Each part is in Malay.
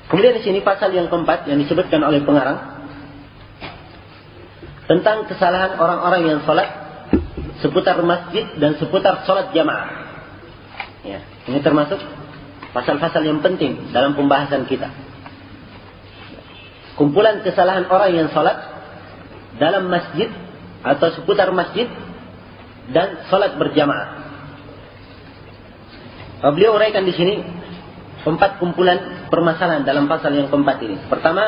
Kemudian di sini pasal yang keempat yang disebutkan oleh pengarang tentang kesalahan orang-orang yang sholat seputar masjid dan seputar sholat jamaah. Ya, ini termasuk pasal-pasal yang penting dalam pembahasan kita. Kumpulan kesalahan orang yang sholat dalam masjid atau seputar masjid dan sholat berjamaah. Beliau uraikan di sini 4 kumpulan permasalahan dalam pasal yang keempat ini. Pertama,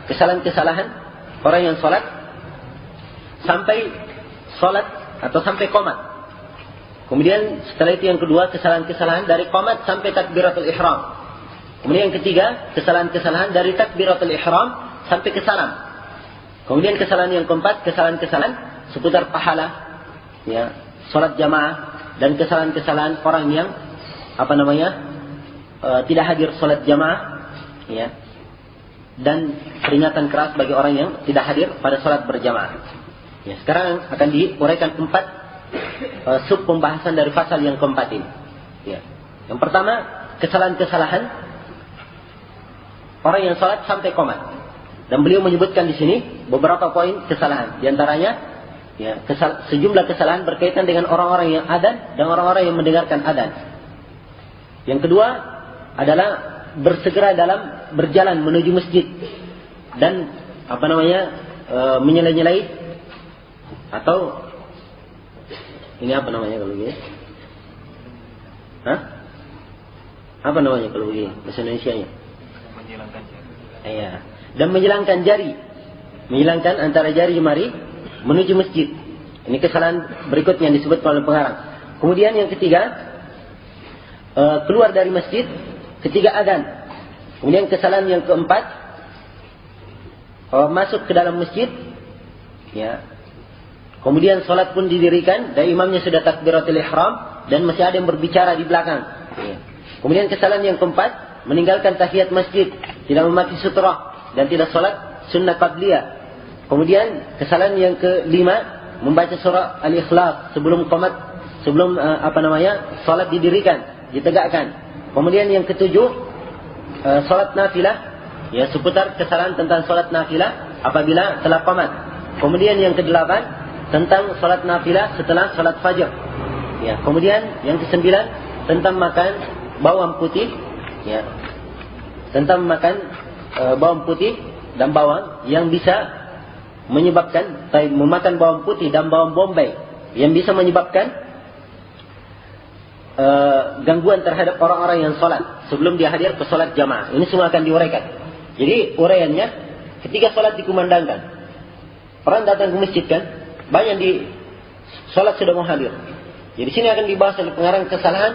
kesalahan-kesalahan orang yang sholat sampai sholat atau sampai qomat. Kemudian setelah itu yang kedua, kesalahan-kesalahan dari qomat sampai takbiratul ihram. Kemudian yang ketiga, kesalahan-kesalahan dari takbiratul ihram sampai ke salam. Kemudian kesalahan yang keempat, kesalahan-kesalahan seputar pahala, ya, sholat jamaah, dan kesalahan-kesalahan orang yang tidak hadir sholat jamaah, ya, dan peringatan keras bagi orang yang tidak hadir pada sholat berjamaah. Ya, sekarang akan diuraikan 4 sub pembahasan dari pasal yang keempat ini. Ya. Yang pertama, kesalahan-kesalahan orang yang sholat sampai qomat. Dan beliau menyebutkan di sini beberapa poin kesalahan. Di antaranya, ya, sejumlah kesalahan berkaitan dengan orang-orang yang adzan dan orang-orang yang mendengarkan adzan. Yang kedua adalah bersegera dalam berjalan menuju masjid dan menyela-nyelai atau ini apa namanya kalau begini? Apa namanya kalau begini bahasa Indonesianya? Menjilangkan jari. Iya. Dan menjilangkan jari, menjilangkan antara jari jemari menuju masjid. Ini kesalahan berikutnya yang disebut oleh pengarang. Kemudian yang ketiga, keluar dari masjid ketika adzan. Kemudian kesalahan yang keempat, masuk ke dalam masjid, ya. Kemudian sholat pun didirikan dan imamnya sudah takbiratul ihram dan masih ada yang berbicara di belakang. Ya. Kemudian kesalahan yang keempat, meninggalkan tahiyat masjid, tidak memakai sutrah dan tidak sholat sunnah qabliyah. Kemudian kesalahan yang kelima, membaca surah Al-Ikhlas sebelum qomat, sebelum sholat didirikan, ditegakkan. Kemudian yang ketujuh, sholat nafilah, ya, seputar kesalahan tentang sholat nafilah apabila telah qomat. Kemudian yang kedelapan, tentang sholat nafilah setelah sholat fajar. Ya, kemudian yang kesembilan, tentang makan bawang putih, ya, tentang makan bawang putih dan bawang yang bisa menyebabkan, memakan bawang putih dan bawang bombay yang bisa menyebabkan gangguan terhadap orang-orang yang sholat sebelum dia hadir ke sholat jamaah. Ini semua akan diuraikan. Jadi uraiannya, ketika sholat dikumandangkan, orang datang ke masjid kan, banyak di sholat sudah mau hadir. Jadi sini akan dibahas oleh pengarang kesalahan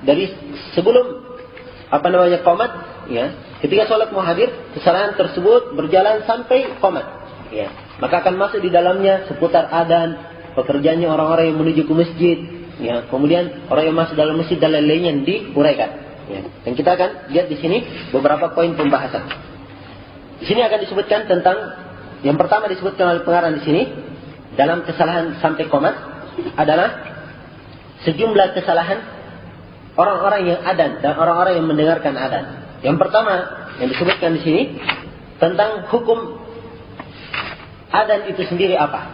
dari sebelum qomat, ya. Ketika sholat mau hadir, kesalahan tersebut berjalan sampai qomat, ya. Maka akan masuk di dalamnya seputar adzan, pekerjaannya orang-orang yang menuju ke masjid, ya. Kemudian orang yang masuk dalam masjid dan lain-lainnya yang diuraikan, ya. Dan kita akan lihat di sini beberapa poin pembahasan. Di sini akan disebutkan tentang yang pertama disebutkan oleh pengarang di sini dalam kesalahan sampai qomat adalah sejumlah kesalahan orang-orang yang adzan dan orang-orang yang mendengarkan adzan. Yang pertama yang disebutkan di sini tentang hukum adzan itu sendiri apa?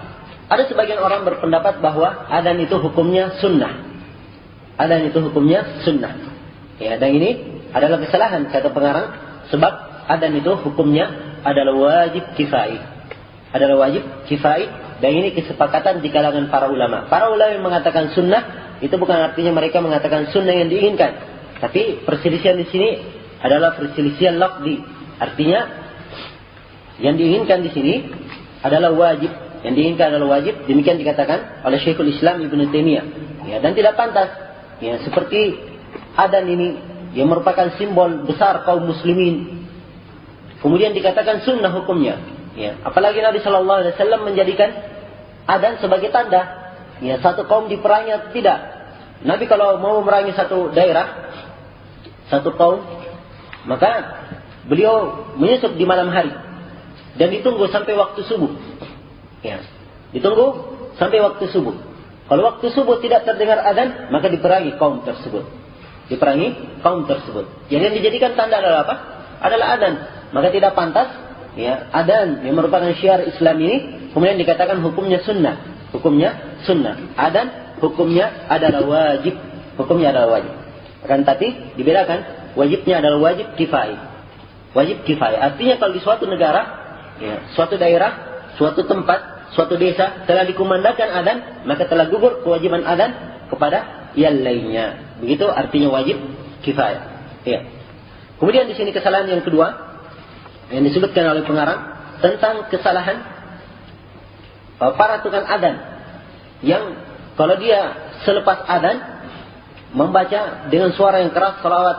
Ada sebagian orang berpendapat bahwa adzan itu hukumnya sunnah. Adzan itu hukumnya sunnah. Ya, dan ini adalah kesalahan kata pengarang, sebab adzan itu hukumnya adalah wajib kifai. Adalah wajib kifai. Dan ini kesepakatan di kalangan para ulama. Para ulama yang mengatakan sunnah itu bukan artinya mereka mengatakan sunnah yang diinginkan, tapi perselisihan di sini adalah perselisihan lafzi. Artinya yang diinginkan di sini adalah wajib, yang diinginkan adalah wajib. Demikian dikatakan oleh Syekhul Islam Ibnu Taimiyah. Ya, dan tidak pantas. Ya, seperti adzan ini yang merupakan simbol besar kaum muslimin, kemudian dikatakan sunnah hukumnya. Ya, apalagi Nabi Shallallahu Alaihi Wasallam menjadikan adzan sebagai tanda, ya, satu kaum diperangi atau tidak. Nabi kalau mau memerangi satu daerah, satu kaum, maka beliau menyusup di malam hari dan ditunggu sampai waktu subuh. Ya, ditunggu sampai waktu subuh. Kalau waktu subuh tidak terdengar adzan, maka diperangi kaum tersebut. Diperangi kaum tersebut. Jadi yang dijadikan tanda adalah apa? adalah adzan. Maka tidak pantas ya adzan yang merupakan syiar Islam ini kemudian dikatakan hukumnya sunnah. Hukumnya sunnah. Adzan hukumnya adalah wajib. Hukumnya adalah wajib. Akan tapi dibedakan, wajibnya adalah wajib kifai. Wajib kifai. Artinya kalau di suatu negara, ya, suatu daerah, suatu tempat, suatu desa telah dikumandangkan adzan, maka telah gugur kewajiban adzan kepada yang lainnya. Begitu artinya wajib kifayah. Ya. Kemudian di sini kesalahan yang kedua yang disebutkan oleh pengarang tentang kesalahan para tukang adzan yang kalau dia selepas adzan membaca dengan suara yang keras salawat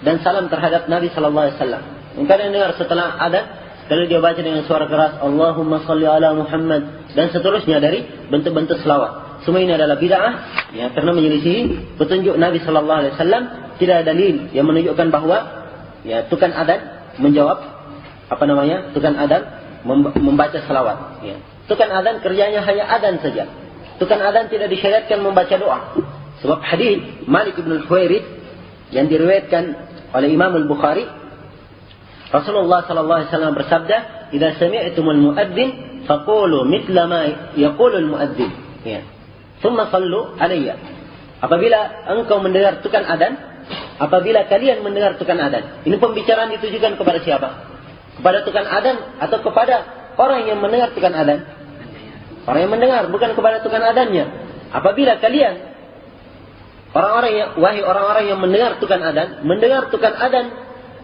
dan salam terhadap Nabi sallallahu alaihi wasallam. Kadang dengar setelah adzan kalau dia baca dengan suara keras Allahumma salli ala Muhammad dan seterusnya dari bentuk-bentuk selawat. Semua ini adalah bid'ah ya, karena menyelisihi petunjuk Nabi sallallahu alaihi wasallam. Tidak ada dalil yang menunjukkan bahwa ya tukang adzan menjawab tukang adzan membaca selawat ya. Tukang adzan kerjanya hanya adzan saja. Tukang adzan tidak disyariatkan membaca doa. Sebab hadis Malik bin Al-Huwairits yang diriwayatkan oleh Imam Al-Bukhari, Rasulullah sallallahu alaihi wasallam bersabda, "Idza sami'tumul muadzin faqulu mithla ma yaqulu al-muadzin." Ya. Thumma sallu alayya. Apabila engkau mendengar tukang adzan, apabila kalian mendengar tukang adzan. Ini pembicaraan ditujukan kepada siapa? Kepada tukang adzan atau kepada orang yang mendengar tukang adzan? Orang yang mendengar, bukan kepada tukang adzannya. Apabila kalian wahai orang-orang yang mendengar tukang adzan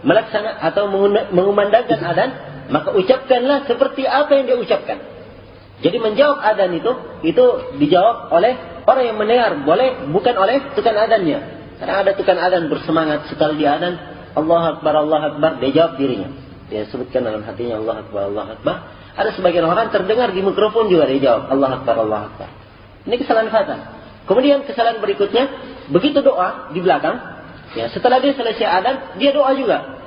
melaksanakan atau mengumandangkan adzan, maka ucapkanlah seperti apa yang dia ucapkan. Jadi menjawab adzan itu dijawab oleh orang yang mendengar, bukan oleh tukang adzannya. Karena ada tukang adzan bersemangat setelah dia adzan, Allah Akbar, dia jawab dirinya. Dia sebutkan dalam hatinya Allah Akbar. Ada sebagian orang terdengar di mikrofon juga dia jawab Allah Akbar. Ini kesalahan fatal. Kemudian kesalahan berikutnya, begitu doa di belakang, ya, setelah dia selesai adzan, dia doa juga.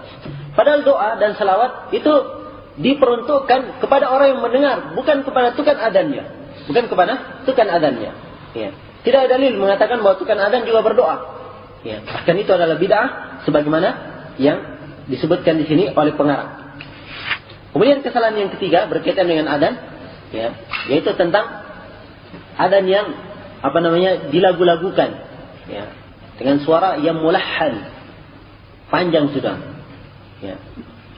Padahal doa dan salawat itu diperuntukkan kepada orang yang mendengar, bukan kepada tukang adzannya. Ya. Tidak ada dalil mengatakan bahwa tukang adzan juga berdoa. Ya. Bahkan itu adalah bid'ah sebagaimana yang disebutkan di sini oleh pengarang. Kemudian kesalahan yang ketiga berkaitan dengan adzan, ya, yaitu tentang adzan yang dilagu-lagukan, ya, dengan suara yang mulahhan, panjang sudah, ya,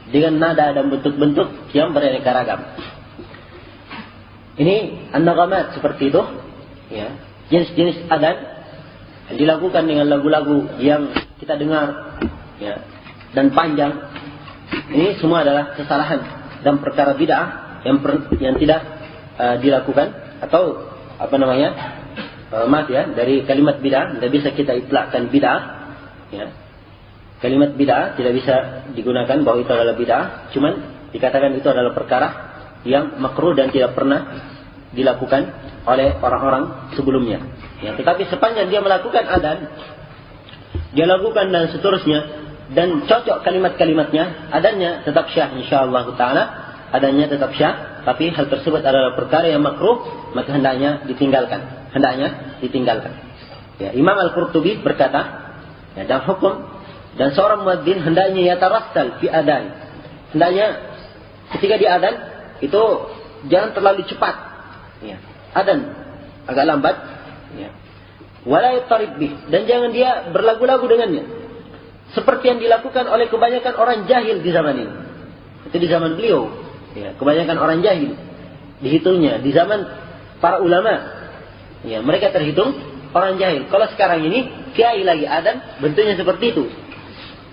dengan nada dan bentuk-bentuk yang beraneka ragam. Ini an-naghamat seperti itu, ya, jenis-jenis adzan yang dilakukan dengan lagu-lagu yang kita dengar, ya, dan panjang. Ini semua adalah kesalahan dan perkara bid'ah yang tidak dilakukan atau dari kalimat bid'ah tidak bisa kita itlaqkan bid'ah, ya. Kalimat bid'ah tidak bisa digunakan bahwa itu adalah bid'ah, cuman dikatakan itu adalah perkara yang makruh dan tidak pernah dilakukan oleh orang-orang sebelumnya. Ya, tetapi sepanjang dia melakukan adzan, dia lakukan dan seterusnya dan cocok kalimat-kalimatnya, adzannya tetap syah insyaallah taala, adzannya tetap syah, tapi hal tersebut adalah perkara yang makruh, maka hendaknya ditinggalkan. Ya, Imam Al-Qurtubi berkata, ya, dalam hukum dan seorang muadzin hendaknya yatarassal fi adzan. Hendaknya ketika dia adzan itu jangan terlalu cepat. Ya. Adzan agak lambat, ya. Wala yatarib bih, dan jangan dia berlagu-lagu dengannya. Seperti yang dilakukan oleh kebanyakan orang jahil di zaman ini. Itu di zaman beliau, ya, kebanyakan orang jahil dihitungnya di zaman para ulama. Ya, mereka terhitung orang jahil. Kalau sekarang ini kiai lagi adzan bentuknya seperti itu.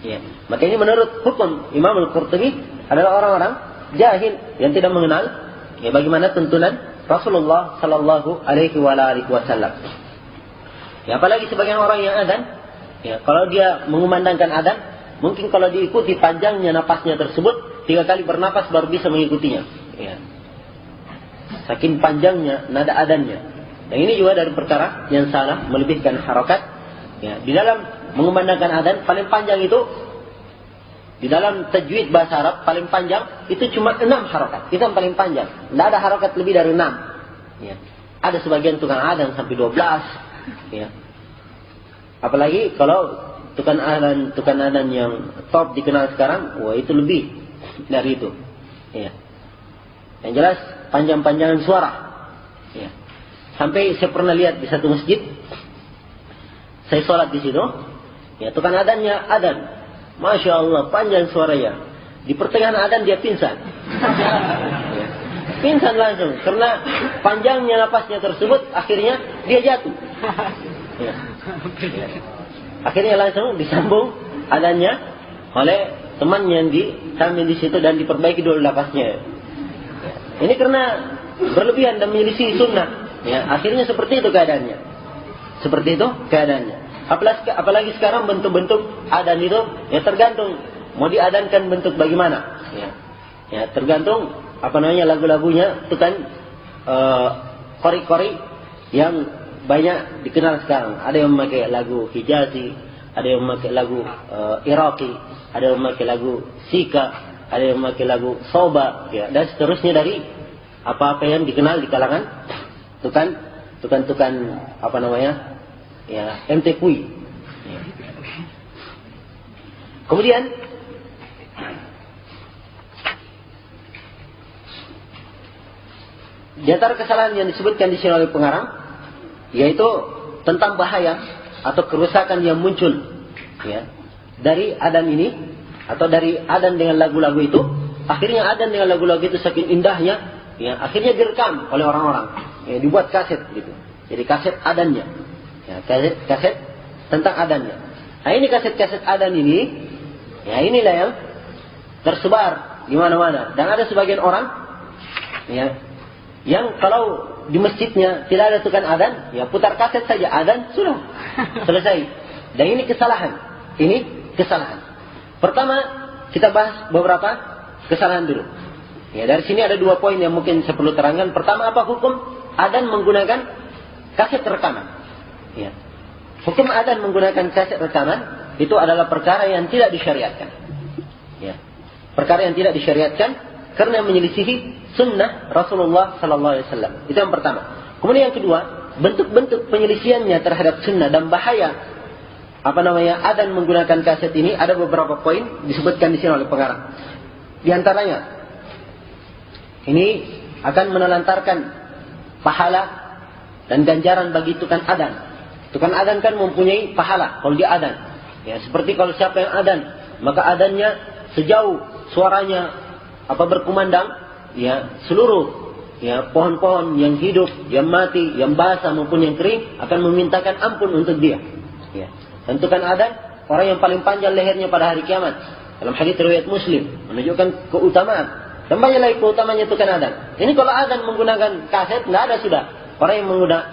Ya, maka ini menurut hukum Imam Al-Qurtubi adalah orang-orang jahil yang tidak mengenal, ya, bagaimana tuntunan Rasulullah sallallahu alaihi wasallam. Ya, apalagi sebagian orang yang adzan, ya, kalau dia mengumandangkan adzan, mungkin kalau diikuti panjangnya napasnya tersebut, 3 kali bernapas baru bisa mengikutinya. Ya. Saking panjangnya nada adzannya. Dan ini juga dari perkara yang salah, melebihkan harakat. Ya, di dalam mengumandangkan adzan paling panjang itu di dalam tajwid bahasa Arab paling panjang itu cuma 6 harakat. Itu yang paling panjang. Tidak ada harakat lebih dari 6. Ya. Ada sebagian tukang adzan sampai 12. Ya. Apalagi kalau tukan adan yang top dikenal sekarang, wah itu lebih dari itu. Ya. Yang jelas panjang-panjangan suara. Ya. Sampai saya pernah lihat di satu masjid, saya sholat di situ, ya tukan adannya adan, masya Allah panjang suaranya. Di pertengahan adan dia pingsan. Ya. Pingsan langsung karena panjangnya napasnya tersebut, akhirnya dia jatuh. Ya. Ya. Akhirnya langsung disambung adannya oleh teman yang sambil di situ dan diperbaiki dulu napasnya. Ya. Ini karena berlebihan dan menyelisih sunnah. Ya, akhirnya seperti itu keadaannya. Seperti itu keadaannya. Apalagi sekarang bentuk-bentuk adan itu ya tergantung mau diadankan bentuk bagaimana. Ya, ya tergantung lagu-lagunya itu kan kori-kori yang banyak dikenal sekarang. Ada yang memakai lagu Hijazi, ada yang memakai lagu Iraqi, ada yang memakai lagu Sika, ada yang memakai lagu Soba, ya, dan seterusnya dari apa-apa yang dikenal di kalangan tukan ya MT Kui. Ya. Kemudian di antara kesalahan yang disebutkan di sini oleh pengarang, yaitu tentang bahaya atau kerusakan yang muncul, ya, dari adan ini atau dari adan dengan lagu-lagu itu. Akhirnya adan dengan lagu-lagu itu saking indahnya, ya, akhirnya direkam oleh orang-orang, ya, dibuat kaset gitu. Jadi kaset adannya, ya, kaset tentang adannya. Nah ini kaset-kaset adan ini, ya inilah yang tersebar di mana-mana. Dan ada sebagian orang, ya, yang kalau di masjidnya tidak ada tukan adan, ya putar kaset saja adan sudah selesai. Dan ini kesalahan. Ini kesalahan. Pertama kita bahas beberapa kesalahan dulu. Ya dari sini ada 2 poin yang mungkin saya perlu terangkan. Pertama, apa hukum adan menggunakan kaset rekaman? Ya. Hukum adan menggunakan kaset rekaman itu adalah perkara yang tidak disyariatkan. Ya. Perkara yang tidak disyariatkan karena menyelisihi sunnah Rasulullah Sallallahu Alaihi Wasallam. Itu yang pertama. Kemudian yang kedua, bentuk-bentuk penyelisihannya terhadap sunnah dan bahaya adan menggunakan kaset ini ada beberapa poin disebutkan di sini oleh pengarang. Di antaranya, ini akan menelantarkan pahala dan ganjaran bagi tukan adan. Tukan adan kan mempunyai pahala kalau dia adan. Ya, seperti kalau siapa yang adan, maka adannya sejauh suaranya berkumandang, ya seluruh ya pohon-pohon yang hidup, yang mati, yang basah maupun yang kering akan memintakan ampun untuk dia. Ya. Tentukan adan orang yang paling panjang lehernya pada hari kiamat. Dalam hadits riwayat Muslim menunjukkan keutamaan. Dan banyak lagi keutamaannya tukan adan. Ini kalau adan menggunakan kaset tidak ada sudah orang yang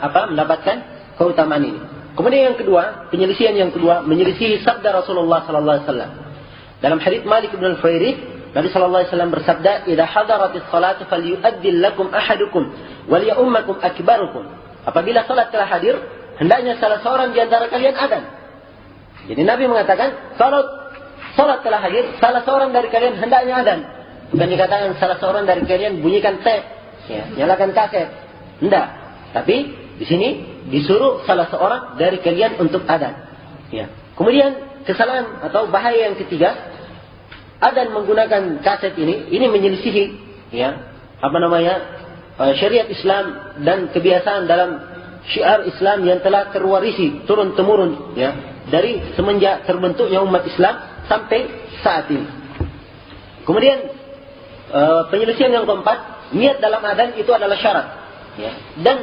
mendapatkan keutamaan ini. Kemudian yang kedua, penyelisihan yang kedua menyelisihi sabda Rasulullah sallallahu alaihi wasallam. Dalam hadits Malik bin Al-Huwairits, Nabi sallallahu alaihi wasallam bersabda, "Idza hadaratis salatu falyu'addil lakum ahadukum wal ya'ummakum akbarukum." Apabila salat telah hadir, hendaknya salah seorang di antara kalian adan. Jadi Nabi mengatakan, kalau salat telah hadir, salah seorang dari kalian hendaknya adan. Bukan dikatakan salah seorang dari kalian bunyikan tape, ya, nyalakan kaset. Tidak. Tapi di sini disuruh salah seorang dari kalian untuk adan. Ya. Kemudian kesalahan atau bahaya yang ketiga, adan menggunakan kaset ini menyelisihi, ya, syariat Islam dan kebiasaan dalam syiar Islam yang telah terwarisi turun temurun, ya, dari semenjak terbentuknya umat Islam sampai saat ini. Kemudian penyelisihan yang keempat, niat dalam adan itu adalah syarat, ya. Dan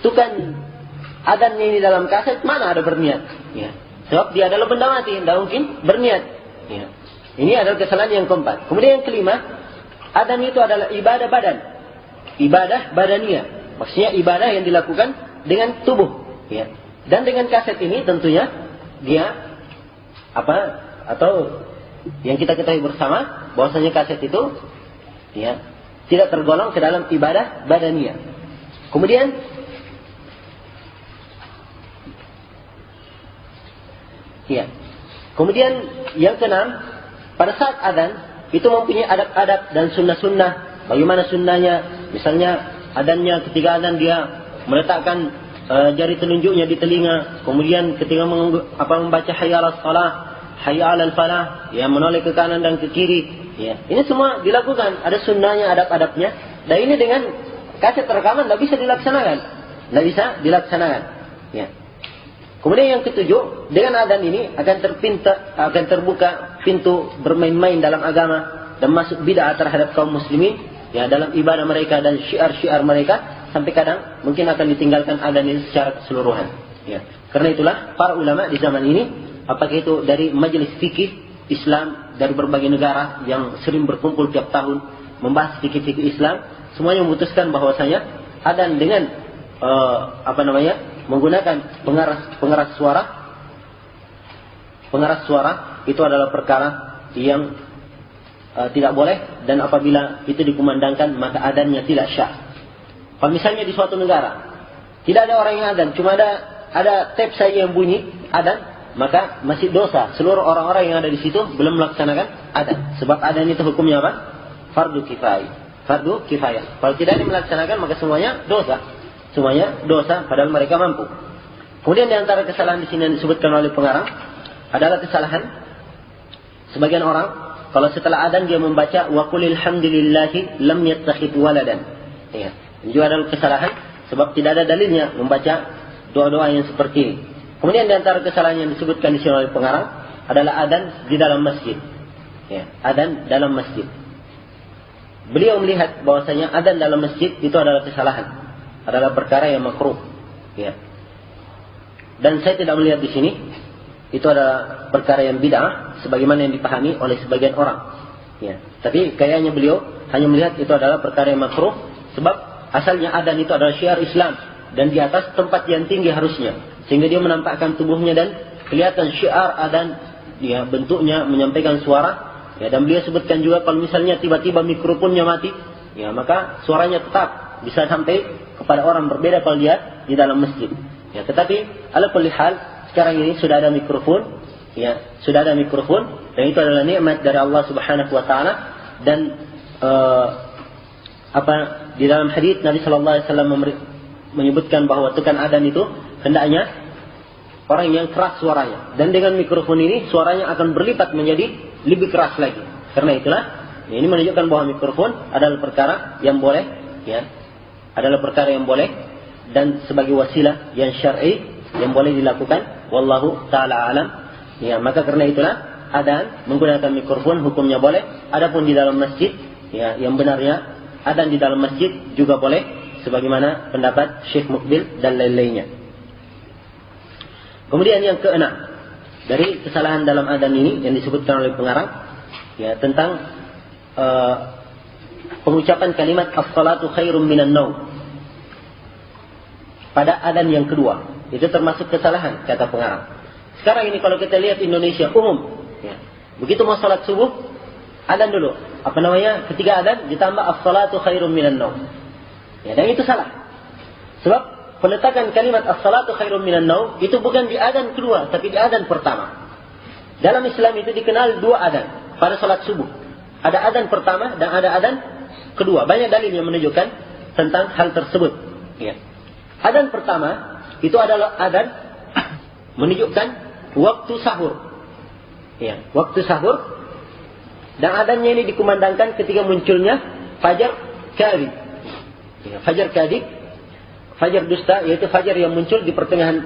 tukan adannya ini dalam kaset mana ada berniat, ya. Sebab dia adalah benda mati, tidak mungkin berniat, ya. Ini adalah kesalahan yang keempat. Kemudian yang kelima, adan itu adalah ibadah badan, ibadah badania, maksudnya ibadah yang dilakukan dengan tubuh, ya. Dan dengan kaset ini tentunya dia atau yang kita ketahui bersama bahwasanya kaset itu, ya, tidak tergolong ke dalam ibadah badania. Kemudian ya, kemudian yang keenam, pada saat adzan itu mempunyai adab-adab dan sunnah-sunnah. Bagaimana sunnahnya? Misalnya adzannya ketika adzan dia meletakkan jari telunjuknya di telinga, kemudian ketika membaca hayya 'alas shalah, hayya 'alal falah, ya menoleh ke kanan dan ke kiri, ya. Ini semua dilakukan, ada sunnahnya, adab-adabnya. Dan ini dengan kaset rekaman tidak bisa dilaksanakan. Tidak bisa dilaksanakan. Ya. Kemudian yang ketujuh, dengan adzan ini akan terbuka pintu bermain-main dalam agama dan masuk bid'ah terhadap kaum muslimin, ya, dalam ibadah mereka dan syiar-syiar mereka. Sampai kadang mungkin akan ditinggalkan adzan ini secara keseluruhan. Ya. Karena itulah para ulama di zaman ini, apakah itu dari majelis fikih Islam dari berbagai negara yang sering berkumpul tiap tahun membahas fikih-fikih Islam, semuanya memutuskan bahwasanya adzan dengan menggunakan pengeras suara itu adalah perkara yang tidak boleh, dan apabila itu dikumandangkan maka adzannya tidak syah. Kalau misalnya di suatu negara tidak ada orang yang adzan, cuma ada tape saja yang bunyi adzan, maka masih dosa seluruh orang-orang yang ada di situ belum melaksanakan adzan. Sebab adzan itu hukumnya apa? Fardu kifayah. Kalau tidak melaksanakan maka semuanya dosa padahal mereka mampu. Kemudian di antara kesalahan di sini yang disebutkan oleh pengarang adalah kesalahan sebagian orang kalau setelah adzan dia membaca wa qulil hamdulillahi lam yattakhidh waladan. Ya. Ini juga adalah kesalahan sebab tidak ada dalilnya membaca doa-doa yang seperti ini. Kemudian di antara kesalahan yang disebutkan di sini oleh pengarang adalah adzan di dalam masjid. Ya, adzan dalam masjid. Beliau melihat bahwasanya adzan dalam masjid itu adalah kesalahan, adalah perkara yang makruh. Ya. Dan saya tidak melihat di sini itu adalah perkara yang bid'ah sebagaimana yang dipahami oleh sebagian orang. Ya. Tapi kayaknya beliau hanya melihat itu adalah perkara yang makruh sebab asalnya adzan itu adalah syiar Islam dan di atas tempat yang tinggi harusnya, sehingga dia menampakkan tubuhnya dan kelihatan syiar adzan, ya, bentuknya menyampaikan suara, ya. Dan beliau sebutkan juga kalau misalnya tiba-tiba mikrofonnya mati, ya, maka suaranya tetap bisa sampai kepada orang, berbeda kalau dia di dalam masjid. Ya, tetapi ala kulli hal sekarang ini sudah ada mikrofon, ya, sudah ada mikrofon, dan itu adalah nikmat dari Allah Subhanahu wa taala. Dan di dalam hadis Nabi sallallahu alaihi wasallam menyebutkan bahwa tukang adzan itu hendaknya orang yang keras suaranya, dan dengan mikrofon ini suaranya akan berlipat menjadi lebih keras lagi. Karena itulah ini menunjukkan bahwa mikrofon adalah perkara yang boleh, ya, adalah perkara yang boleh dan sebagai wasilah yang syar'i yang boleh dilakukan. Wallahu taala alam. Ya, maka karena itulah adzan menggunakan mikrofon hukumnya boleh. Adapun di dalam masjid, ya, yang benarnya adzan di dalam masjid juga boleh sebagaimana pendapat Syekh Mukbil dan lain-lainnya. Kemudian yang keenam dari kesalahan dalam adzan ini yang disebutkan oleh pengarang, ya, tentang pengucapan kalimat as-salatu khairum minan naum pada adzan yang kedua. Itu termasuk kesalahan kata pengarang. Sekarang ini kalau kita lihat Indonesia umum, ya, begitu mau salat subuh adzan dulu. Ketika adzan ditambah as-salatu khairum minan naum. Ya, dan itu salah. Sebab peletakan kalimat as-salatu khairum minan naum itu bukan di adzan kedua, tapi di adzan pertama. Dalam Islam itu dikenal dua adzan pada salat subuh. Ada adzan pertama dan ada adzan kedua. Banyak dalil yang menunjukkan tentang hal tersebut. Ya. Adzan pertama itu adalah adzan menunjukkan waktu sahur. Ya, waktu sahur. Dan adzannya ini dikumandangkan ketika munculnya fajar kadhib. Ya, fajar kadhib, fajar dusta, yaitu fajar yang muncul di pertengahan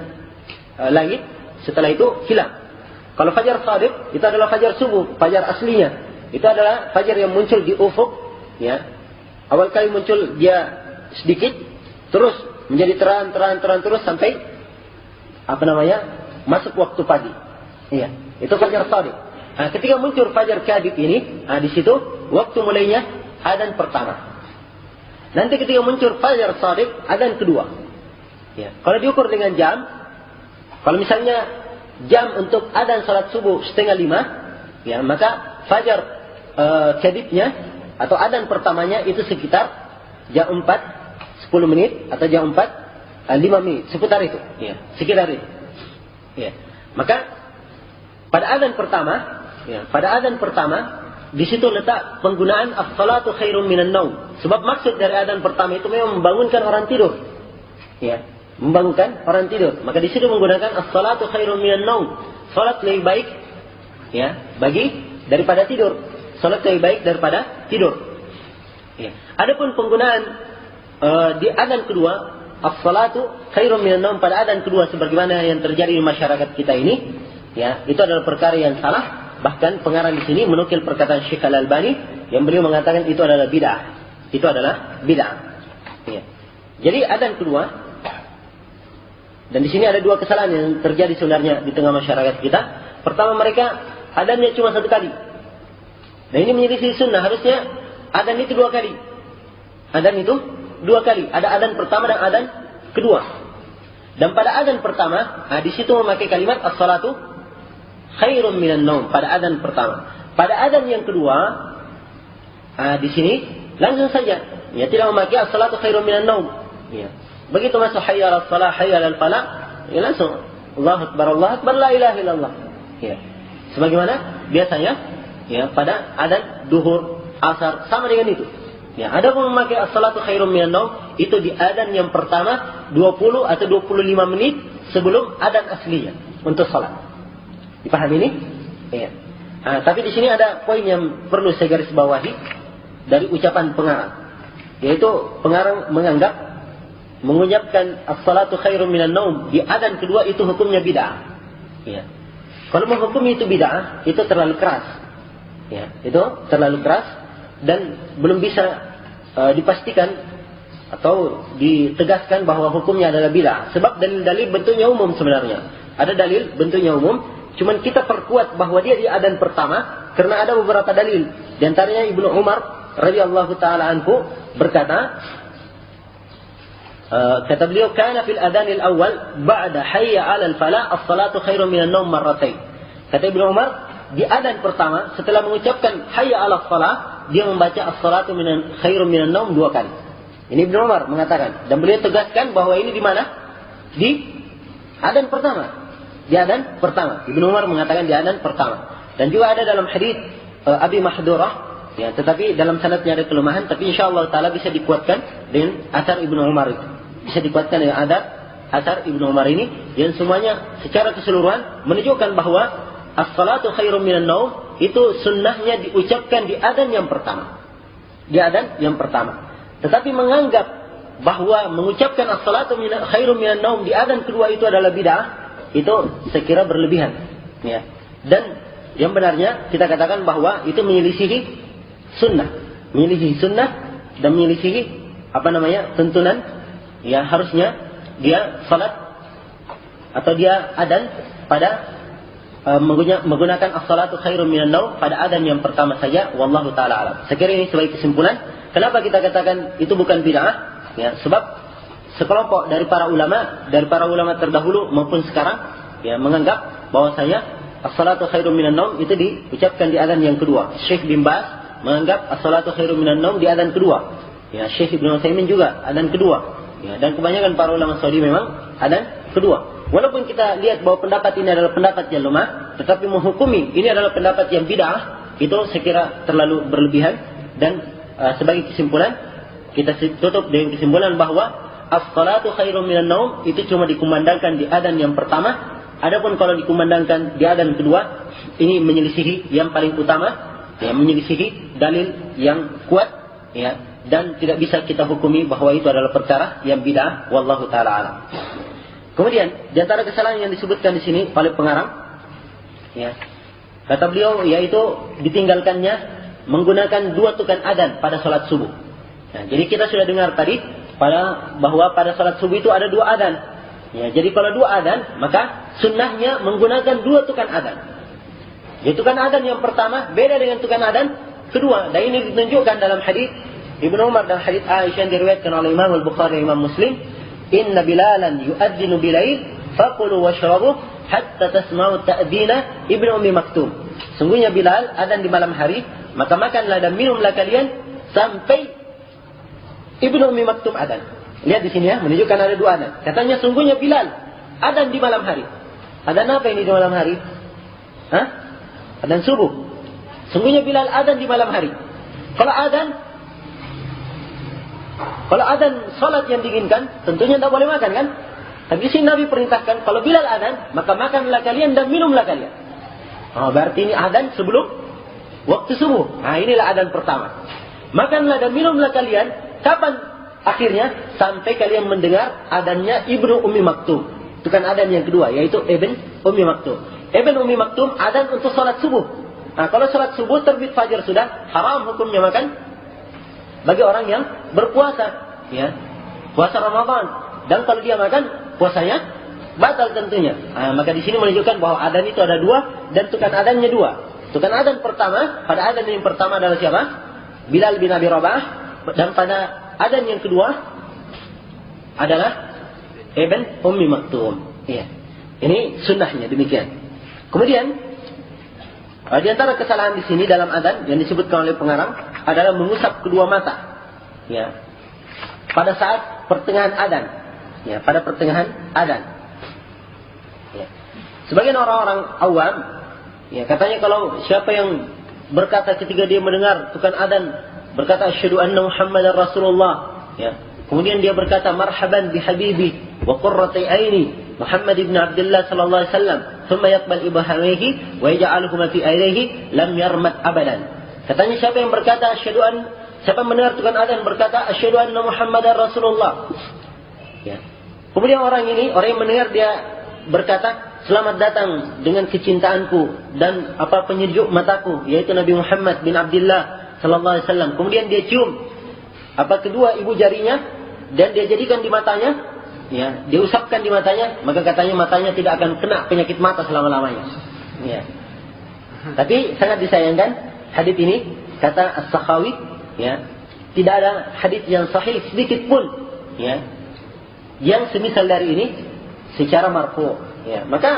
langit, setelah itu hilang. Kalau fajar shadiq itu adalah fajar subuh, fajar aslinya. Itu adalah fajar yang muncul di ufuk, ya. Awal kali muncul dia sedikit, terus menjadi terang terus sampai masuk waktu pagi. Iya, itu fajar shadiq. Nah, ketika muncul fajar kadhib ini, di situ waktu mulainya adzan pertama. Nanti ketika muncul fajar shadiq, adzan kedua. Ya, kalau diukur dengan jam, kalau misalnya jam untuk adzan salat subuh 4:30, ya, maka fajar kadhibnya atau adzan pertamanya itu sekitar jam 4:10 menit atau jam 4:05 menit, seputar itu. Ya, sekitar itu. Ya. Maka pada adzan pertama, di situ letak penggunaan as-salatu khairum minan naum. Sebab maksud dari adzan pertama itu memang membangunkan orang tidur. Ya. membangunkan orang tidur. Maka di situ menggunakan as-salatu khairum minan naum. Salat lebih baik ya daripada tidur. Salat lebih baik daripada tidur. Ya. Adapun penggunaan di adzan kedua, as-salatu khairum minan naum pada adzan kedua sebagaimana yang terjadi di masyarakat kita ini, ya, itu adalah perkara yang salah. Bahkan pengarang di sini menukil perkataan Syekh Al-Albani yang beliau mengatakan itu adalah bid'ah. Itu adalah bid'ah. Ya. Jadi adzan kedua, dan di sini ada dua kesalahan yang terjadi sebenarnya di tengah masyarakat kita. Pertama, mereka adzannya cuma satu kali. Dan ini menyelisih sunnah. Harusnya adzan itu dua kali. Adzan itu dua kali. Ada adzan pertama dan adzan kedua. Dan pada adzan pertama, di situ memakai kalimat as-salatu khairum minan naum pada adzan pertama. Pada adzan yang kedua, di sini langsung saja, ya, tidak memakai as-salatu khairum minan naum. Ya. Begitu masuk hayya 'alas shalah, hayya 'alal falah, ya langsung Allahu akbar, la ilaha illallah. Ya. Sebagaimana biasanya, ya, pada adzan duhur, asar sama dengan itu. Ya, ada pun memakai as-salatu khairum minan naum itu di adzan yang pertama 20 atau 25 menit sebelum adzan aslinya untuk salat. Dipahami ini? Iya. Tapi di sini ada poin yang perlu saya garis bawahi dari ucapan pengarang, yaitu pengarang mengucapkan as-salatu khairum minan naum di adzan kedua itu hukumnya bid'ah. Iya. Kalau menghukumi itu bid'ah, itu terlalu keras. Ya, itu terlalu keras dan belum bisa dipastikan atau ditegaskan bahwa hukumnya adalah bid'ah. Sebab dalil-dalil bentuknya umum sebenarnya. Ada dalil bentuknya umum. Cuman kita perkuat bahwa dia di adzan pertama karena ada beberapa dalil. Di antaranya Ibnu Umar radhiyallahu taala anhu berkata, kata beliau, "Kana fil adzanil awal ba'da hayya 'alal falah as-salatu khairum minan naum marratain." Kata Ibnu Umar, di adzan pertama setelah mengucapkan hayya 'alas shalah, dia membaca as-salatu khairum minan naum dua kali. Ini Ibnu Umar mengatakan, dan beliau tegaskan bahwa ini di mana? Di adzan pertama. Di adzan pertama. Ibnu Umar mengatakan di adzan pertama. Dan juga ada dalam hadits Abi Mahdurah, ya, tetapi dalam sanadnya ada kelemahan, tapi insyaallah taala bisa dikuatkan dengan asar Ibnu Umar itu. Bisa dikuatkan dengan asar Ibnu Umar ini, yang semuanya secara keseluruhan menunjukkan bahwa as-salatu khairum minan naum itu sunnahnya diucapkan di adzan yang pertama. Di adzan yang pertama. Tetapi menganggap bahwa mengucapkan as-salatu khairum minan naum di adzan kedua itu adalah bid'ah, itu saya kira berlebihan, ya. Dan yang benarnya kita katakan bahwa itu menyelisihi sunnah dan menyelisihi tuntunan. Ya, harusnya dia salat atau dia adzan pada menggunakan as-salatu khairum minan naum pada adzan yang pertama saja. Wallahu taala alam. Saya kira ini sebagai kesimpulan. Kenapa kita katakan itu bukan bid'ah? Ya, sebab sekelompok dari para ulama terdahulu maupun sekarang, ya, menganggap bahwasanya as-salatu khairum minan naum itu diucapkan di adzan yang kedua. Syekh bin Baz menganggap as-salatu khairum minan naum di adzan kedua. Ya, Syekh Ibnu Utsaimin juga adzan kedua. Ya, dan kebanyakan para ulama Saudi memang adzan kedua. Walaupun kita lihat bahwa pendapat ini adalah pendapat yang lemah, tetapi menghukumi ini adalah pendapat yang bid'ah, itu saya kira terlalu berlebihan. Dan sebagai kesimpulan, kita tutup dengan kesimpulan bahwa as-salatu khairum minan naum itu cuma dikumandangkan di adzan yang pertama. Adapun kalau dikumandangkan di adzan kedua, ini menyelisihi yang paling utama, ya, menyelisihi dalil yang kuat, ya, dan tidak bisa kita hukumi bahwa itu adalah perkara yang bid'ah. Wallahu taala alam. Kemudian di antara kesalahan yang disebutkan di sini oleh pengarang, ya, kata beliau, yaitu ditinggalkannya menggunakan dua tukan adzan pada salat subuh. Nah, jadi kita sudah dengar tadi bahwa pada salat subuh itu ada dua adzan. Ya, jadi kalau dua adzan, maka sunnahnya menggunakan dua tukan adzan. Jadi tukan adzan yang pertama beda dengan tukan adzan kedua. Dan ini ditunjukkan dalam hadis Ibnu Umar dan hadis Aisyah yang diriwayatkan oleh Imam Al-Bukhari dan Imam Muslim. Inna Bilalan yu'adzinu bilail faqulu washrabu hatta tasma'u ta'dina Ibnu Ummi Maktum. Sungguhnya Bilal adzan di malam hari, maka makanlah dan minumlah kalian sampai Ibnu Ummi Maktum adzan. Lihat di sini, ya, menunjukkan ada dua adzan. Katanya sungguhnya Bilal adzan di malam hari. Adzan apa ini di malam hari? Hah? Adzan subuh. Sungguhnya Bilal adzan di malam hari. Kalau adzan salat yang diinginkan, tentunya tidak boleh makan, kan? Tapi di sini Nabi perintahkan kalau Bilal adzan, maka makanlah kalian dan minumlah kalian. Oh, berarti ini adzan sebelum waktu subuh. Nah, inilah adzan pertama. Makanlah dan minumlah kalian. Kapan akhirnya? Sampai kalian mendengar adzannya Ibnu Ummi Maktum. Itu kan adzan yang kedua, yaitu Ibn Ummi Maktum. Ibn Ummi Maktum adzan untuk salat subuh. Nah, kalau salat subuh terbit fajar sudah, haram hukumnya makan bagi orang yang berpuasa, ya. Puasa Ramadan. Dan kalau dia makan, puasanya batal tentunya. Nah, maka di sini menunjukkan bahwa adzan itu ada dua dan tukan adzannya dua. Tukan adzan pertama, pada adzan yang pertama adalah siapa? Bilal bin Abi Rabah, dan pada adzan yang kedua adalah Ibn Ummi Maktum. Iya. Ini sunnahnya demikian. Kemudian di antara kesalahan di sini dalam adzan yang disebutkan oleh pengarang adalah mengusap kedua mata. Ya. Pada saat pertengahan adzan. Ya, pada pertengahan adzan. Ya. Sebagian orang-orang awam, ya, katanya kalau siapa yang berkata ketika dia mendengar tukan adzan berkata asyhadu anna Muhammadar Rasulullah, ya. Kemudian dia berkata marhaban bi habibi wa qurrati aini Muhammad ibn Abdullah sallallahu alaihi wasallam, thumma yaqbal ibhamihi wa yaj'aluhuma fi ainihi lam yarmat abadan. Katanya siapa yang berkata siapa mendengar tukan adzan berkata asyhadu anna Muhammadar Rasulullah. Ya. Kemudian orang yang mendengar dia berkata, selamat datang dengan kecintaanku dan penyejuk mataku, yaitu Nabi Muhammad bin Abdullah sallallahu alaihi wasallam. Kemudian dia cium kedua ibu jarinya dan dia jadikan di matanya, ya, dia usapkan di matanya, maka katanya matanya tidak akan kena penyakit mata selama-lamanya. Ya. Tapi sangat disayangkan hadis ini, kata As-Sakhawi, ya, tidak ada hadis yang sahih sedikit pun, ya, yang semisal dari ini secara marfu, ya. Maka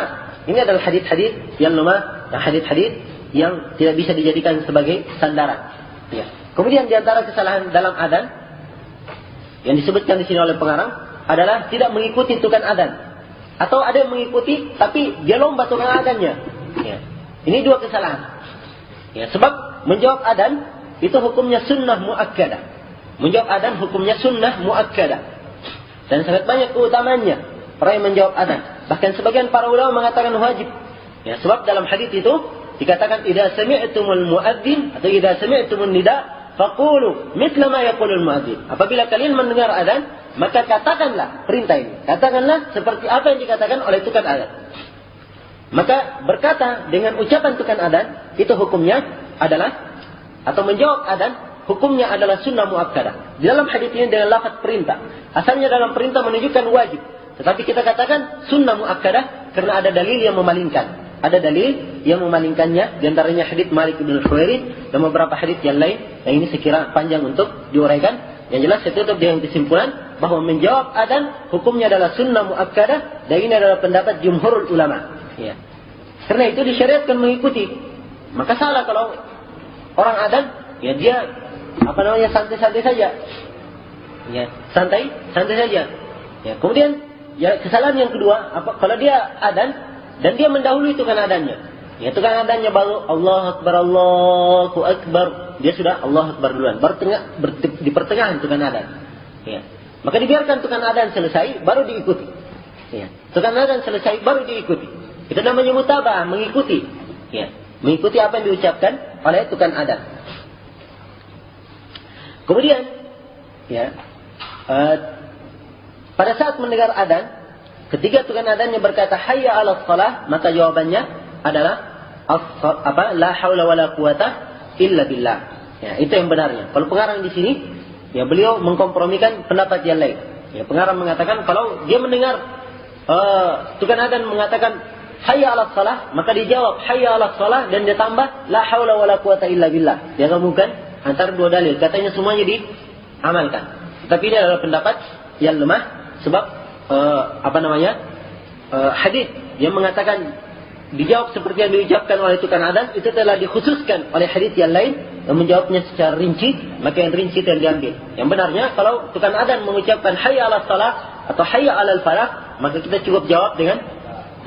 ini adalah hadis-hadis yang lemah dan hadis-hadis yang tidak bisa dijadikan sebagai sandaran, ya. Kemudian di antara kesalahan dalam adzan yang disebutkan di sini oleh pengarang adalah tidak mengikuti tukan adzan, atau ada yang mengikuti tapi dia lomba tukan adzannya, ya. Ini dua kesalahan, ya. Sebab menjawab adzan itu hukumnya sunnah muakkadah. Menjawab adzan hukumnya sunnah muakkadah. Dan sangat banyak keutamaannya orang yang menjawab adzan. Bahkan sebagian para ulama mengatakan wajib. Ya, sebab dalam hadis itu dikatakan idza sami'tumul muadzin atau idza sami'tumun nida faqulu mithla ma yaqulul muadzin. Apabila kalian mendengar adzan, maka katakanlah perintah ini. Katakanlah seperti apa yang dikatakan oleh tukan adzan. Maka berkata dengan ucapan tukan adzan itu hukumnya adalah atau menjawab adzan hukumnya adalah sunnah muakkadah. Di dalam hadis ini dengan lafaz perintah. Asalnya dalam perintah menunjukkan wajib. Tetapi kita katakan sunnah muakkadah karena ada dalil yang memalingkan. Ada dalil yang memalingkannya. Di antaranya hadis Malik bin Khuwailid dan beberapa hadis yang lain. Yang ini sekira panjang untuk diuraikan. Yang jelas saya tutup dengan kesimpulan bahwa menjawab adzan hukumnya adalah sunnah muakkadah. Dan ini adalah pendapat jumhurul ulama. Ya. Karena itu disyariatkan mengikuti. Maka salah kalau orang adzan, ya dia santai-santai saja, ya, santai saja, ya. Kemudian ya kesalahan yang kedua, kalau dia adzan dan dia mendahului tukan adzannya, ya, tukan adzannya baru Allahu Akbar, dia sudah Allahu Akbar duluan, di pertengahan tukan adzan, ya. Maka dibiarkan tukan adzan selesai baru diikuti, ya. Tukan adzan selesai baru diikuti. Itu namanya mutaba'ah, mengikuti, ya, mengikuti apa yang diucapkan oleh tukan adzan. Kemudian, ya, pada saat mendengar adzan, ketika tukan adzannya berkata hayya 'alas shalah, maka jawabannya adalah la haula wala quwata illa billah. Ya, itu yang benarnya. Kalau pengarang di sini, ya, beliau mengkompromikan pendapat yang lain. Ya, pengarang mengatakan kalau dia mendengar tukan adzan mengatakan hayya 'alas shalah, maka dijawab hayya 'alas shalah dan dia tambah la haula wala quwata illa billah. Dia gabungkan antara dua dalil, katanya semuanya diamalkan. Tapi ini adalah pendapat yang lemah sebab hadis yang mengatakan dijawab seperti yang diucapkan oleh tukan adzan itu telah dikhususkan oleh hadis yang lain yang menjawabnya secara rinci, maka yang rinci itu yang diambil. Yang benarnya kalau tukan adzan mengucapkan hayya 'alas shalah atau hayya 'alal falah, maka kita cukup jawab dengan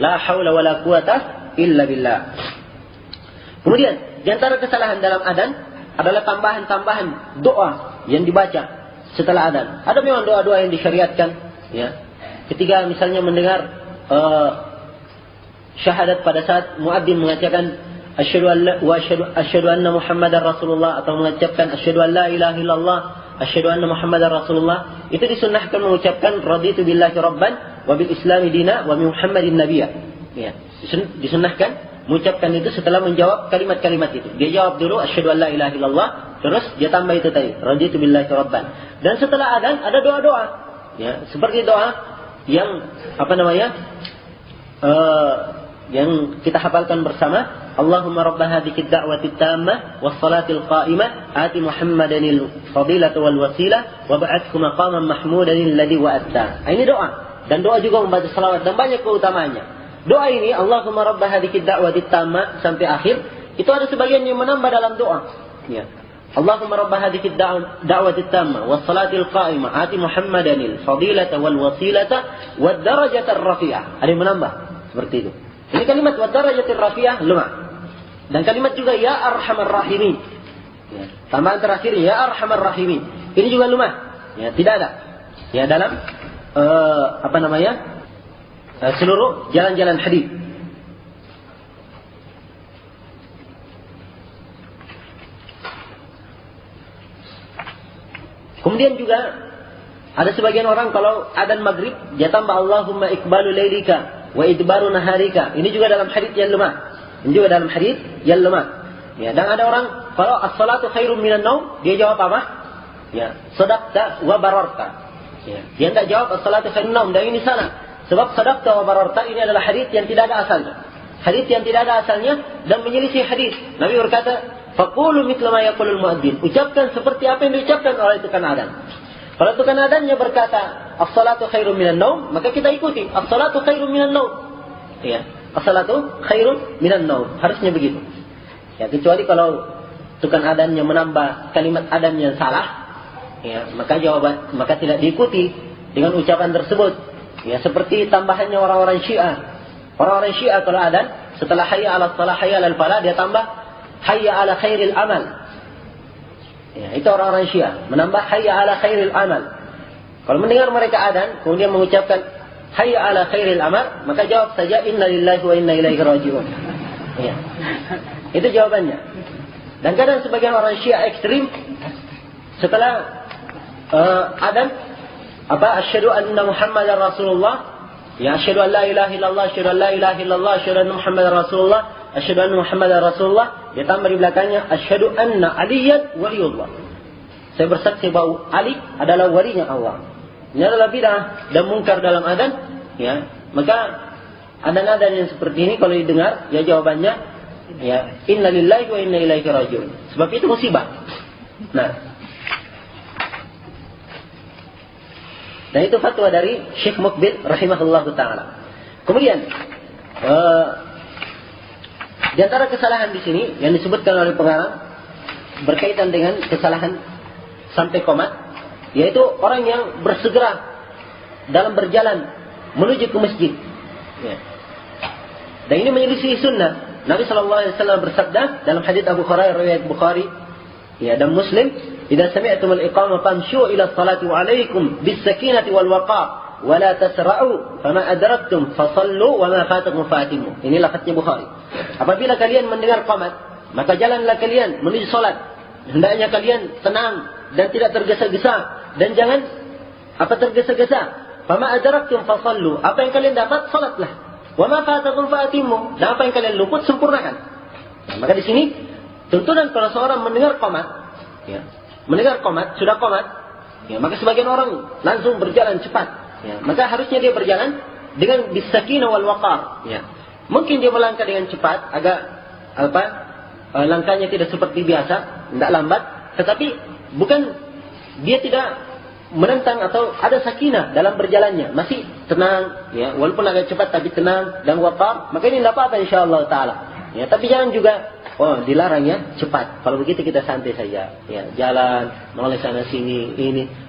la haula wala quwata illa billah. Kemudian di antara kesalahan dalam adzan adalah tambahan-tambahan doa yang dibaca setelah adzan. Ada memang doa-doa yang disyariatkan, ya. ketika misalnya mendengar syahadat pada saat muadzin mengatakan asyhadu anna Muhammadar Rasulullah, atau mengucapkan asyhadu an la ilaha illallah, asyhadu anna Muhammadar Rasulullah, itu disunnahkan mengucapkan raditu billahi rabban wa bil islami dina wa bi Muhammadin nabiyya. Ya, disunnahkan mengucapkan itu setelah menjawab kalimat-kalimat itu. Dia jawab dulu asyhadu an la ilaha illallah, terus dia tambah itu tadi raditu billahi rabban. Dan setelah adzan ada doa-doa. Ya, seperti doa yang yang kita hafalkan bersama, Allahumma rabb hadhihi ad-da'wati at-tammah was-salatil qa'imah ati Muhammadanil fadilata wal wasilah wa ba'athhu maqaman mahmudan alladhi wa'adta. Ini doa, dan doa juga membaca salawat, dan banyak keutamaannya. Doa ini Allahumma rabb hadhihi ad-da'wati at-tammah sampai akhir, itu ada sebagian yang menambah dalam doa. Ya. Allahumma rabb hadhihi ad-da'wati at-tammah was-salatil qa'imah ati Muhammadanil fadilata wal wasilata wad darajata ar-rafi'ah. Ada yang menambah seperti itu. Ini kalimat wad darajatir rafi'ah lemah. Dan kalimat juga ya arhamar rahimin. Ya. Tambahan terakhir ya arhamar rahimin. Ini juga lemah. Ya, tidak ada. Ya, dalam seluruh jalan-jalan hadis. Kemudian juga ada sebagian orang kalau adzan maghrib dia tambah Allahumma iqbalu lailika wa idbaru naharika. Ini juga dalam hadis yang lemah. Ini juga dalam hadis yang lemah. Ya, dan ada orang kalau as-salatu khairum minan naum, dia jawab apa? Ya, sadaqta wa bararta. Ya, dia tidak jawab as-salatu khairum naum, dan ini salah. Sebab sadaqta wa bararta ini adalah hadis yang tidak ada asalnya. Hadis yang tidak ada asalnya dan menyelisih hadis. Nabi berkata, faqulu mithla ma yaqulul muadzin. Ucapkan seperti apa yang diucapkan oleh tukang adzan. Kalau tukang adzannya berkata as-salatu khairum minan naum, maka kita ikuti as-salatu khairum minan naum. Ya, as-salatu khairum minan naum. Harusnya begitu. Ya, kecuali kalau tukang adzannya menambah kalimat adzan yang salah, ya, maka tidak diikuti dengan ucapan tersebut. Ya, seperti tambahannya orang-orang Syiah. Orang-orang Syiah kalau adzan setelah hayya 'alas shalah hayya 'alal falah, dia tambah hayya 'ala khairil amal. Ya, itu orang-orang Syiah menambah hayya 'ala khairil amal. Kalau mendengar mereka adzan kemudian mengucapkan hayya 'ala khairil amal, maka jawab saja inna lillahi wa inna ilaihi raji'un. Ya. Itu jawabannya. Dan kadang sebagian orang Syiah ekstrim setelah adzan asyhadu anna Muhammadar Rasulullah, ya, asyhadu an la ilaha illallah, asyhadu an la ilaha illallah, asyhadu anna Muhammadar Rasulullah, asyhadu anna Muhammadar Rasulullah, dia tambah di belakangnya asyhadu anna Aliyan waliyullah. Saya bersaksi bahwa Ali adalah walinya Allah. Ini adalah bid'ah dan mungkar dalam adzan, ya. Maka adzan-adzan yang seperti ini kalau didengar, ya jawabannya ya inna lillahi wa inna ilaihi raji'un. Sebab itu musibah. Nah, dan itu fatwa dari Syekh Muqbil rahimahullahu taala. Kemudian di antara kesalahan di sini yang disebutkan oleh pengarang berkaitan dengan kesalahan sampai qomat, yaitu orang yang bersegera dalam berjalan menuju ke masjid. Ya. Dan ini menyelisih sunnah. Nabi SAW bersabda dalam hadits Abu Hurairah riwayat Bukhari, ya, dan Muslim, "Idza sami'tumul iqamah famshu ila sholati wa 'alaikum bis-sakinati wal waqar wa la tasra'u fama adraktum fasallu wa ma fatakum fatimu." Ini lafaznya Bukhari. Apabila kalian mendengar qamat, maka jalanlah kalian menuju salat. Hendaknya kalian tenang dan tidak tergesa-gesa, dan jangan tergesa-gesa. Fama adraktum fasallu. Apa yang kalian dapat, salatlah. Wa ma fatakum fatimu. Dan apa yang kalian luput, sempurnakan. Nah, maka di sini tuntunan kalau seorang mendengar qamat, ya, mendengar qamat, sudah qamat, ya, maka sebagian orang langsung berjalan cepat. Ya, maka harusnya dia berjalan dengan bisakinah wal waqar. Ya. Mungkin dia melangkah dengan cepat, agak langkahnya tidak seperti biasa, tidak lambat, tetapi bukan dia tidak menentang atau ada sakinah dalam berjalannya, masih tenang, ya, walaupun agak cepat tapi tenang dan waqar, maka ini tidak apa-apa insyaallah taala. Ya, tapi jangan juga dilarang ya cepat. Kalau begitu kita santai saja, ya, jalan menoleh sana sini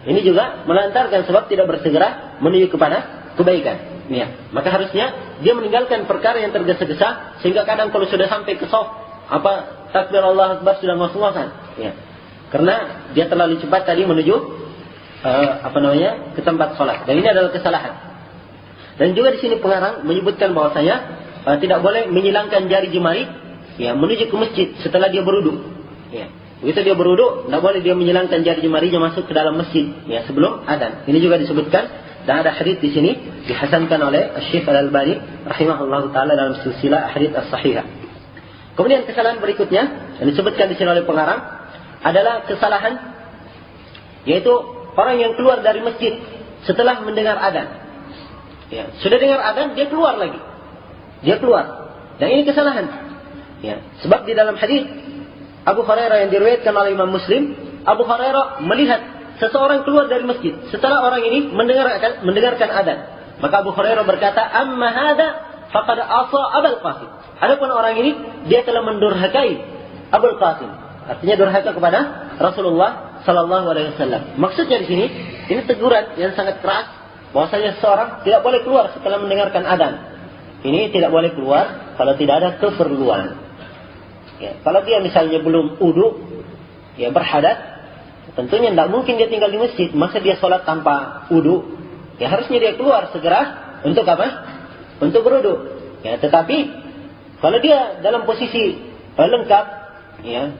ini juga melantarkan sebab tidak bersegera menuju kepada kebaikan. Ya, maka harusnya dia meninggalkan perkara yang tergesa-gesa sehingga kadang kalau sudah sampai ke shaf takbir Allah Akbar sudah ngos-ngosan, ya, karena dia terlalu cepat tadi menuju ke tempat sholat. Dan ini adalah kesalahan. Dan juga di sini pengarang menyebutkan bahwasanya tidak boleh menyilangkan jari jemari ya menuju ke masjid setelah dia berwudu. Ya. Begitu dia berwudu, tidak boleh dia menyilangkan jari jemarinya masuk ke dalam masjid ya sebelum adzan. Ini juga disebutkan dan ada hadis di sini dihasankan oleh Syekh Al-Albani rahimahullahu taala dalam silsilah hadits as-sahihah. Kemudian kesalahan berikutnya yang disebutkan di sini oleh pengarang adalah kesalahan yaitu orang yang keluar dari masjid setelah mendengar adzan. Ya, sudah dengar adzan dia keluar lagi. Dia keluar. Dan ini kesalahan. Ya, sebab di dalam hadis Abu Hurairah yang diriwayatkan oleh Imam Muslim, Abu Hurairah melihat seseorang keluar dari masjid setelah orang ini mendengarkan adzan. Maka Abu Hurairah berkata, "Amma hada faqad asa Abul Qasim." Adapun orang ini dia telah mendurhakai Abul Qasim. Artinya durhaka kepada Rasulullah sallallahu alaihi wasallam. Maksudnya di sini ini teguran yang sangat keras bahwasanya seseorang tidak boleh keluar setelah mendengarkan adzan. Ini tidak boleh keluar kalau tidak ada keperluan. Ya, kalau dia misalnya belum wudu, ya berhadas, tentunya tidak mungkin dia tinggal di masjid. Masa dia sholat tanpa wudu? Ya harusnya dia keluar segera untuk apa? Untuk berwudu. Ya, tetapi kalau dia dalam posisi lengkap, ya,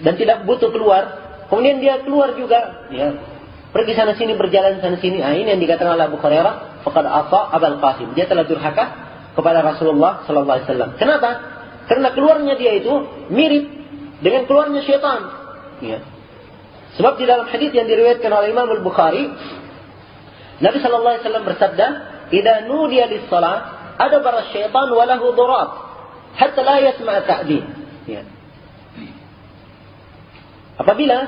dan tidak butuh keluar, kemudian dia keluar juga, ya, pergi sana sini berjalan sana sini. Ini yang dikatakan oleh Abu Hurairah, faqad asa Abul Qasim. Dia telah durhaka kepada Rasulullah sallallahu alaihi wasallam. Kenapa? Karena keluarnya dia itu mirip dengan keluarnya syaitan. Ya. Sebab di dalam hadis yang diriwayatkan oleh Imam Al-Bukhari, Nabi sallallahu alaihi wasallam bersabda, "Idza nudiya lis-shalah, adbara asy-syaitan wa lahu durat, hatta la yasma' ta'din." Ya. Apabila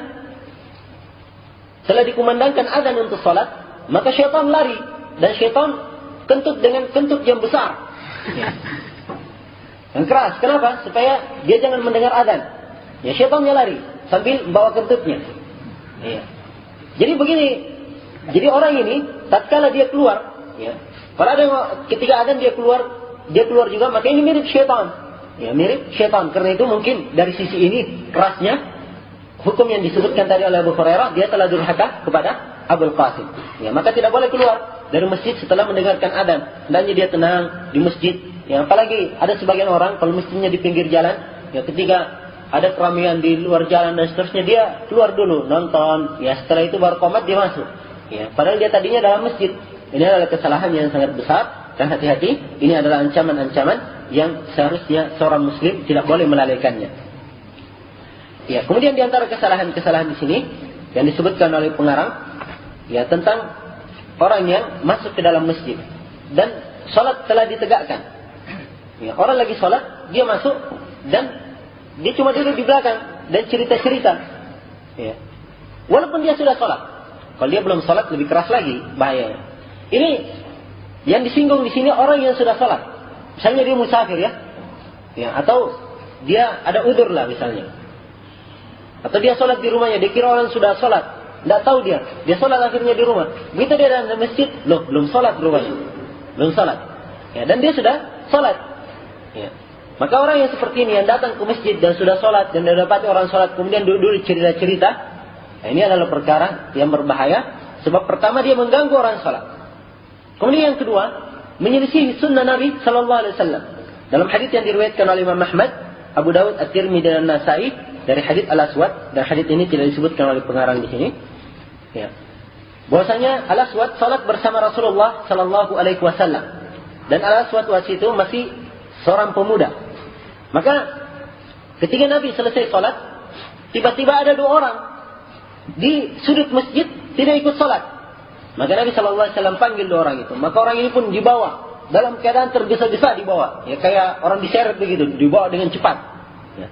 telah dikumandangkan adzan untuk salat, maka syaitan lari dan syaitan kentut dengan kentut yang besar. Ya. Yang keras. Kenapa? Supaya dia jangan mendengar adzan. Ya, syaitannya lari sambil bawa kentutnya. Ya. Jadi begini. Jadi orang ini tatkala dia keluar, ya. Kalau ada ketika adzan dia keluar juga, maka ini mirip syaitan. Ya, mirip syaitan. Karena itu mungkin dari sisi ini kerasnya hukum yang disebutkan tadi oleh Abu Hurairah, dia telah durhaka kepada Abul Qasim. Ya, maka tidak boleh keluar dari masjid setelah mendengarkan adzan. Hendaknya dia tenang di masjid. Ya, apalagi ada sebagian orang kalau masjidnya di pinggir jalan, ya ketika ada keramaian di luar jalan dan seterusnya dia keluar dulu nonton. Ya, setelah itu baru qomat dia masuk. Ya, padahal dia tadinya dalam masjid. Ini adalah kesalahan yang sangat besar dan hati-hati. Ini adalah ancaman-ancaman yang seharusnya seorang muslim tidak boleh melalaikannya. Ya, kemudian di antara kesalahan-kesalahan di sini yang disebutkan oleh pengarang, ya tentang orang yang masuk ke dalam masjid dan salat telah ditegakkan. Ya, orang lagi salat, dia masuk dan dia cuma duduk di belakang dan cerita-cerita. Ya. Walaupun dia sudah salat. Kalau dia belum salat lebih keras lagi bahayanya. Ini yang disinggung di sini orang yang sudah salat. Misalnya dia musafir ya. Ya, atau dia ada udzur lah misalnya. Atau dia salat di rumahnya, dia kira orang sudah salat. Tidak tahu dia salat akhirnya di rumah. Begitu dia dalam masjid, loh belum salat rumahnya. Belum salat. Ya, dan dia sudah salat. Ya. Maka orang yang seperti ini yang datang ke masjid dan sudah sholat dan dapati orang sholat kemudian duduk cerita-cerita, nah ini adalah perkara yang berbahaya. Sebab pertama dia mengganggu orang sholat. Kemudian yang kedua menyelisih sunnah Nabi Sallallahu Alaihi Wasallam. Dalam hadits yang diriwayatkan oleh Imam Ahmad, Abu Dawud, At-Tirmidzi dan Nasa'i dari hadits Al-Aswad, dan hadits ini tidak disebutkan oleh pengarang di sini. Ya. Bahwasanya Al-Aswad sholat bersama Rasulullah Sallallahu Alaihi Wasallam dan Al-Aswad waktu itu masih seorang pemuda. Maka ketika Nabi selesai salat, tiba-tiba ada dua orang di sudut masjid tidak ikut salat. Maka Nabi sallallahu alaihi wasallam panggil dua orang itu. Maka orang ini pun dibawa dalam keadaan tergesa-gesa dibawa. Ya kayak orang diseret begitu, dibawa dengan cepat. Ya.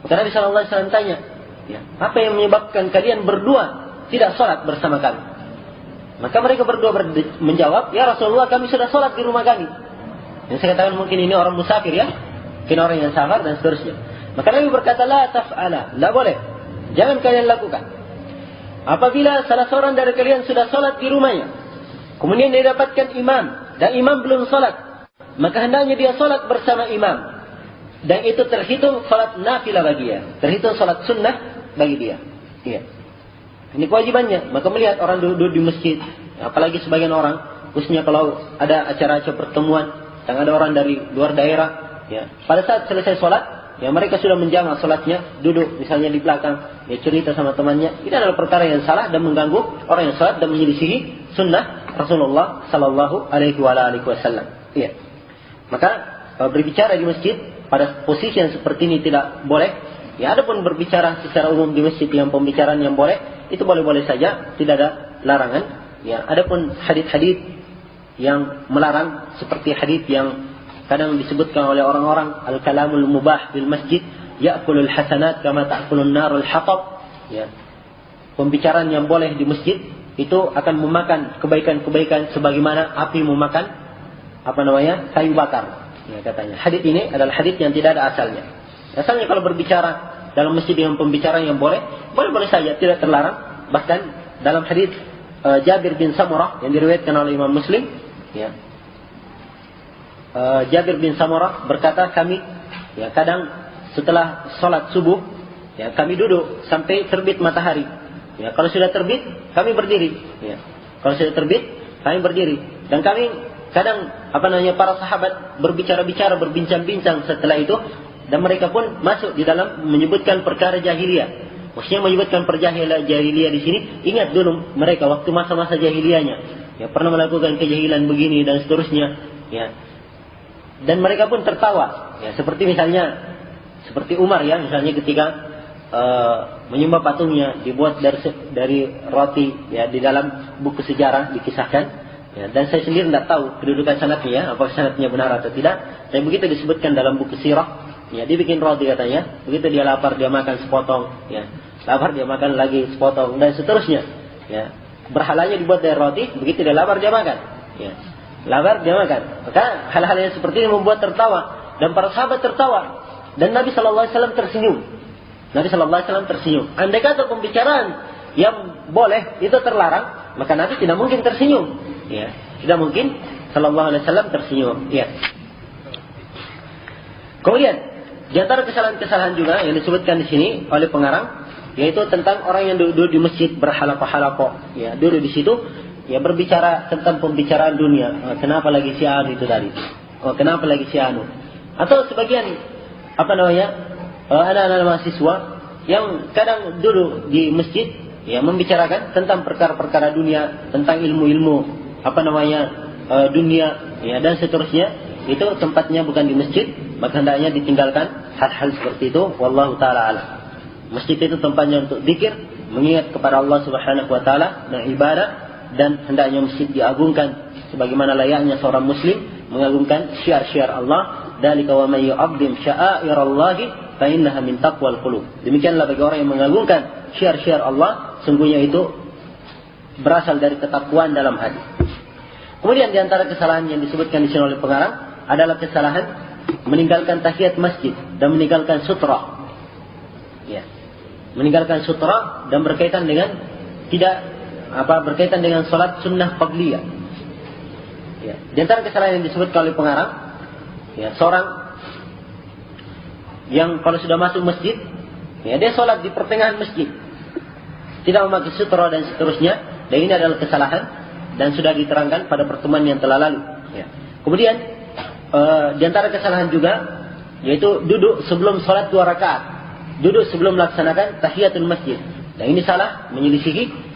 Maka Nabi sallallahu alaihi wasallam tanya, ya, apa yang menyebabkan kalian berdua tidak salat bersama kami? Maka mereka berdua menjawab, ya Rasulullah kami sudah salat di rumah kami. Yang saya katakan mungkin ini orang musafir ya. Mungkin orang yang safar dan seterusnya. Maka Nabi berkata, la taf'ala. Tidak boleh. Jangan kalian lakukan. Apabila salah seorang dari kalian sudah salat di rumahnya, kemudian dia dapatkan imam, dan imam belum salat, maka hendaknya dia salat bersama imam. Dan itu terhitung salat nafilah bagi dia. Terhitung salat sunnah bagi dia. Iya. Ini kewajibannya. Maka melihat orang duduk di masjid, apalagi sebagian orang, khususnya kalau ada acara-acara pertemuan yang ada orang dari luar daerah, ya. Pada saat selesai sholat, ya mereka sudah menjamak sholatnya, duduk misalnya di belakang, ya cerita sama temannya. Ini adalah perkara yang salah dan mengganggu orang yang sholat dan menyelisihi sunnah Rasulullah Sallallahu Alaihi Wasallam. Ya. Maka berbicara di masjid pada posisi yang seperti ini tidak boleh. Ya, adapun berbicara secara umum di masjid yang pembicaraan yang boleh, itu boleh-boleh saja, tidak ada larangan. Ya, adapun hadits-hadits yang melarang seperti hadits yang kadang disebutkan oleh orang-orang al-kalamul mubah bil masjid ya'kulul hasanat kama ta'kulun narul hatab, ya. Pembicaraan yang boleh di masjid itu akan memakan kebaikan-kebaikan sebagaimana api memakan kayu bakar, ya, katanya. Hadits ini adalah hadits yang tidak ada asalnya. Asalnya kalau berbicara dalam masjid dengan pembicaraan yang boleh saja, tidak terlarang. Bahkan dalam hadits Jabir bin Samurah yang diriwayatkan oleh Imam Muslim, ya. Jabir bin Samurah berkata, kami, ya, kadang setelah sholat subuh, ya, kami duduk sampai terbit matahari. Ya, kalau sudah terbit, kami berdiri. Ya. Kalau sudah terbit, kami berdiri. Dan kami kadang para sahabat berbicara-bicara, berbincang-bincang setelah itu, dan mereka pun masuk di dalam menyebutkan perkara jahiliyah. Maksudnya menyebutkan perjahilian jahiliyah di sini. Ingat dulu mereka waktu masa-masa jahiliyahnya, ya, pernah melakukan kejahilan begini dan seterusnya, ya. Dan mereka pun tertawa, ya, seperti Umar, ya, misalnya ketika menyembah patungnya dibuat dari roti, ya, di dalam buku sejarah dikisahkan, ya, dan saya sendiri tidak tahu kedudukan sanadnya, ya, apakah sanadnya benar atau tidak. Tapi begitu disebutkan dalam buku sirah, ya, dia bikin roti katanya, begitu dia lapar dia makan sepotong, ya, lapar dia makan lagi sepotong dan seterusnya, ya. Berhalanya dibuat dari roti, begitu dia lapar dia makan, ya. Lapar dia makan. Maka hal-hal yang seperti ini membuat tertawa, dan para sahabat tertawa, dan Nabi Sallallahu Alaihi Wasallam tersenyum. Nabi Sallallahu Alaihi Wasallam tersenyum. Andai kata pembicaraan yang boleh itu terlarang, maka Nabi tidak mungkin tersenyum, ya. Tidak mungkin Sallallahu Alaihi Wasallam tersenyum, ya. Kemudian di antara kesalahan-kesalahan juga yang disebutkan di sini oleh pengarang, yaitu tentang orang yang duduk di masjid berhalaqah-halaqah, ya, duduk di situ, ya, berbicara tentang pembicaraan dunia. Kenapa lagi si anu itu tadi? Kenapa lagi si anu? Atau sebagian anak-anak mahasiswa yang kadang duduk di masjid, ya, membicarakan tentang perkara-perkara dunia, tentang ilmu-ilmu dunia, ya, dan seterusnya. Itu tempatnya bukan di masjid, maka hendaknya ditinggalkan hal-hal seperti itu. Wallahu taala alam. Masjid itu tempatnya untuk zikir, mengingat kepada Allah Subhanahu wa taala, dan ibadah, dan hendaknya masjid diagungkan sebagaimana layaknya seorang muslim mengagungkan syiar-syiar Allah. Dzalika wa may yu'azzim sya'airallahi fa innaha min taqwal qulub. Demikianlah bagi orang yang mengagungkan syiar-syiar Allah, sungguhnya itu berasal dari ketakwaan dalam hati. Kemudian di antara kesalahan yang disebutkan di sini oleh pengarang adalah kesalahan meninggalkan tahiyat masjid dan meninggalkan sutra. Ya. Meninggalkan sutra dan berkaitan dengan berkaitan dengan salat sunnah qabliyah. Ya. Di antara kesalahan yang disebutkan oleh pengarang, ya, seorang yang kalau sudah masuk masjid, ya, dia salat di pertengahan masjid, tidak memakai sutra dan seterusnya, dan ini adalah kesalahan dan sudah diterangkan pada pertemuan yang telah lalu. Ya. Kemudian di antara kesalahan juga yaitu duduk sebelum salat 2 rakaat, duduk sebelum melaksanakan tahiyatul masjid. Dan ini salah, menyelisihi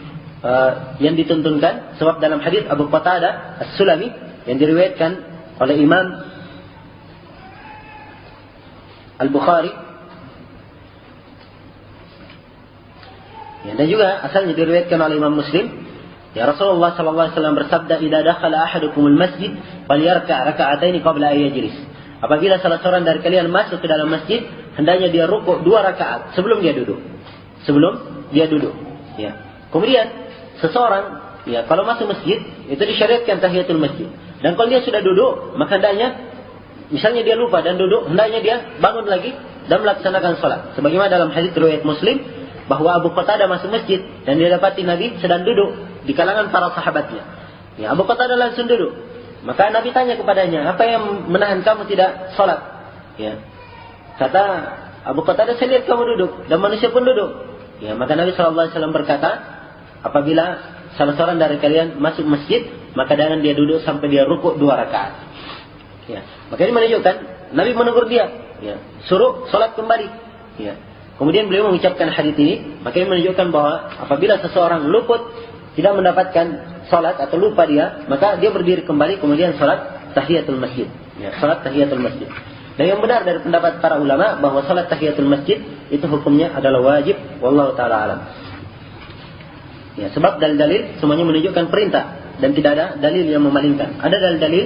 yang dituntunkan, sebab dalam hadis Abu Qatadah As-Sulami yang diriwayatkan oleh Imam Al-Bukhari, ya, dan juga asalnya diriwayatkan oleh Imam Muslim, ya, Rasulullah sallallahu alaihi wasallam bersabda, "Idza dakhala ahadukumul masjid falyarka' raka'ataini qabla an yajlis." Apabila salah seorang dari kalian masuk ke dalam masjid, hendaknya dia rukuk 2 rakaat sebelum dia duduk. Ya. Kemudian seseorang, ya, kalau masuk masjid itu disyariatkan tahiyatul masjid. Dan kalau dia sudah duduk, maka hendaknya, misalnya dia lupa dan duduk, hendaknya dia bangun lagi dan melaksanakan salat. Sebagaimana dalam hadis riwayat Muslim bahwa Abu Qatadah masuk masjid dan dia dapati Nabi sedang duduk di kalangan para sahabatnya. Ya, Abu Qatadah langsung duduk. Maka Nabi tanya kepadanya, apa yang menahan kamu tidak salat? Ya. Kata Abu Qatadah, saya lihat kamu duduk dan manusia pun duduk. Ya, maka Nabi SAW berkata, apabila salah seorang dari kalian masuk masjid, maka jangan dia duduk sampai dia rukuk 2 rakaat. Ya. Maka ini menunjukkan Nabi menegur dia, ya, suruh salat kembali. Ya. Kemudian beliau mengucapkan hadits ini, maka ini menunjukkan bahwa apabila seseorang luput, tidak mendapatkan salat atau lupa dia, maka dia berdiri kembali kemudian salat tahiyatul masjid. Ya, salat tahiyatul masjid. Dan yang benar dari pendapat para ulama bahwa salat tahiyatul masjid itu hukumnya adalah wajib, wallahu taala alam. Ya, sebab dalil-dalil semuanya menunjukkan perintah dan tidak ada dalil yang memalingkan. Ada dalil-dalil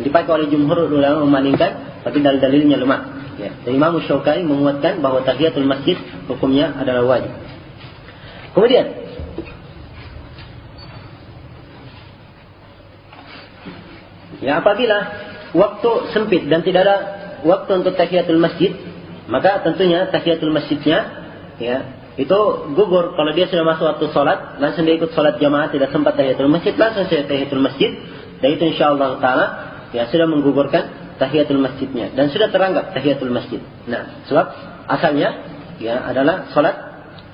dipakai oleh jumhur ulama memalingkan, tapi dalil-dalilnya lemah. Ya. Dan Imam Syaukai menguatkan bahwa tahiyatul masjid hukumnya adalah wajib. Kemudian, ya, apabila waktu sempit dan tidak ada waktu untuk tahiyatul masjid, maka tentunya tahiyatul masjidnya, ya, itu gugur kalau dia sudah masuk waktu sholat, langsung dia ikut sholat jamaah, tidak sempat tahiyatul masjid, langsung saja tahiyatul masjid, dan itu insyaallah taala ya sudah menggugurkan tahiyatul masjidnya dan sudah teranggap tahiyatul masjid. Nah, sebab asalnya ya adalah sholat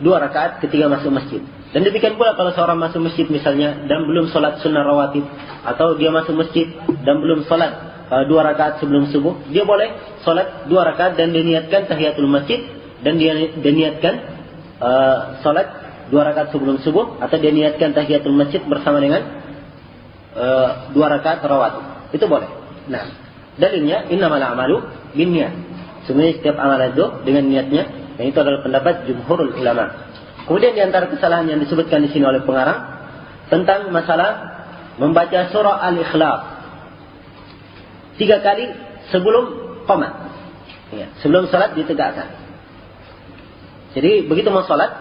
2 rakaat ketika masuk masjid. Dan demikian pula kalau seorang masuk masjid misalnya dan belum sholat sunnah rawatib, atau dia masuk masjid dan belum sholat 2 rakaat sebelum subuh, dia boleh sholat 2 rakaat dan diniatkan tahiyatul masjid, dan dia niatkan salat 2 rakaat sebelum subuh, atau dia niatkan tahiyatul masjid bersama dengan 2 rakaat rawatib. Itu boleh. Nah, dalilnya innamal a'malu binniyat. Sebenarnya setiap amal itu dengan niatnya, dan itu adalah pendapat jumhurul ulama. Kemudian di antara kesalahan yang disebutkan di sini oleh pengarang tentang masalah membaca surah Al-Ikhlas 3 kali sebelum qomat. Ya, sebelum salat ditegakkan. Jadi begitu mau sholat,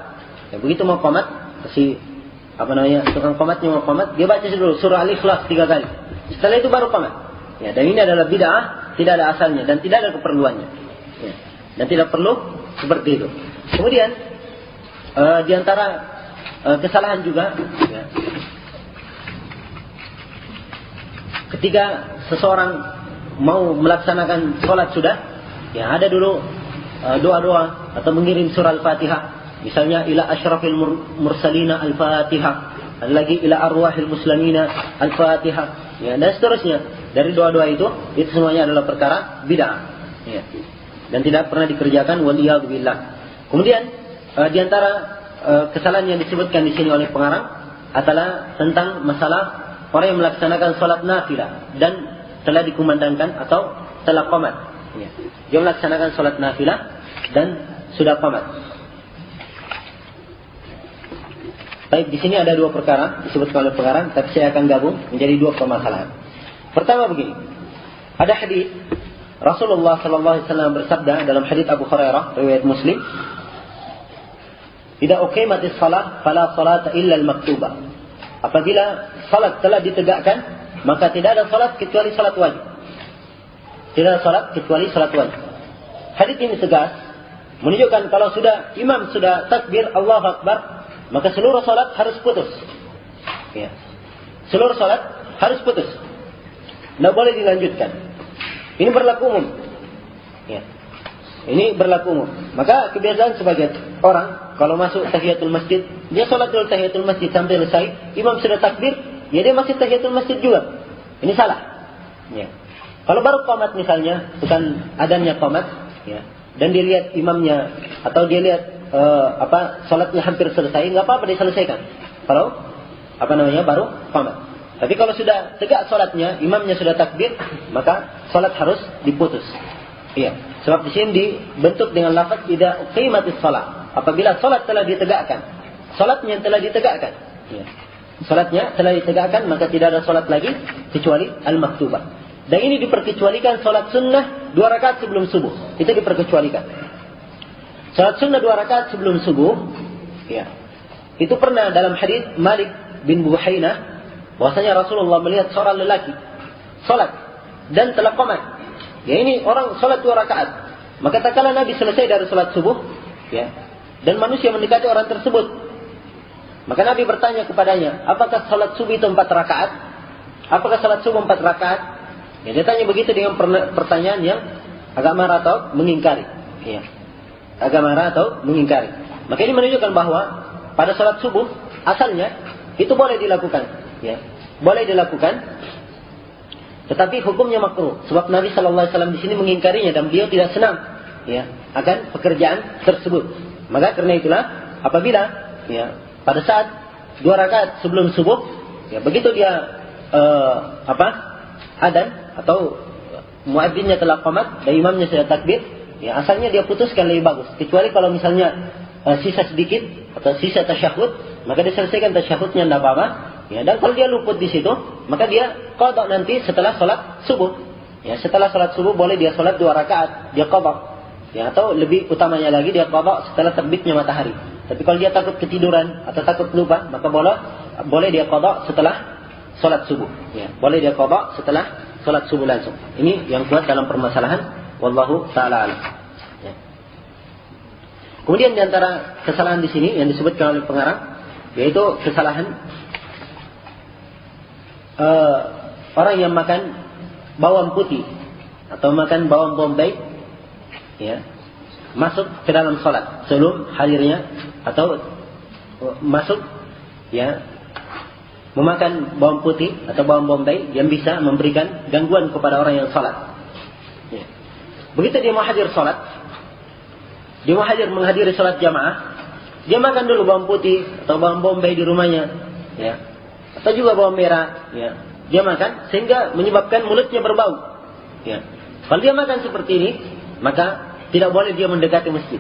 ya, begitu mau qomat, si tukang qomatnya mau qomat, dia baca dulu surah Al-Ikhlas 3 kali. Setelah itu baru qomat. Ya, dan ini adalah bid'ah, tidak ada asalnya dan tidak ada keperluannya. Ya, dan tidak perlu seperti itu. Kemudian di antara kesalahan juga, ya, ketika seseorang mau melaksanakan sholat sudah, ya ada dulu doa-doa atau mengirim surah Al-Fatihah, misalnya ila asyrafil mursalina Al-Fatihah, ada lagi ila arwahil muslimina Al-Fatihah, ya, dan seterusnya. Dari doa-doa itu semuanya adalah perkara bid'ah, ya, dan tidak pernah dikerjakan, waliyadzubillah. Kemudian di antara kesalahan yang disebutkan di sini oleh pengarang adalah tentang masalah orang yang melaksanakan salat nafilah dan telah dikumandangkan atau telah qomat. Ya. Dia melaksanakan salat nafilah dan sudah qomat. Baik, di sini ada 2 perkara disebutkan oleh pengarang, tapi saya akan gabung menjadi 2 permasalahan. Pertama begini, ada hadis Rasulullah sallallahu alaihi wasallam bersabda dalam hadis Abu Hurairah riwayat Muslim, "Idza uqimatis shalah fala salata illa al-maktubah." Apabila salat telah ditegakkan, maka tidak ada salat kecuali salat wajib. Tidak ada salat kecuali salat wajib. Hadis ini tegas menunjukkan kalau sudah imam sudah takbir Allahu Akbar, maka seluruh salat harus putus. Ya. Seluruh salat harus putus. Tidak boleh dilanjutkan. Ini berlaku umum. Ya. Ini berlaku umum. Maka kebiasaan sebagian orang kalau masuk tahiyatul masjid, dia salat dulu tahiyatul masjid sampai selesai, imam sudah takbir, ya dia masih tahiyatul masjid juga. Ini salah. Ya. Kalau baru qomat misalnya, bukan adanya qomat, ya, dan dia lihat imamnya atau dia lihat salatnya hampir selesai, nggak apa-apa diselesaikan. Kalau baru qomat. Tapi kalau sudah tegak salatnya, imamnya sudah takbir, maka salat harus diputus. Iya. Sebab di sini dibentuk dengan lafaz idza uqimatis shalah. Apabila salat telah ditegakkan, salatnya telah ditegakkan. Ya. Salatnya telah ditegakkan, maka tidak ada salat lagi kecuali al-maktubah. Dan ini diperkecualikan salat sunnah 2 rakaat sebelum subuh. Itu diperkecualikan. Salat sunnah 2 rakaat sebelum subuh, ya. Itu pernah dalam hadis Malik bin Buhainah, bahwasanya Rasulullah melihat seorang lelaki salat dan telah qomat. Ya, ini orang salat 2 rakaat. Maka tatkala Nabi selesai dari salat subuh, ya, dan manusia mendekati orang tersebut, maka Nabi bertanya kepadanya, apakah salat subuh itu 4 rakaat? Apakah salat subuh 4 rakaat? Ya, dia tanya begitu dengan pertanyaan yang agak marah atau mengingkari. Ya, agak marah atau mengingkari. Maka ini menunjukkan bahwa pada salat subuh asalnya itu boleh dilakukan. Ya, boleh dilakukan, tetapi hukumnya makruh. Sebab Nabi Sallallahu Alaihi Wasallam di sini mengingkarinya dan beliau tidak senang, ya, akan pekerjaan tersebut. Maka karena itulah, apabila, ya, pada saat 2 rakaat sebelum subuh, ya, begitu dia adzan atau muadzinnya telah qamat dan imamnya sudah takbir, ya, asalnya dia putuskan lebih bagus. Kecuali kalau misalnya sisa sedikit atau sisa tasyahud, maka dia selesaikan tasyahudnya tidak apa-apa. Ya, dan kalau dia luput di situ, maka dia qada nanti setelah sholat subuh. Ya, setelah sholat subuh boleh dia sholat 2 rakaat, dia qada. Ya, atau lebih utamanya lagi dia qada setelah terbitnya matahari. Tapi kalau dia takut ketiduran atau takut lupa, maka boleh dia qada setelah sholat subuh. Ya, boleh dia qada setelah sholat subuh langsung. Ini yang kuat dalam permasalahan wallahu taala alam. Ya. Kemudian di antara kesalahan di sini yang disebutkan oleh pengarang, yaitu kesalahan orang yang makan bawang putih atau makan bawang bombay, ya, masuk ke dalam sholat sebelum hadirnya, atau masuk, ya, memakan bawang putih atau bawang bombay yang bisa memberikan gangguan kepada orang yang sholat. Ya. Begitu dia mau hadir sholat, dia mau menghadiri sholat jamaah, dia makan dulu bawang putih atau bawang bombay di rumahnya, ya, atau juga bawang merah, ya, dia makan sehingga menyebabkan mulutnya berbau. Ya. Kalau dia makan seperti ini, maka tidak boleh dia mendekati masjid.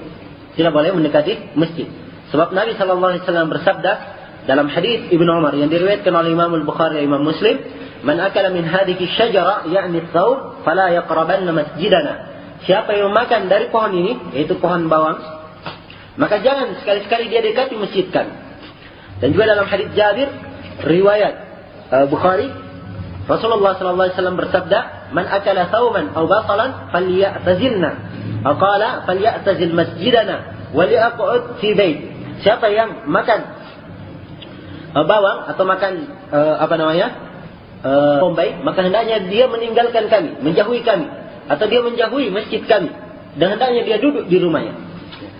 Tidak boleh mendekati masjid. Sebab Nabi Sallallahu Alaihi Wasallam bersabda dalam hadis Ibnu Umar yang diriwayatkan oleh Imam Al-Bukhari dan Imam Muslim, "Man akala min hadhihi syajara, ya'ni thawb, fala yaqrabanna masjidana." Siapa yang makan dari pohon ini, yaitu pohon bawang, maka jangan sekali-sekali dia dekati masjid kami. Dan juga dalam hadis Jabir riwayat Bukhari, Rasulullah sallallahu alaihi wasallam bersabda, "Man akala thawman aw basalan falyatazilna." Aqala falyatazil masjidana wa liaq'ud fi bait. Siapa yang makan bawang atau makan bombay, maka hendaknya dia meninggalkan kami, menjauhi kami, atau dia menjauhi masjid kami, dan hendaknya dia duduk di rumahnya.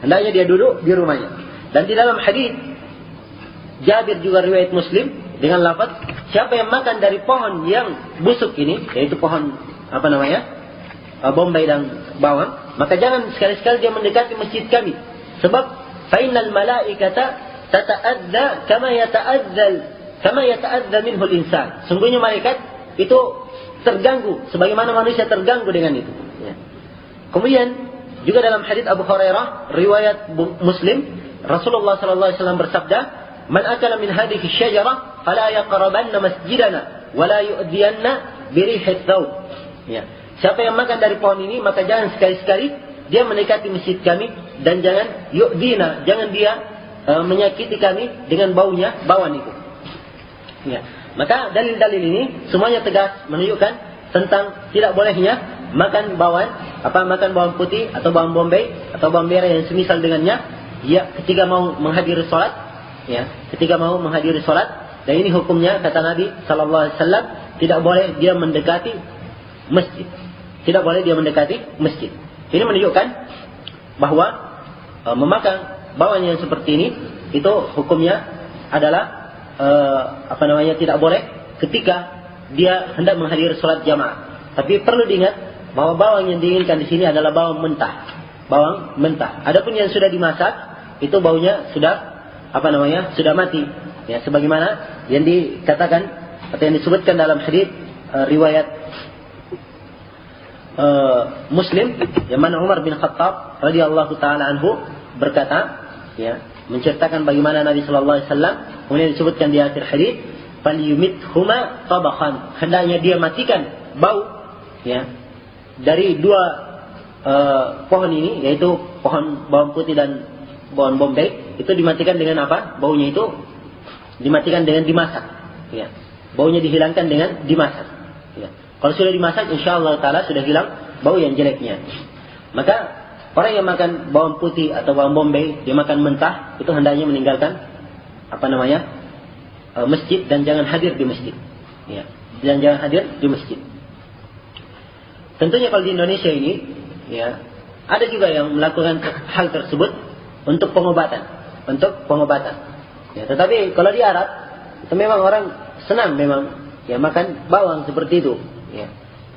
Hendaknya dia duduk di rumahnya. Dan di dalam hadis Jabir juga riwayat Muslim dengan lafaz, siapa yang makan dari pohon yang busuk ini, yaitu pohon bombay dan bawang, maka jangan sekali-sekali dia mendekati masjid kami. Sebab fainal malaikata tata'adza kama yata'adza minhu al-insan. Sungguhnya malaikat itu terganggu sebagaimana manusia terganggu dengan itu. Ya. Kemudian juga dalam hadis Abu Hurairah riwayat Muslim, Rasulullah sallallahu alaihi wasallam bersabda, "Man akala min hadhihi asy-syajarah fala yaqrabanna masjidana wa la yu'diyanna bi rihhi thawb." Ya. Siapa yang makan dari pohon ini, maka jangan sekali-sekali dia mendekati masjid kami, dan jangan yu'dina, jangan dia menyakiti kami dengan baunya bawang itu. Ya. Maka dalil-dalil ini semuanya tegas menunjukkan tentang tidak bolehnya makan bawang putih atau bawang bombay atau bawang merah yang semisal dengannya, ya, ketika mau menghadiri sholat, ya, ketika mau menghadiri sholat. Dan ini hukumnya kata Nabi Sallallahu Alaihi Wasallam, tidak boleh dia mendekati masjid. Tidak boleh dia mendekati masjid. Ini menunjukkan bahwa memakan bawang yang seperti ini itu hukumnya adalah tidak boleh ketika dia hendak menghadiri sholat jamaah. Tapi perlu diingat bahwa bawang yang diinginkan di sini adalah bawang mentah. Bawang mentah. Adapun yang sudah dimasak itu baunya sudah sudah mati. Ya, sebagaimana yang dikatakan atau yang disebutkan dalam hadis riwayat Muslim, yang mana Umar bin Khattab radhiyallahu taala anhu berkata, ya, menceritakan bagaimana Nabi sallallahu alaihi wasallam, kemudian disebutkan di akhir hadis, "Falyumithuma tabakhan." Hendaknya dia matikan bau, ya, dari 2 pohon ini, yaitu pohon bawang putih dan bawang bombay, itu dimatikan dengan apa? Baunya itu dimatikan dengan dimasak, ya. Baunya dihilangkan dengan dimasak, ya. Kalau sudah dimasak, insyaallah taala sudah hilang bau yang jeleknya. Maka orang yang makan bawang putih atau bawang bombay, dia makan mentah, itu hendaknya meninggalkan masjid, dan jangan hadir di masjid. Ya, dan jangan hadir di masjid. Tentunya kalau di Indonesia ini, ya, ada juga yang melakukan hal tersebut untuk pengobatan, Ya, tetapi kalau di Arab itu memang orang senang memang ya makan bawang seperti itu. Ya.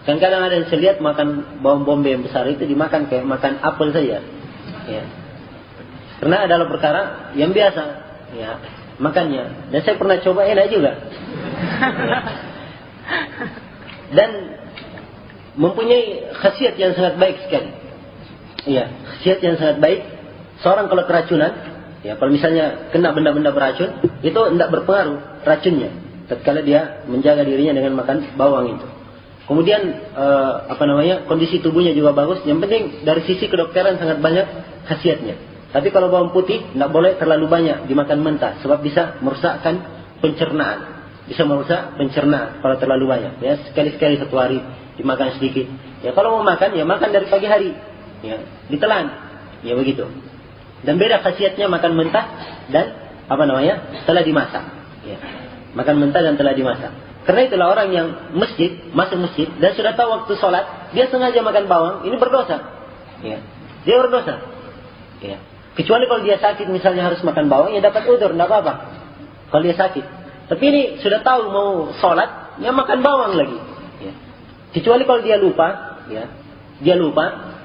Kadang-kadang ada yang saya lihat makan bawang bombay yang besar itu dimakan kayak makan apel saja. Ya. Karena adalah perkara yang biasa, ya makannya. Dan saya pernah coba, enak juga. Ya. Dan mempunyai khasiat yang sangat baik sekali. Iya, khasiat yang sangat baik. Seorang kalau keracunan, ya kalau misalnya kena benda-benda beracun, itu tidak berpengaruh racunnya. Tatkala dia menjaga dirinya dengan makan bawang itu. Kemudian kondisi tubuhnya juga bagus. Yang penting dari sisi kedokteran sangat banyak khasiatnya. Tapi kalau bawang putih tidak boleh terlalu banyak dimakan mentah, sebab bisa merusakkan pencernaan. Bisa merusak pencernaan kalau terlalu banyak. Ya sekali-sekali satu hari dimakan sedikit. Ya kalau mau makan, ya makan dari pagi hari. Ya ditelan. Ya begitu. Dan beda khasiatnya makan mentah dan telah dimasak. Ya. Makan mentah dan telah dimasak. Karena itulah orang yang masuk masjid dan sudah tahu waktu sholat, dia sengaja makan bawang, ini berdosa. Ya. Dia berdosa. Ya. Kecuali kalau dia sakit misalnya harus makan bawang, ya dapat udzur, tidak apa-apa. Kalau dia sakit. Tapi ini sudah tahu mau sholat, ya makan bawang lagi. Ya. Kecuali kalau dia lupa, ya. Dia lupa.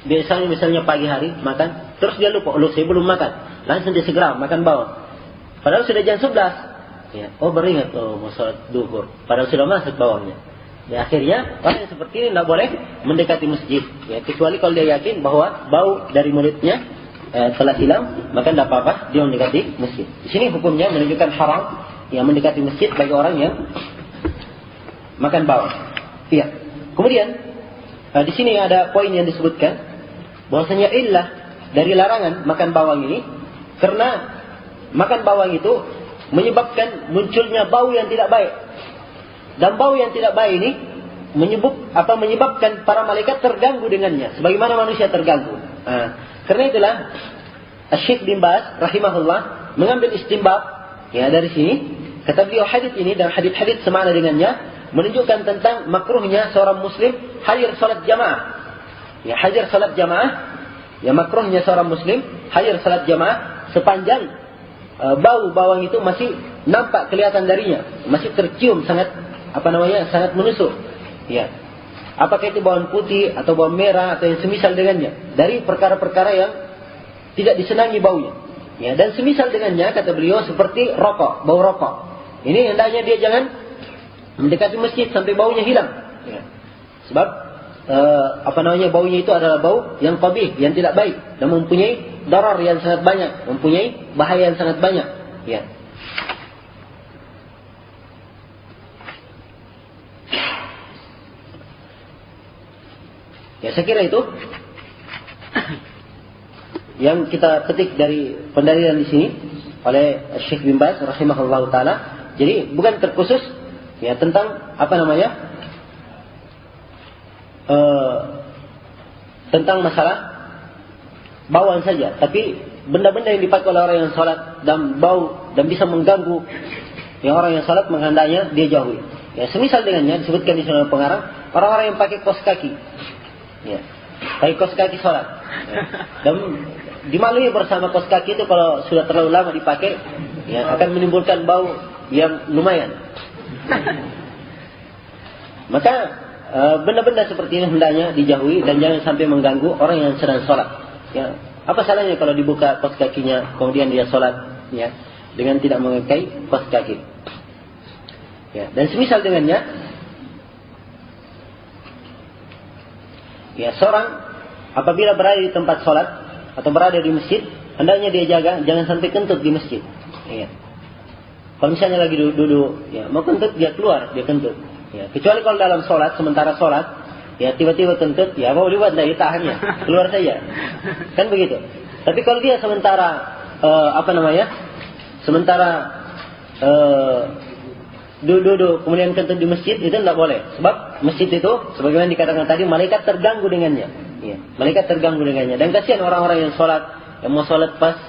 Biasanya misalnya pagi hari makan, terus dia lupa, saya belum makan. Langsung dia segera makan bawang. Padahal sudah jam 11. Ya. Baru ingat, mau sholat duhur. Padahal sudah masuk bawangnya. Ya, akhirnya orang yang seperti ini tidak boleh mendekati masjid. Ya, kecuali kalau dia yakin bahwa bau dari mulutnya telah hilang, maka tidak apa-apa dia mendekati masjid. Di sini hukumnya menunjukkan haram yang mendekati masjid bagi orang yang makan bawang. Iya. Kemudian di sini ada poin yang disebutkan bahwasanya illah dari larangan makan bawang ini karena makan bawang itu menyebabkan munculnya bau yang tidak baik. Dan bau yang tidak baik ini menyebabkan para malaikat terganggu dengannya, sebagaimana manusia terganggu. Karena itulah Syekh bin Baz rahimahullah mengambil istinbat ya dari sini. Kata beliau hadis ini dan hadis-hadis semakna dengannya menunjukkan tentang makruhnya seorang muslim hadir salat jamaah. Ya, hadir salat jamaah, ya makruhnya seorang muslim hadir salat jamaah sepanjang bau bawang itu masih nampak kelihatan darinya, masih tercium sangat sangat menusuk. Ya. Apakah itu bawang putih atau bawang merah atau yang semisal dengannya dari perkara-perkara yang tidak disenangi baunya. Ya, dan semisal dengannya kata beliau seperti rokok, bau rokok. Ini hendaknya dia jangan mendekati masjid sampai baunya hilang. Ya. Sebab baunya itu adalah bau yang qabih, yang tidak baik dan mempunyai darar yang sangat banyak, mempunyai bahaya yang sangat banyak. Ya. Ya, saya kira itu yang kita petik dari pendalilan di sini oleh Syekh bin Baz rahimahullah taala. Jadi bukan terkhusus ya tentang tentang masalah bawaan saja, tapi benda-benda yang dipakai oleh orang yang salat dan bau dan bisa mengganggu yang orang yang salat menghendaknya dia jauhi. Ya, semisal dengannya disebutkan di sana pengarang orang-orang yang pakai kaos kaki. Ya, pakai kaos kaki salat. Ya. Dan dimaklumi bersama kaos kaki itu kalau sudah terlalu lama dipakai, ya akan menimbulkan bau yang lumayan. Maka benda-benda seperti ini hendaknya dijauhi dan jangan sampai mengganggu orang yang sedang salat. Ya, apa salahnya kalau dibuka kaos kakinya kemudian dia sholat ya dengan tidak mengekai kaos kaki. Ya, dan semisal dengannya ya seorang apabila berada di tempat sholat atau berada di masjid hendaknya dia jaga jangan sampai kentut di masjid. Ya. Kalau misalnya lagi duduk ya mau kentut dia keluar dia kentut. Ya, kecuali kalau dalam sholat sementara sholat ya tiba-tiba kentut, ya mau dibuat dari tahannya, keluar saja, kan begitu. Tapi kalau dia sementara duduk kemudian kentut di masjid itu tidak boleh, sebab masjid itu sebagaimana dikatakan tadi malaikat terganggu dengannya, ya, malaikat terganggu dengannya. Dan kasihan orang-orang yang sholat, yang mau sholat pas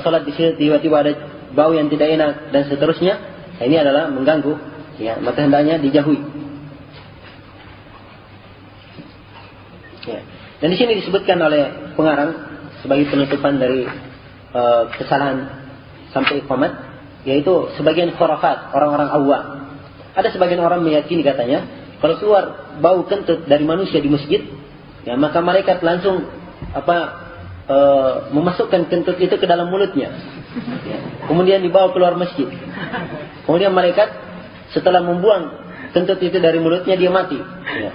sholat di sini tiba-tiba ada bau yang tidak enak dan seterusnya, nah, ini adalah mengganggu, ya, maka hendaknya dijauhi. Ya. Dan di sini disebutkan oleh pengarang sebagai penutupan dari kesalahan sampai iqamat, yaitu sebagian khurafat orang-orang awam. Ada sebagian orang meyakini katanya, kalau keluar bau kentut dari manusia di masjid, ya maka malaikat langsung memasukkan kentut itu ke dalam mulutnya. Ya. Kemudian dibawa keluar masjid. Kemudian malaikat setelah membuang kentut itu dari mulutnya dia mati. Ya.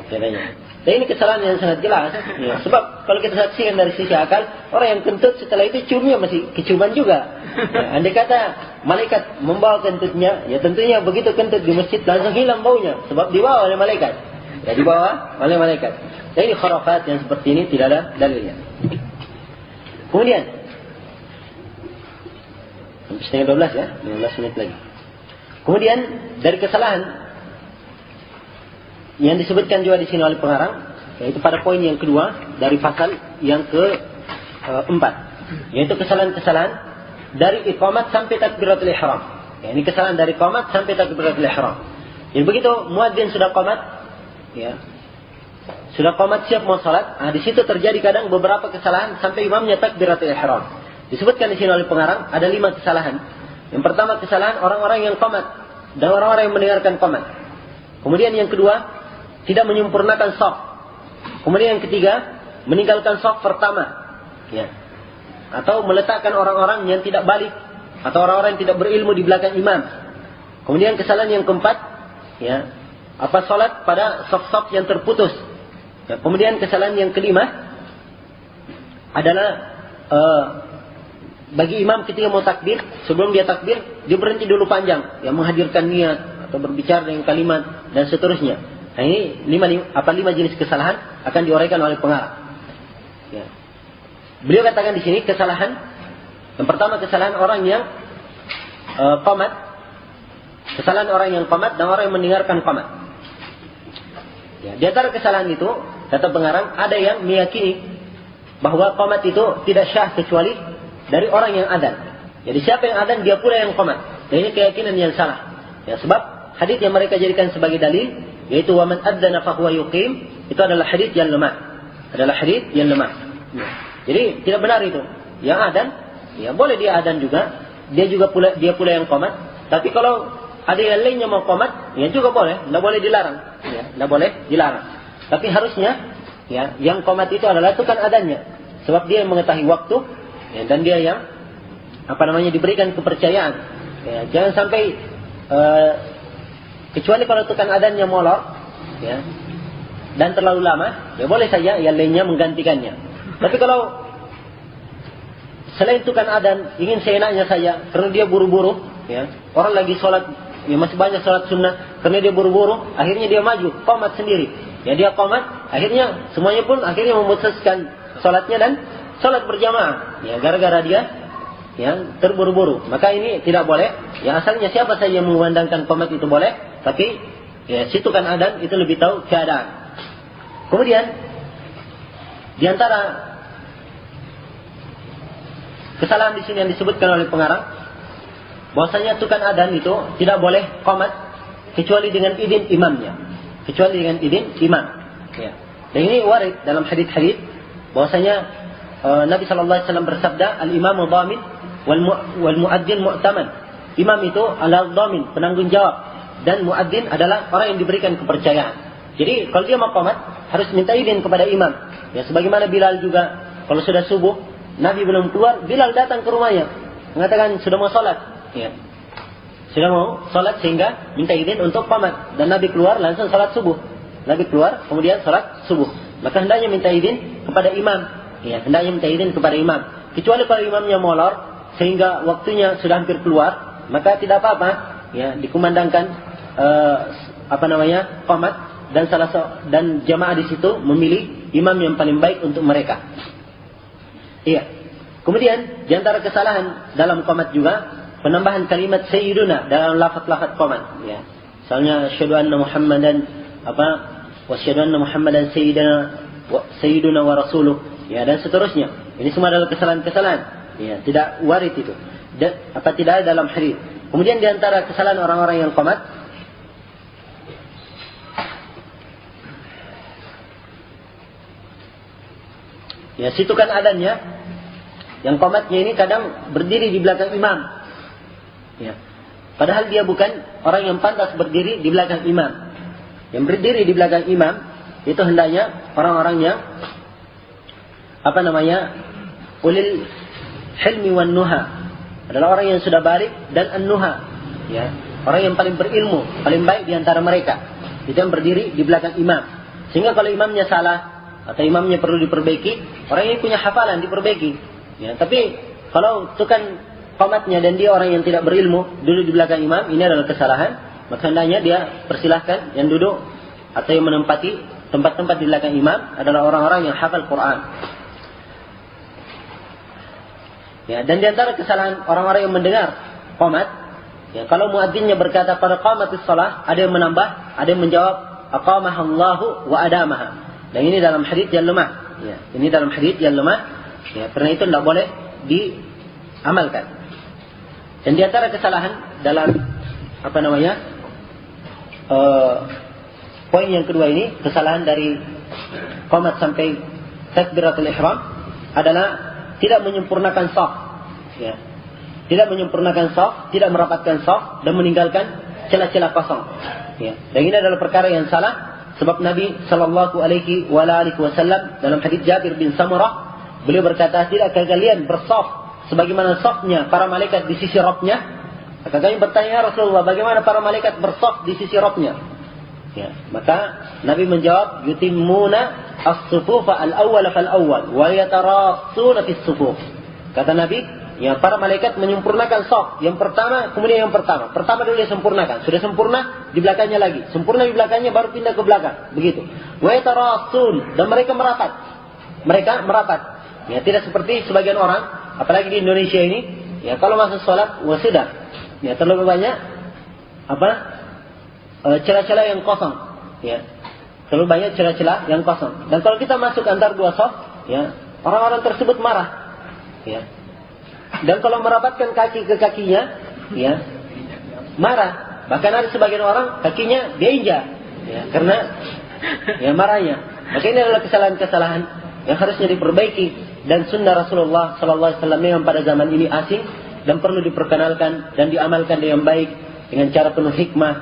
Katanya. Dan ini kesalahan yang sangat jelas. Ya. Sebab kalau kita saksikan dari sisi akal, orang yang kentut setelah itu ciumnya masih keciuman juga. Ya. Andai kata malaikat membawa kentutnya, ya tentunya begitu kentut di masjid langsung hilang baunya. Sebab dibawa oleh malaikat. Ya, dibawa oleh malaikat. Dan ini khurafat yang seperti ini tidak ada dalilnya. Kemudian setengah 12 ya, 15 menit lagi. Kemudian dari kesalahan yang disebutkan juga di sini oleh pengarang, yaitu pada poin yang kedua dari pasal yang keempat, yaitu kesalahan-kesalahan dari iqamat sampai takbiratul ihram. Ya, ini kesalahan dari iqamat sampai takbiratul ihram. Jadi begitu muadzin sudah qamat, ya, sudah qamat siap mau salat, di situ terjadi kadang beberapa kesalahan sampai imamnya takbiratul ihram. Disebutkan di sini oleh pengarang ada 5 kesalahan. Yang pertama kesalahan orang-orang yang qamat dan orang-orang yang mendengarkan qamat. Kemudian yang kedua tidak menyempurnakan shaf. Kemudian yang ketiga meninggalkan shaf pertama, ya. Atau meletakkan orang-orang yang tidak balik atau orang-orang yang tidak berilmu di belakang imam. Kemudian kesalahan yang keempat, ya, salat pada shaf-shaf yang terputus. Ya, kemudian kesalahan yang kelima adalah bagi imam ketika mau takbir, sebelum dia takbir, dia berhenti dulu panjang, ya, menghadirkan niat atau berbicara dengan kalimat dan seterusnya. Nah, ini 5 jenis kesalahan akan diuraikan oleh pengarang. Ya. Beliau katakan di sini kesalahan. Yang pertama kesalahan orang yang qamat, kesalahan orang yang qamat dan orang yang mendengarkan qamat. Ya, di antara kesalahan itu, kata pengarang, ada yang meyakini bahwa qamat itu tidak syah kecuali dari orang yang adzan. Jadi siapa yang adzan dia pula yang qamat. Dan ini keyakinan yang salah. Ya, sebab hadis yang mereka jadikan sebagai dalil yaitu wa man adzana fa huwa yuqim, itu adalah hadis yang lemah. Adalah hadis yang lemah. Ya. Jadi tidak benar itu. Yang adzan, ya boleh dia adzan juga, dia pula yang qamat. Tapi kalau ada yang lainnya mau qamat, ya juga boleh, tidak boleh dilarang. Ya, tidak boleh dilarang. Tapi harusnya, ya, yang qamat itu adalah tukang adzannya. Sebab dia yang mengetahui waktu, ya, dan dia yang diberikan kepercayaan. Ya, jangan sampai kecuali kalau tukang adzannya molor, ya, dan terlalu lama, ya boleh saja yang lainnya menggantikannya. Tapi kalau selain tukang adzan ingin seenaknya saja, karena dia buru-buru, ya, orang lagi sholat, ya masih banyak sholat sunnah, karena dia buru-buru, akhirnya dia maju, qamat sendiri. Ya dia qamat, akhirnya semuanya pun akhirnya memutuskan sholatnya dan sholat berjamaah. Ya gara-gara dia yang terburu-buru. Maka ini tidak boleh. Ya asalnya siapa saja yang mengumandangkan qamat itu boleh, tapi ya si tukang adzan itu lebih tahu keadaan. Kemudian di antara kesalahan di sini yang disebutkan oleh pengarang, bahwasanya tukang adzan itu tidak boleh qamat kecuali dengan izin imamnya, kecuali dengan izin imam. Ya. Dan ini warid dalam hadis-hadis bahwasanya Nabi sallallahu alaihi wasallam bersabda, al-imamu dhamin wal muadzin mu'taman. Imam itu adalah dhamin, penanggung jawab, dan muadzin adalah orang yang diberikan kepercayaan. Jadi kalau dia mau qamat harus minta izin kepada imam. Ya sebagaimana Bilal juga kalau sudah subuh, Nabi belum keluar, Bilal datang ke rumahnya, mengatakan sudah mau salat. Ya. Sudah mau salat sehingga minta izin untuk qamat, dan Nabi keluar langsung salat subuh. Nabi keluar kemudian salat subuh. Maka hendaknya minta izin kepada imam. Ya, hendaknya minta izin kepada imam. Kecuali kalau imamnya molor sehingga waktunya sudah hampir keluar, maka tidak apa-apa. Ya, dikumandangkan qamat, dan jamaah di situ memilih imam yang paling baik untuk mereka. Iya. Kemudian di antara kesalahan dalam qamat juga penambahan kalimat sayyiduna dalam lafaz-lafaz qamat. Ya. Misalnya asyhadu anna Muhammadan wa asyhadu anna Muhammadan sayyiduna wa rasuluh. Ya, dan seterusnya. Ini semua adalah kesalahan-kesalahan. Ya, tidak warid itu. Tidak ada dalam hadis. Kemudian di antara kesalahan orang-orang yang qamat, ya situ kan adanya yang qamatnya ini kadang berdiri di belakang imam. Ya. Padahal dia bukan orang yang pantas berdiri di belakang imam. Yang berdiri di belakang imam itu hendaknya orang-orang yang ulil hilmi wan nuha, adalah orang yang sudah balik dan an-nuha, ya, orang yang paling berilmu, paling baik di antara mereka. Itu yang berdiri di belakang imam. Sehingga kalau imamnya salah atau imamnya perlu diperbaiki, orang yang punya hafalan diperbaiki. Ya, tapi kalau itu kan qomatnya dan dia orang yang tidak berilmu duduk di belakang imam, ini adalah kesalahan. Maka hendaknya dia persilahkan yang duduk atau yang menempati tempat-tempat di belakang imam adalah orang-orang yang hafal Quran. Ya, dan di antara kesalahan orang-orang yang mendengar qomat, ya, kalau muadzinnya berkata pada qamatis shalah, ada yang menambah, ada yang menjawab aqamahallahu wa adamaha. Dan ini dalam hadits yang lemah. Ya, ini dalam hadits yang lemah. Ya, karena itu tidak boleh diamalkan. Dan di antara kesalahan dalam poin yang kedua ini, kesalahan dari qomat sampai takbiratul ihram adalah tidak menyempurnakan shaf, ya. Tidak menyempurnakan shaf, tidak merapatkan shaf dan meninggalkan celah-celah kosong. Ya. Dan ini adalah perkara yang salah, sebab Nabi sallallahu alaihi wasallam dalam hadis Jabir bin Samurah, beliau berkata, "Tidakkah kalian bersaf sebagaimana safnya para malaikat di sisi Rabb-nya?" Maka kami bertanya, "Ya Rasulullah, bagaimana para malaikat bersaf di sisi Rabb-nya?" Ya, maka Nabi menjawab, "Yutimmuna as-sufufa al-awwal fal-awwal wa yatarassuna fis sufuf." Kata Nabi, ya, para malaikat menyempurnakan shaf yang pertama, kemudian yang pertama. Pertama dulu dia sempurnakan, sudah sempurna di belakangnya lagi, sempurna di belakangnya baru pindah ke belakang, begitu. Wa yatarassun, dan mereka merapat. Mereka merapat. Ya, tidak seperti sebagian orang, apalagi di Indonesia ini, ya, kalau masuk salat sudah, ya, terlalu banyak celah-celah yang kosong, ya. Terlalu banyak celah-celah yang kosong. Dan kalau kita masuk antar dua shaf, ya, orang-orang tersebut marah, ya. Dan kalau merapatkan kaki ke kakinya, ya, marah. Bahkan ada sebagian orang kakinya dia injak, ya, karena ya marahnya. Maka ini adalah kesalahan-kesalahan yang harusnya diperbaiki, dan sunnah Rasulullah sallallahu alaihi wasallam yang pada zaman ini asing dan perlu diperkenalkan dan diamalkan dengan baik dengan cara penuh hikmah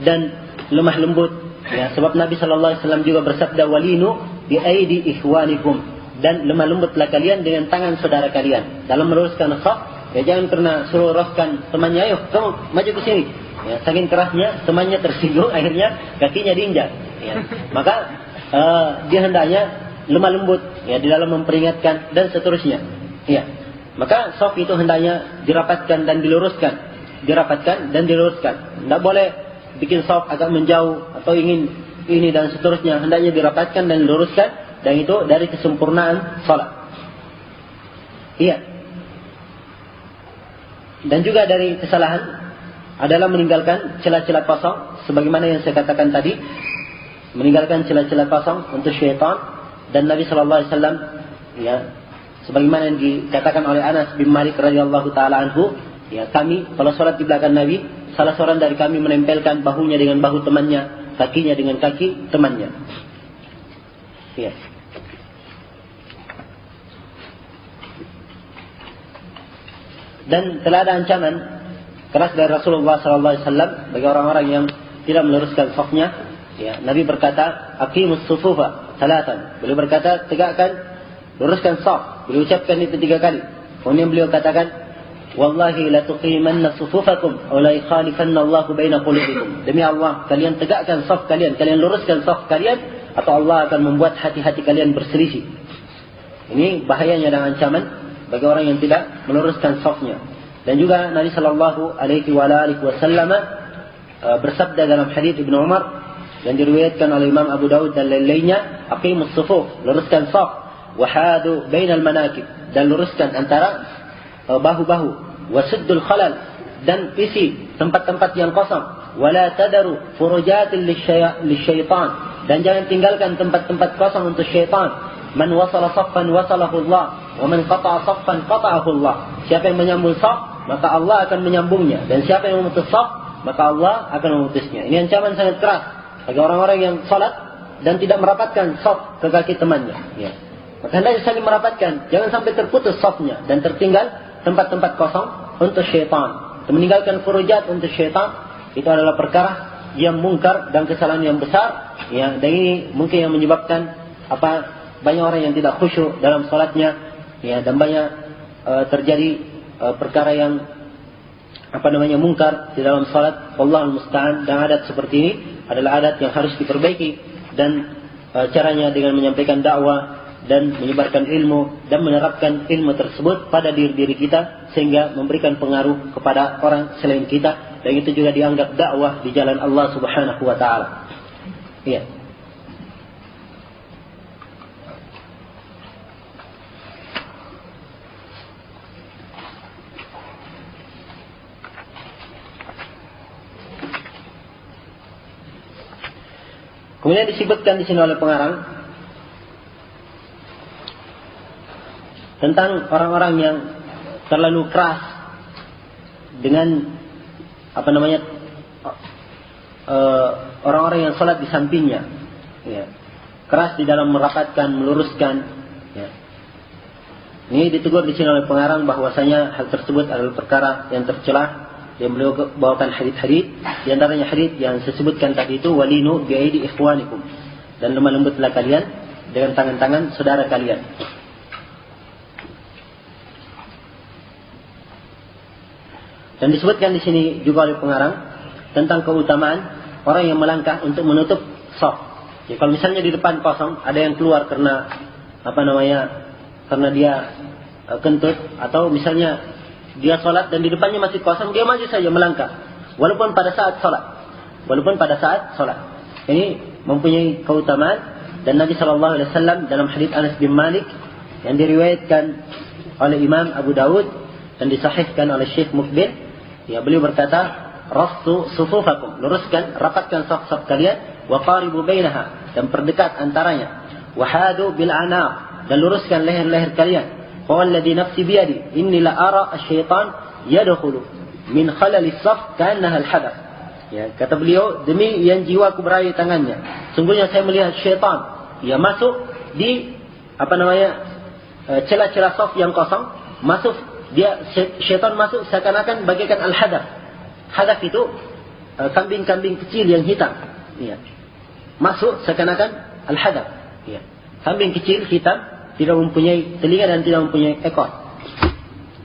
dan lemah lembut, ya, sebab Nabi sallallahu alaihi wasallam juga bersabda, "Walinu bi aidi ikhwanikum," dan lemah lembutlah kalian dengan tangan saudara kalian dalam meluruskan shaf. Ya, jangan karena suruh luruskan temannya, "Ayo kamu maju ke sini." Ya, saking kerasnya temannya tersinggung, akhirnya kakinya diinjak. Ya, maka dia hendaknya lemah lembut, ya, di dalam memperingatkan dan seterusnya. Ya, maka shaf itu hendaknya dirapatkan dan diluruskan, dirapatkan dan diluruskan. Tidak boleh bikin shaf agak menjauh atau ingin ini dan seterusnya. Hendaknya dirapatkan dan diluruskan, dan itu dari kesempurnaan salat. Iya. Dan juga dari kesalahan adalah meninggalkan celah-celah kosong, sebagaimana yang saya katakan tadi, meninggalkan celah-celah kosong untuk syaitan. Dan Nabi sallallahu alaihi wasallam, ya, sebagaimana yang dikatakan oleh Anas bin Malik radhiyallahu taala anhu, ya, kami kalau salat di belakang Nabi, salah seorang dari kami menempelkan bahunya dengan bahu temannya, kakinya dengan kaki temannya. Ya. Dan telah ada ancaman keras dari Rasulullah SAW bagi orang-orang yang tidak meluruskan shafnya. Ya, Nabi berkata, "Aqimus sufufa salatan." Beliau berkata, tegakkan, luruskan shaf. Beliau ucapkan itu 3 kali. Kemudian beliau katakan, "Wallahi la tuqimanna sufufakum aw la yukhalifanna Allahu baina qulubikum." Demi Allah, kalian tegakkan shaf kalian, kalian luruskan shaf kalian, atau Allah akan membuat hati-hati kalian berselisih. Ini bahayanya dan ancaman bagi orang yang tidak meluruskan shafnya. Dan juga Nabi sallallahu alaihi wasallam bersabda dalam hadis Ibnu Umar yang diriwayatkan oleh Imam Abu Daud dan lain-lainnya, "Aqimus sufuf," luruskan shaf, "wa hadu bainal manakib," dan luruskan antara bahu-bahu, "wasuddul khalal," dan isi tempat-tempat yang kosong, "wala tadaru furujatil lisyaitan," dan jangan tinggalkan tempat-tempat kosong untuk syaitan. "Man wasala saffan wasalahu Allah, wa man qata'a saffan qata'ahu Allah." Siapa yang menyambung shaf, maka Allah akan menyambungnya, dan siapa yang memutus shaf, maka Allah akan memutusnya. Ini ancaman sangat keras bagi orang-orang yang salat dan tidak merapatkan shaf ke kaki temannya. Ya. Maka hendaknya saling merapatkan, jangan sampai terputus shafnya dan tertinggal tempat-tempat kosong untuk syaitan. Meninggalkan furujat untuk syaitan itu adalah perkara yang mungkar dan kesalahan yang besar. Ya, dan ini mungkin yang menyebabkan banyak orang yang tidak khusyuk dalam salatnya. Ya, dan banyak terjadi perkara yang mungkar di dalam salat. Wallahul musta'an. Dan adat seperti ini adalah adat yang harus diperbaiki, dan caranya dengan menyampaikan dakwah dan menyebarkan ilmu dan menerapkan ilmu tersebut pada diri kita sehingga memberikan pengaruh kepada orang selain kita, dan itu juga dianggap dakwah di jalan Allah Subhanahu wa taala. Iya. Kemudian disebutkan di sini oleh pengarang tentang orang-orang yang terlalu keras dengan orang-orang yang sholat di sampingnya, ya. Keras di dalam merapatkan, meluruskan. Ya. Ini ditegur di sini oleh pengarang bahwasanya hal tersebut adalah perkara yang tercela, yang beliau bawakan hadits-hadits, di antaranya hadits yang saya sebutkan tadi itu, walinu bi'aidi ikhwanikum, dan lemah lembutlah kalian dengan tangan-tangan saudara kalian. Dan disebutkan di sini juga oleh pengarang tentang keutamaan orang yang melangkah untuk menutup shaf. Ya, kalau misalnya di depan kosong, ada yang keluar karena karena dia kentut, atau misalnya dia sholat dan di depannya masih kosong, dia maju saja melangkah, walaupun pada saat sholat. Ini mempunyai keutamaan, dan Nabi SAW dalam hadits Anas bin Malik yang diriwayatkan oleh Imam Abu Dawud dan disahihkan oleh Syekh Mukbil. Ya, beliau berkata, "Rassu sufufakum," luruskan, rapatkan saf-saf kalian, "wa qaribu bainaha," dan perdekat antaranya, "wa hadu bil anaq," dan luruskan leher-leher kalian. "Fa walladhi nafsi bi yadi, inni la ara asy-syaitan yadkhulu min khalalis saf ka'annaha al-hadath." Ya, kata beliau, demi yang jiwaku berada di tangannya, sungguhnya saya melihat syaitan masuk di celah-celah saf yang kosong, syaitan masuk seakan-akan bagaikan al-hadath. Hadath itu kambing-kambing kecil yang hitam. Ya. Masuk seakan-akan al-hadath. Ya. Kambing kecil hitam, tidak mempunyai telinga dan tidak mempunyai ekor.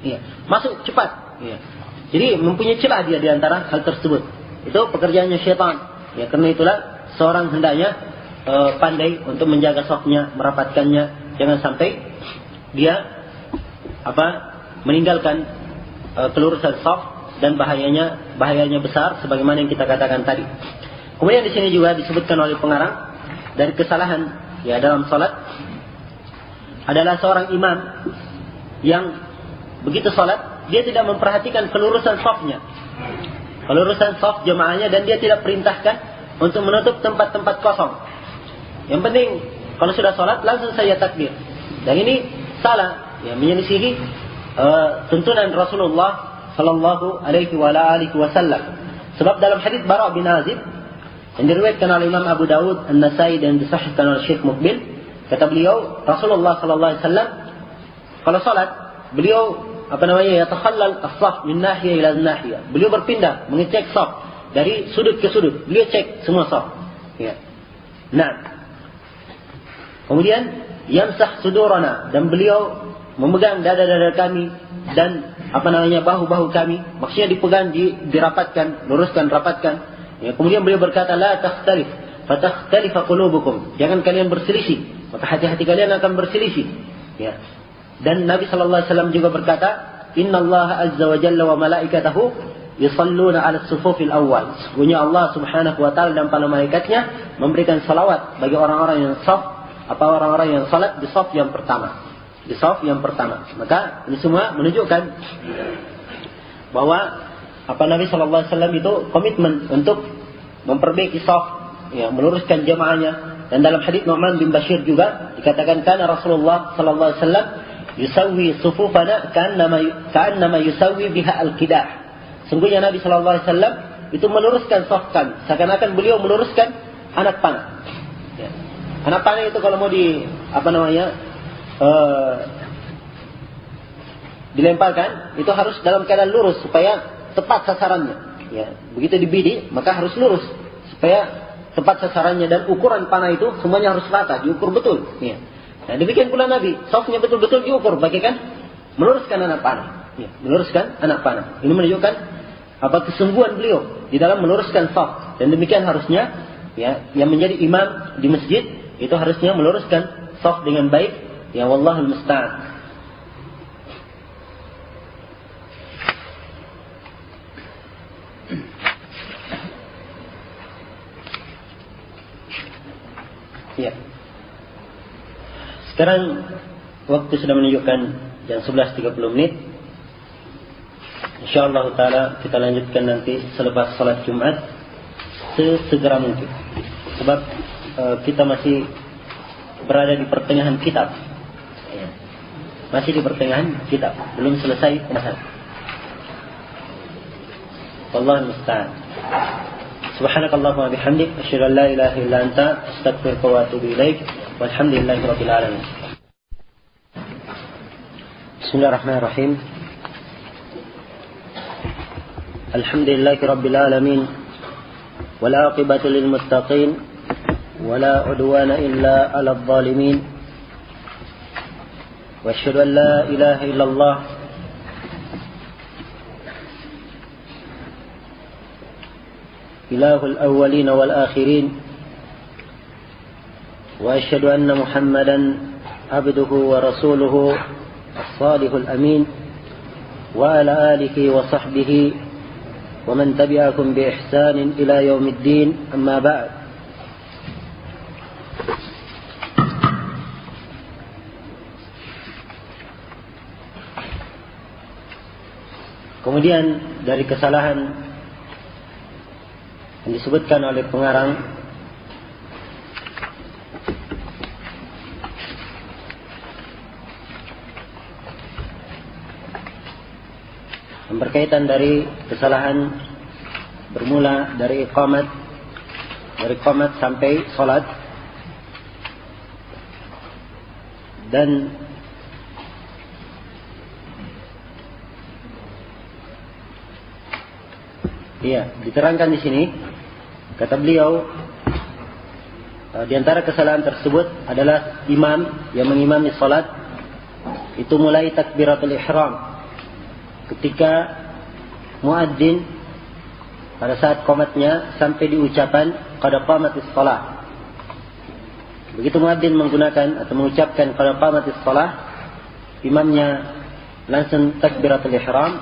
Ya. Masuk cepat. Ya. Jadi mempunyai celah dia di antara hal tersebut. Itu pekerjaannya syaitan. Ya, karena itulah seorang hendaknya pandai untuk menjaga safnya, merapatkannya, jangan sampai dia meninggalkan kelurusan saf, dan bahayanya besar sebagaimana yang kita katakan tadi. Kemudian di sini juga disebutkan oleh pengarang dari kesalahan dalam salat adalah seorang imam yang begitu salat dia tidak memperhatikan kelurusan safnya, kelurusan saf jemaahnya, dan dia tidak perintahkan untuk menutup tempat-tempat kosong. Yang penting kalau sudah salat langsung saja takbir, dan ini salah, menyelisihi tuntunan Rasulullah sallallahu alaihi wasallam. Sebab dalam hadis Bara' bin Azib yang diriwayatkan oleh Imam Abu Dawud, An-Nasai, dan disahihkan oleh Syekh Mukbil, kata beliau, Rasulullah sallallahu alaihi wasallam kalau salat, beliau yatakhallal as-saf min nahiyah ila nahiyah. Beliau berpindah, mengecek saf dari sudut ke sudut. Beliau cek semua saf. Ya. Nah. Kemudian yamsah sudurana, dan beliau memegang dada-dada kami dan bahu-bahu kami, maksudnya dipegang, dirapatkan, luruskan, rapatkan. Ya, kemudian beliau berkata, la takhtalif fatakhtalifa qulubukum, jangan kalian berselisih, maka hati-hati kalian akan berselisih. Ya. Dan Nabi sallallahu alaihi wasallam juga berkata, innallaha azza wa jalla wa malaikatahu yusalluna 'alas sufufil awwal. Sesungguhnya Allah Subhanahu wa taala dan para malaikatnya memberikan salawat bagi orang-orang yang orang-orang yang salat di saf yang pertama. Di saf yang pertama. Maka ini semua menunjukkan bahwa Nabi sallallahu alaihi wasallam itu komitmen untuk memperbaiki saf, meluruskan jamaahnya. Dan dalam hadis Nu'man bin Bashir juga dikatakan, kana Rasulullah sallallahu alaihi wasallam yusawwi sufufana ka'annama yusawwi biha al-qidah. Sungguhnya Nabi sallallahu alaihi wasallam itu meluruskan saf kami seakan-akan beliau meluruskan anak panah. Ya. Anak panah itu kalau mau dilemparkan itu harus dalam keadaan lurus supaya tepat sasarannya. Ya, begitu dibidik maka harus lurus supaya tepat sasarannya, dan ukuran panah itu semuanya harus rata, diukur betul. Ya. Nah, demikian pula Nabi, safnya betul-betul diukur, bagaikan meluruskan anak panah. Ya, meluruskan anak panah. Ini menunjukkan kesungguhan beliau di dalam meluruskan saf. Dan demikian harusnya ya, yang menjadi imam di masjid itu harusnya meluruskan saf dengan baik. Ya, wallahul musta'an. Ya. Sekarang waktu sudah menunjukkan jam 11.30. Insyaallah taala kita lanjutkan nanti selepas salat Jumat sesegera mungkin. Sebab kita masih berada di pertengahan kitab. Ya. Masih di pertengahan kitab, belum selesai pembahasan. Wallahu musta'an. Subhanakallahumma bihamdik asyhadu an la ilaha illa anta astaghfiruka wa atubu ilaik. Walhamdulillahirabbil alamin. Bismillahirrahmanirrahim. Alhamdulillahirabbil alamin. Wal 'aqibatu lil muttaqin wala 'udwana illa 'alal zalimin. Wa asyhadu an la ilaha illallah ilahul awwalin wal akhirin. Wa asyhadu anna Muhammadan abduhu wa rasuluhu as-sadiqul amin wa ala alihi wa sahbihi wa man tabi'akum bi ihsanin ila yaumiddin, amma ba'd. Kemudian dari kesalahan yang disebutkan oleh pengarang yang berkaitan dari kesalahan bermula dari iqamat sampai salat, dan diterangkan di sini. Kata beliau, di antara kesalahan tersebut adalah imam yang mengimami salat itu mulai takbiratul ihram ketika muadzin pada saat qomatnya sampai di ucapan qad qamatis shalah. Begitu muadzin menggunakan atau mengucapkan qad qamatis shalah, imamnya langsung takbiratul ihram.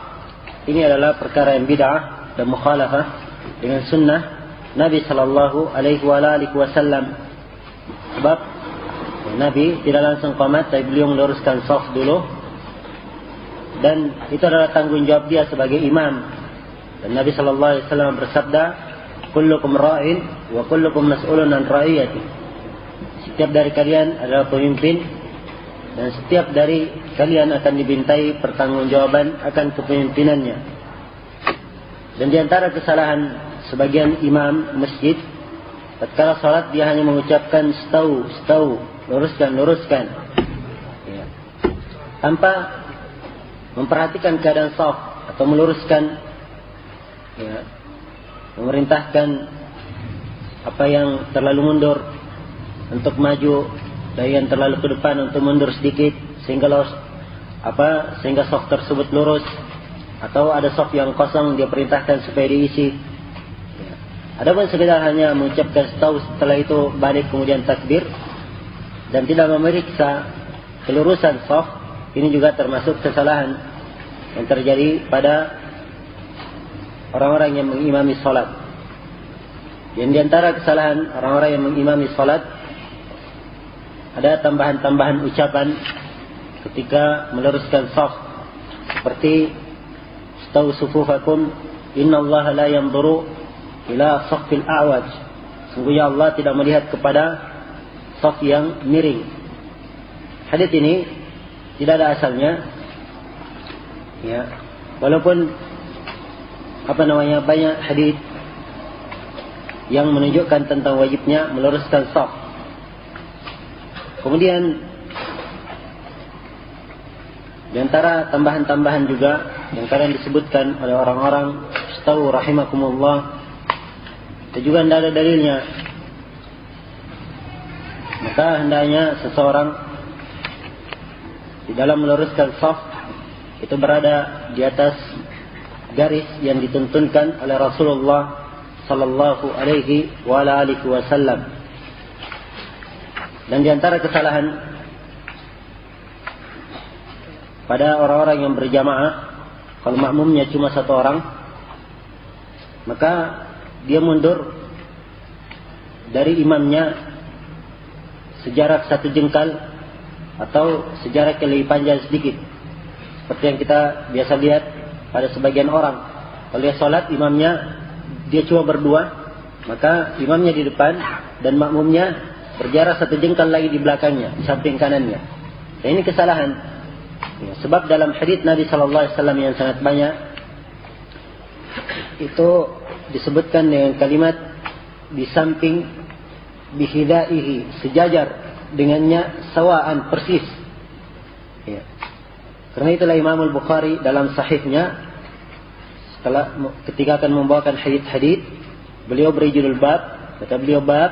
Ini adalah perkara yang bid'ah dan mukhalafah dengan sunnah Nabi sallallahu alaihi wasallam. Sebab Nabi tidak langsung qamat, tapi beliau meluruskan shaf dulu, dan itu adalah tanggung jawab dia sebagai imam. Dan Nabi sallallahu alaihi wasallam bersabda, kullukum ra'in wa kullukum mas'ulun an ra'iyati. Setiap dari kalian adalah pemimpin, dan setiap dari kalian akan dibintai pertanggungjawaban akan kepemimpinannya. Dan di antara kesalahan sebagian imam masjid, tatkala salat dia hanya mengucapkan stau, luruskan, ya, tanpa memperhatikan keadaan shaf atau meluruskan, ya, memerintahkan apa yang terlalu mundur untuk maju, dan yang terlalu ke depan untuk mundur sedikit, sehingga shaf tersebut lurus. Atau ada shaf yang kosong, dia perintahkan supaya diisi. Adapun sekedar hanya mengucapkan stau, setelah itu balik kemudian takbir, dan tidak memeriksa kelurusan shaf, ini juga termasuk kesalahan yang terjadi pada orang-orang yang mengimami salat. Dan di antara kesalahan orang-orang yang mengimami salat ada tambahan-tambahan ucapan ketika meluruskan shaf, seperti stau sufufakum innallaha la yanzuru ila saffil a'waj. Sungguhnya Allah tidak melihat kepada shaf yang miring. Hadis ini tidak ada asalnya, ya, walaupun banyak hadis yang menunjukkan tentang wajibnya meluruskan shaf. Kemudian Di antara tambahan-tambahan juga yang kadang disebutkan oleh orang-orang istawu rahimakumullah, itu juga tidak ada dalilnya. Maka hendaknya seseorang di dalam meluruskan shaf itu berada di atas garis yang dituntunkan oleh Rasulullah sallallahu alaihi wasallam. Dan di antara kesalahan pada orang-orang yang berjamaah, kalau makmumnya cuma satu orang, maka dia mundur dari imamnya sejarak satu jengkal atau sejarak yang lebih panjang sedikit. Seperti yang kita biasa lihat pada sebagian orang. Kalau dia sholat, imamnya dia cuma berdua, maka imamnya di depan dan makmumnya berjarak satu jengkal lagi di belakangnya, di samping kanannya. Dan ini kesalahan. Ya, sebab dalam hadits Nabi sallallahu alaihi wasallam yang sangat banyak itu disebutkan dengan kalimat di samping bihidaihi, sejajar dengannya, sawaan, persis. Ya. Karena itulah Imam Al-Bukhari dalam sahihnya ketika akan membawakan hadits-hadits, beliau beri judul bab, kata beliau bab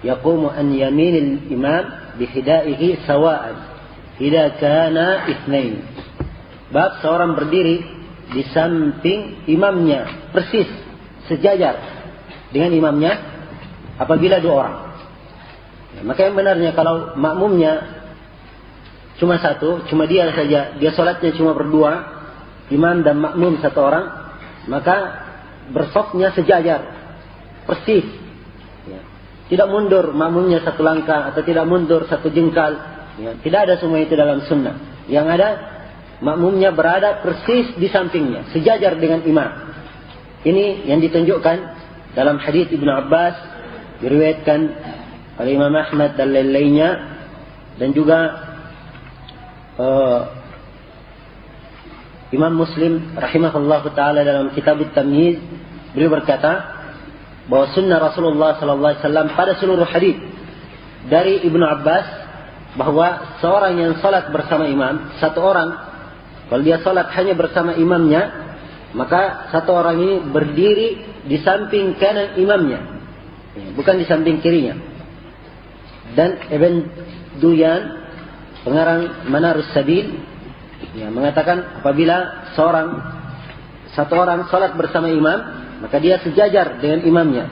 yaqumu an yaminil imam bihidaihi sawaan idza kana itsnain. Bab seorang berdiri di samping imamnya persis sejajar dengan imamnya apabila dua orang. Ya, maka yang benarnya kalau makmumnya cuma satu, cuma dia saja, dia sholatnya cuma berdua, imam dan makmum satu orang, maka bersofnya sejajar persis. Ya. Tidak mundur makmumnya satu langkah atau tidak mundur satu jengkal. Ya, tidak ada semua itu dalam sunnah. Yang ada makmumnya berada persis di sampingnya, sejajar dengan imam. Ini yang ditunjukkan dalam hadits Ibnu Abbas, diriwayatkan oleh Imam Ahmad dan lain-lainnya, dan juga Imam Muslim rahimahullah taala dalam kitab At-Tamyiz, beliau berkata bahwa sunnah Rasulullah sallallahu alaihi wasallam pada seluruh hadits dari Ibnu Abbas bahwa seorang yang salat bersama imam, satu orang, kalau dia salat hanya bersama imamnya, maka satu orang ini berdiri di samping kanan imamnya, bukan di samping kirinya. Dan Ibn Duyan, pengarang Manarus Sabil, mengatakan apabila satu orang salat bersama imam, maka dia sejajar dengan imamnya.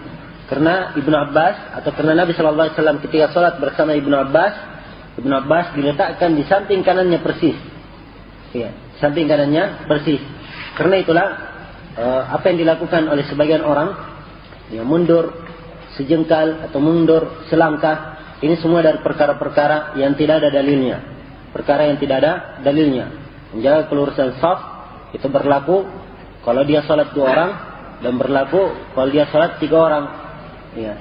Karena Ibnu Abbas atau karena Nabi sallallahu alaihi wasallam ketika salat bersama Ibnu Abbas diletakkan di samping kanannya persis. Ya, samping kanannya persis. Karena itulah apa yang dilakukan oleh sebagian orang, ya, mundur sejengkal atau mundur selangkah, ini semua dari perkara-perkara yang tidak ada dalilnya. Perkara yang tidak ada dalilnya. Menjaga kelurusan shaf itu berlaku kalau dia salat dua orang dan berlaku kalau dia salat tiga orang. Ya.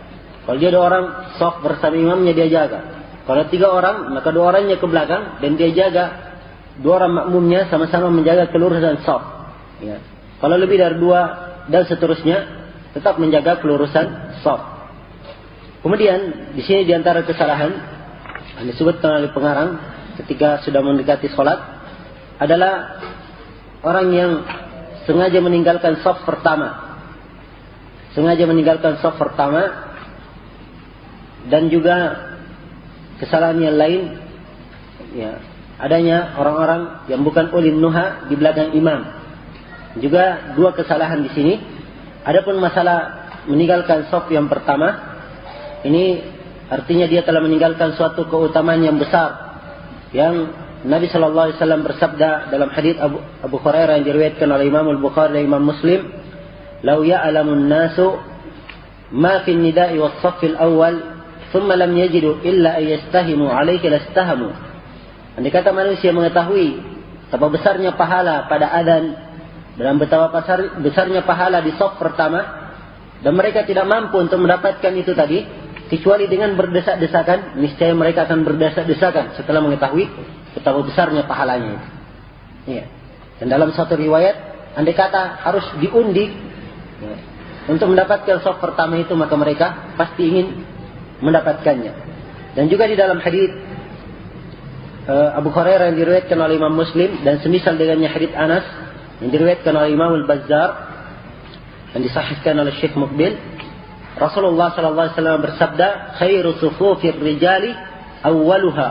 Kalau dia dua orang, shaf bersama imamnya dia jaga. Kalau tiga orang, maka dua orangnya ke belakang dan dia jaga, dua orang makmumnya sama-sama menjaga kelurusan shaf. Ya. Kalau lebih dari dua dan seterusnya, tetap menjaga kelurusan shaf. Kemudian di sini di antara kesalahan yang disebutkan oleh pengarang ketika sudah mendekati sholat adalah orang yang sengaja meninggalkan shaf pertama. Sengaja meninggalkan shaf pertama, dan juga kesalahan yang lain, ya, adanya orang-orang yang bukan ulil nuha di belakang imam. Juga dua kesalahan di sini. Adapun masalah meninggalkan shaf yang pertama, ini artinya dia telah meninggalkan suatu keutamaan yang besar. Yang Nabi sallallahu alaihi wasallam bersabda dalam hadits Abu Hurairah yang diriwayatkan oleh Imam Al-Bukhari dan Imam Muslim, "Lau ya'lamun nasu ma fi an-nida'i was-saff al-awwal thumma lam yajidu illa an yastahimu 'alaihi lastahamu." Andai kata manusia mengetahui betapa besarnya pahala pada adzan dan betapa besarnya pahala di shaf pertama, dan mereka tidak mampu untuk mendapatkan itu tadi kecuali dengan berdesak-desakan, niscaya mereka akan berdesak-desakan setelah mengetahui betapa besarnya pahalanya itu. Ya. Dan dalam satu riwayat, andai kata harus diundi, ya, untuk mendapatkan shaf pertama itu, maka mereka pasti ingin mendapatkannya. Dan juga di dalam hadis Abu Hurairah yang diriwayatkan oleh Imam Muslim dan semisal dengannya hadits Anas yang diriwayatkan oleh Imam Al-Bazzar yang disahihkan oleh Syekh Muqbil. Rasulullah sallallahu alaihi wasallam bersabda, "Khairu sufufir rijali awwaluha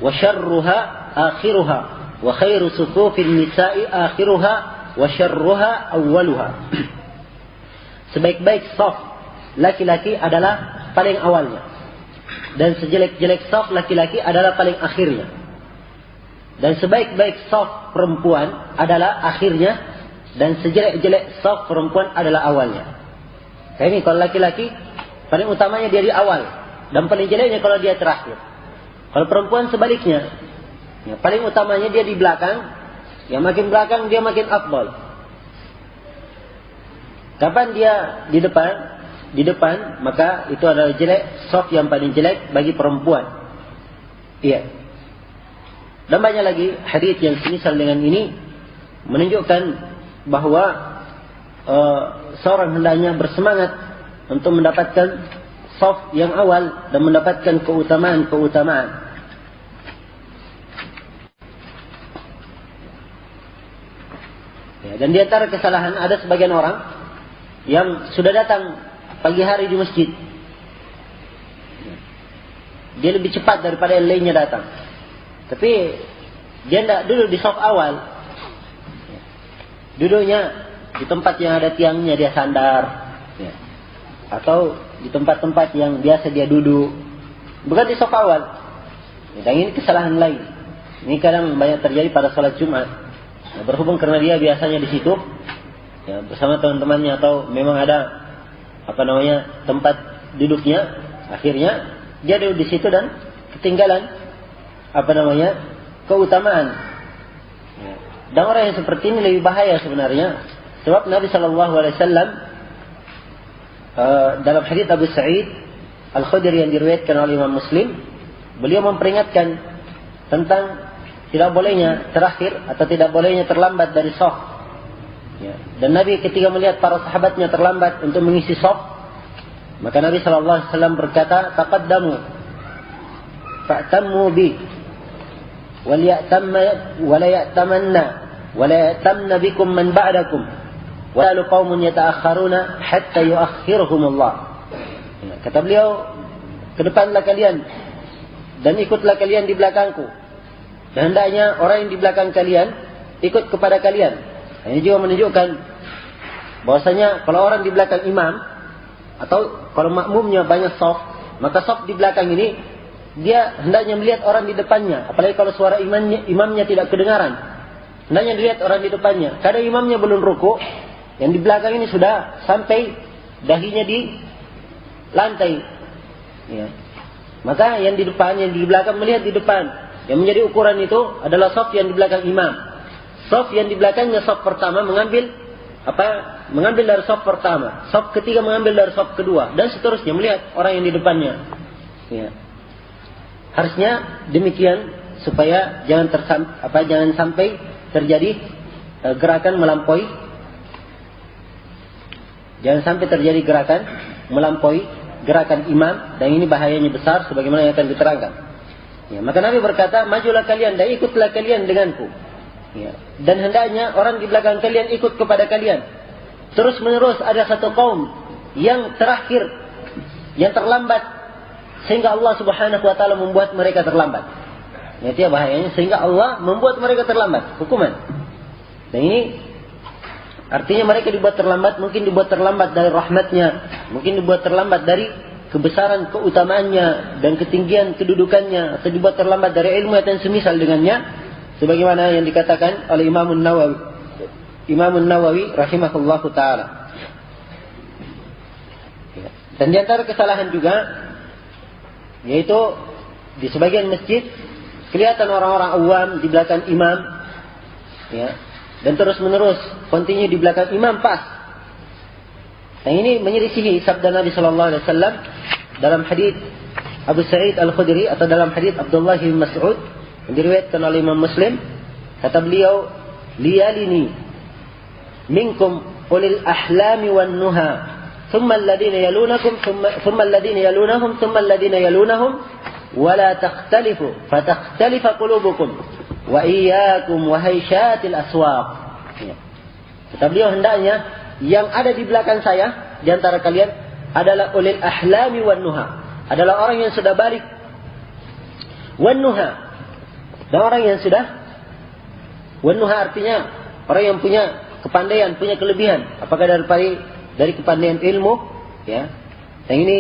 wa syarruha akhiruha wa khairu sufufin nisa'i akhiruha wa syarruha awwaluha." Sebaik-baik saf laki-laki adalah paling awalnya, dan sejelek-jelek saf laki-laki adalah paling akhirnya. Dan sebaik-baik saf perempuan adalah akhirnya, dan sejelek-jelek saf perempuan adalah awalnya. Nah, ini kalau laki-laki paling utamanya dia di awal, dan paling jeleknya kalau dia terakhir. Kalau perempuan sebaliknya, ya, paling utamanya dia di belakang, yang makin belakang dia makin afdal. Kapan dia di depan, maka itu adalah jelek, saf yang paling jelek bagi perempuan. Iya. Dan banyak lagi hadits yang semisal dengan ini menunjukkan bahwa seorang hendaknya bersemangat untuk mendapatkan saf yang awal dan mendapatkan keutamaan-keutamaan. Ya, dan di antara kesalahan ada sebagian orang yang sudah datang pagi hari di masjid. Dia lebih cepat daripada yang lainnya datang. Tapi dia tidak duduk di saf awal. Duduknya di tempat yang ada tiangnya dia sandar. Ya. Atau di tempat-tempat yang biasa dia duduk. Bukan di saf awal. Dan ini kesalahan lain. Ini kadang banyak terjadi pada salat Jumat. Nah, berhubung karena dia biasanya di situ, ya, bersama teman-temannya, atau memang ada tempat duduknya, akhirnya dia duduk di situ dan ketinggalan keutamaan. Ya. Dan orang yang seperti ini lebih bahaya sebenarnya, sebab Nabi sallallahu alaihi wasallam dalam hadits Abu Sa'id Al-Khudri yang diriwayatkan oleh Imam Muslim, beliau memperingatkan tentang tidak bolehnya terakhir atau tidak bolehnya terlambat dari shaf. Ya. Dan Nabi ketika melihat para sahabatnya terlambat untuk mengisi shaf, maka Nabi sallallahu alaihi wasallam berkata, "Taqaddamu fa'tammu bi wal ya'tamna bikum man ba'dakum wa la qaumun yata'akhkharuna hatta yu'akhkhiruhumullah." Ya. Kata beliau, "Ke depanlah kalian dan ikutlah kalian di belakangku. Dan hendaknya orang yang di belakang kalian ikut kepada kalian." Ini juga menunjukkan bahwasanya kalau orang di belakang imam atau kalau makmumnya banyak shaf, maka shaf di belakang ini dia hendaknya melihat orang di depannya. Apalagi kalau suara imamnya tidak kedengaran, hendaknya dilihat orang di depannya. Kadang imamnya belum ruku, yang di belakang ini sudah sampai dahinya di lantai. Ya. Maka yang di depan, yang di belakang melihat di depan. Yang menjadi ukuran itu adalah shaf yang di belakang imam. Shaf yang di belakangnya shaf pertama mengambil dari shaf pertama, shaf ketiga mengambil dari shaf kedua, dan seterusnya melihat orang yang di depannya. Ya. Harusnya demikian supaya jangan sampai terjadi gerakan melampaui. Jangan sampai terjadi gerakan melampaui gerakan imam, dan ini bahayanya besar sebagaimana yang akan diterangkan. Ya, maka Nabi berkata, "Majulah kalian dan ikutlah kalian denganku." Ya. Dan hendaknya orang di belakang kalian ikut kepada kalian. Terus menerus ada satu kaum yang terakhir, yang terlambat, sehingga Allah Subhanahu wa taala membuat mereka terlambat. Ya, itu bahayanya, sehingga Allah membuat mereka terlambat, hukuman. Dan ini artinya mereka dibuat terlambat, mungkin dibuat terlambat dari rahmatnya, mungkin dibuat terlambat dari kebesaran keutamaannya dan ketinggian kedudukannya, atau dibuat terlambat dari ilmu yang semisal dengannya. Sebagaimana yang dikatakan oleh Imam Nawawi rahimahullahu ta'ala. Dan di antara kesalahan juga, yaitu di sebagian masjid kelihatan orang-orang awam di belakang imam, ya, dan terus menerus kontinu di belakang imam pas. Dan ini menyelisihi sabda Nabi sallallahu alaihi wasallam dalam hadits Abu Sa'id Al-Khudri atau dalam hadits Abdullah bin Mas'ud yang diriwayatkan oleh Imam Muslim. Kata beliau, "Liyalini minkum ulil ahlami wan nuha, thumma alladhina yalunakum, thumma alladhina yalunahum, thumma alladhina yalunahum, wa la takhtalifu fatakhtalifa qulubukum wa iyyakum wa haysyatil aswaq. Ya. Kata beliau, hendaknya yang ada di belakang saya di antara kalian adalah ulil ahlami wan nuha, adalah orang yang sudah balik, wan nuha, dan orang yang sudah, wan nuha artinya orang yang punya kepandaian, punya kelebihan, apakah dari kepandaian ilmu, ya. Yang ini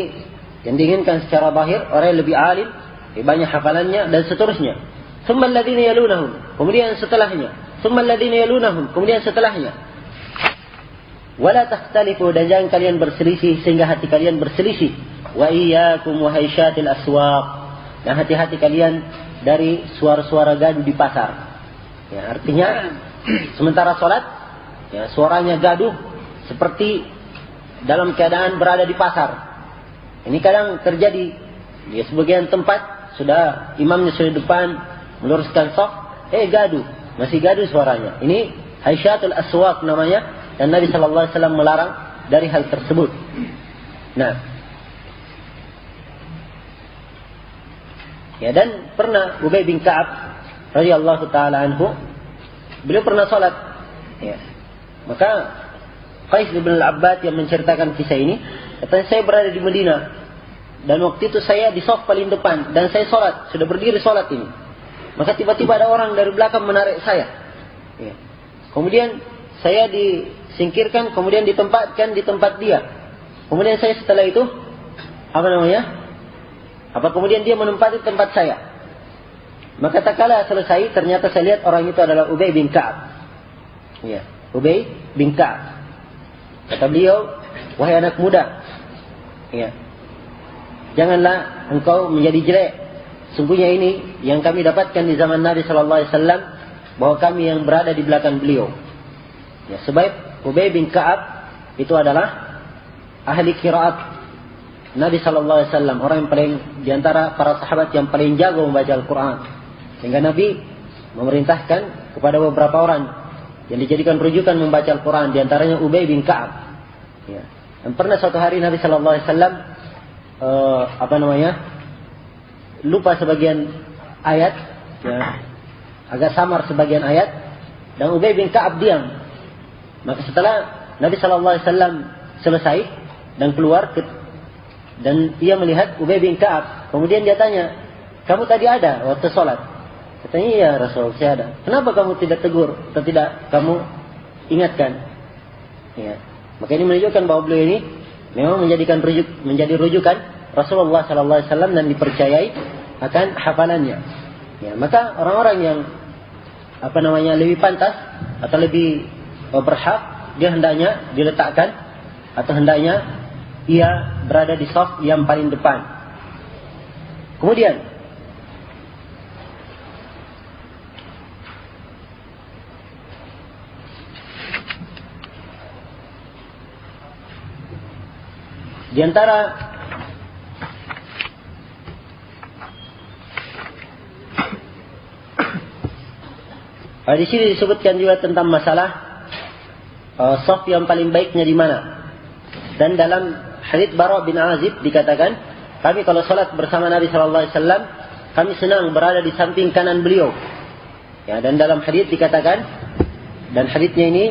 yang diinginkan secara zahir, orang yang lebih alim, banyak hafalannya dan seterusnya. Tsumma alladziina yalunahum, kemudian setelahnya. Tsumma alladziina yalunahum, kemudian setelahnya. Wala takhtalifu, dan jangan kalian berselisih sehingga hati kalian berselisih. Wa iyyakum wa haysyatil aswaq, dan hati-hati kalian dari suara-suara gaduh di pasar. Ya, artinya sementara salat, ya, suaranya gaduh seperti dalam keadaan berada di pasar. Ini kadang terjadi. Di sebagian tempat sudah imamnya sudah depan meluruskan shaf, gaduh, masih gaduh suaranya. Ini haysyatul aswaq namanya. Dan Nabi sallallahu alaihi wasallam melarang dari hal tersebut. Nah, ya, dan pernah Ubay bin Ka'ab radhiyallahu taala anhu, beliau pernah salat. Ya. Maka Qais bin Al-Abbad yang menceritakan kisah ini, katanya saya berada di Madinah dan waktu itu saya di shaf paling depan dan saya salat, sudah berdiri salat ini. Maka tiba-tiba ada orang dari belakang menarik saya. Ya. Kemudian saya disingkirkan, kemudian ditempatkan di tempat dia. Kemudian saya setelah itu, kemudian dia menempati tempat saya. Maka tak kala selesai, ternyata saya lihat orang itu adalah Ubay bin Ka'ab. Ya, Ubay bin Ka'ab. Kata beliau, wahai anak muda, ya, janganlah engkau menjadi jelek. Sungguhnya ini yang kami dapatkan di zaman Nabi sallallahu alaihi wasallam, bahwa kami yang berada di belakang beliau. Ya, sebab Ubay bin Ka'ab itu adalah ahli qiraat Nabi sallallahu alaihi wasallam, orang yang paling di antara para sahabat yang paling jago membaca Al-Qur'an. Sehingga Nabi memerintahkan kepada beberapa orang yang dijadikan rujukan membaca Al-Qur'an, di antaranya Ubay bin Ka'ab. Ya. Dan pernah suatu hari Nabi sallallahu alaihi wasallam lupa sebagian ayat, ya, agak samar sebagian ayat, dan Ubay bin Ka'ab diam. Maka setelah Nabi sallallahu alaihi wasallam selesai dan keluar dan ia melihat Ubay bin Ka'ab, kemudian dia tanya, "Kamu tadi ada waktu salat?" Katanya, "Iya Rasul, saya ada." "Kenapa kamu tidak tegur atau tidak kamu ingatkan?" Ya. Maka ini menunjukkan bahwa beliau ini memang menjadi rujukan Rasulullah sallallahu alaihi wasallam dan dipercayai akan hafalannya. Ya, maka orang-orang yang lebih pantas atau lebih berhak, dia hendaknya diletakkan atau hendaknya ia berada di shaf yang paling depan. Kemudian di antara di sini disebutkan juga tentang masalah shaf yang paling baiknya di mana. Dan dalam hadits Bara' bin Azib dikatakan, kami kalau salat bersama Nabi sallallahu alaihi wasallam, kami senang berada di samping kanan beliau. Ya, dan dalam hadits dikatakan, dan haditsnya ini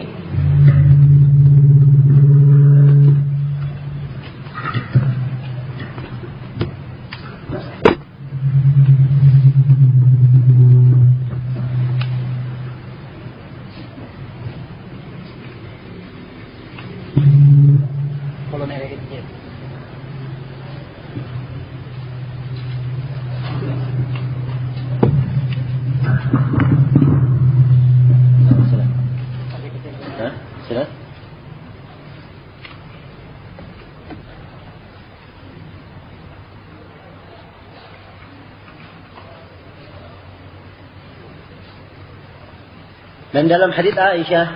dan dalam hadits Aisyah,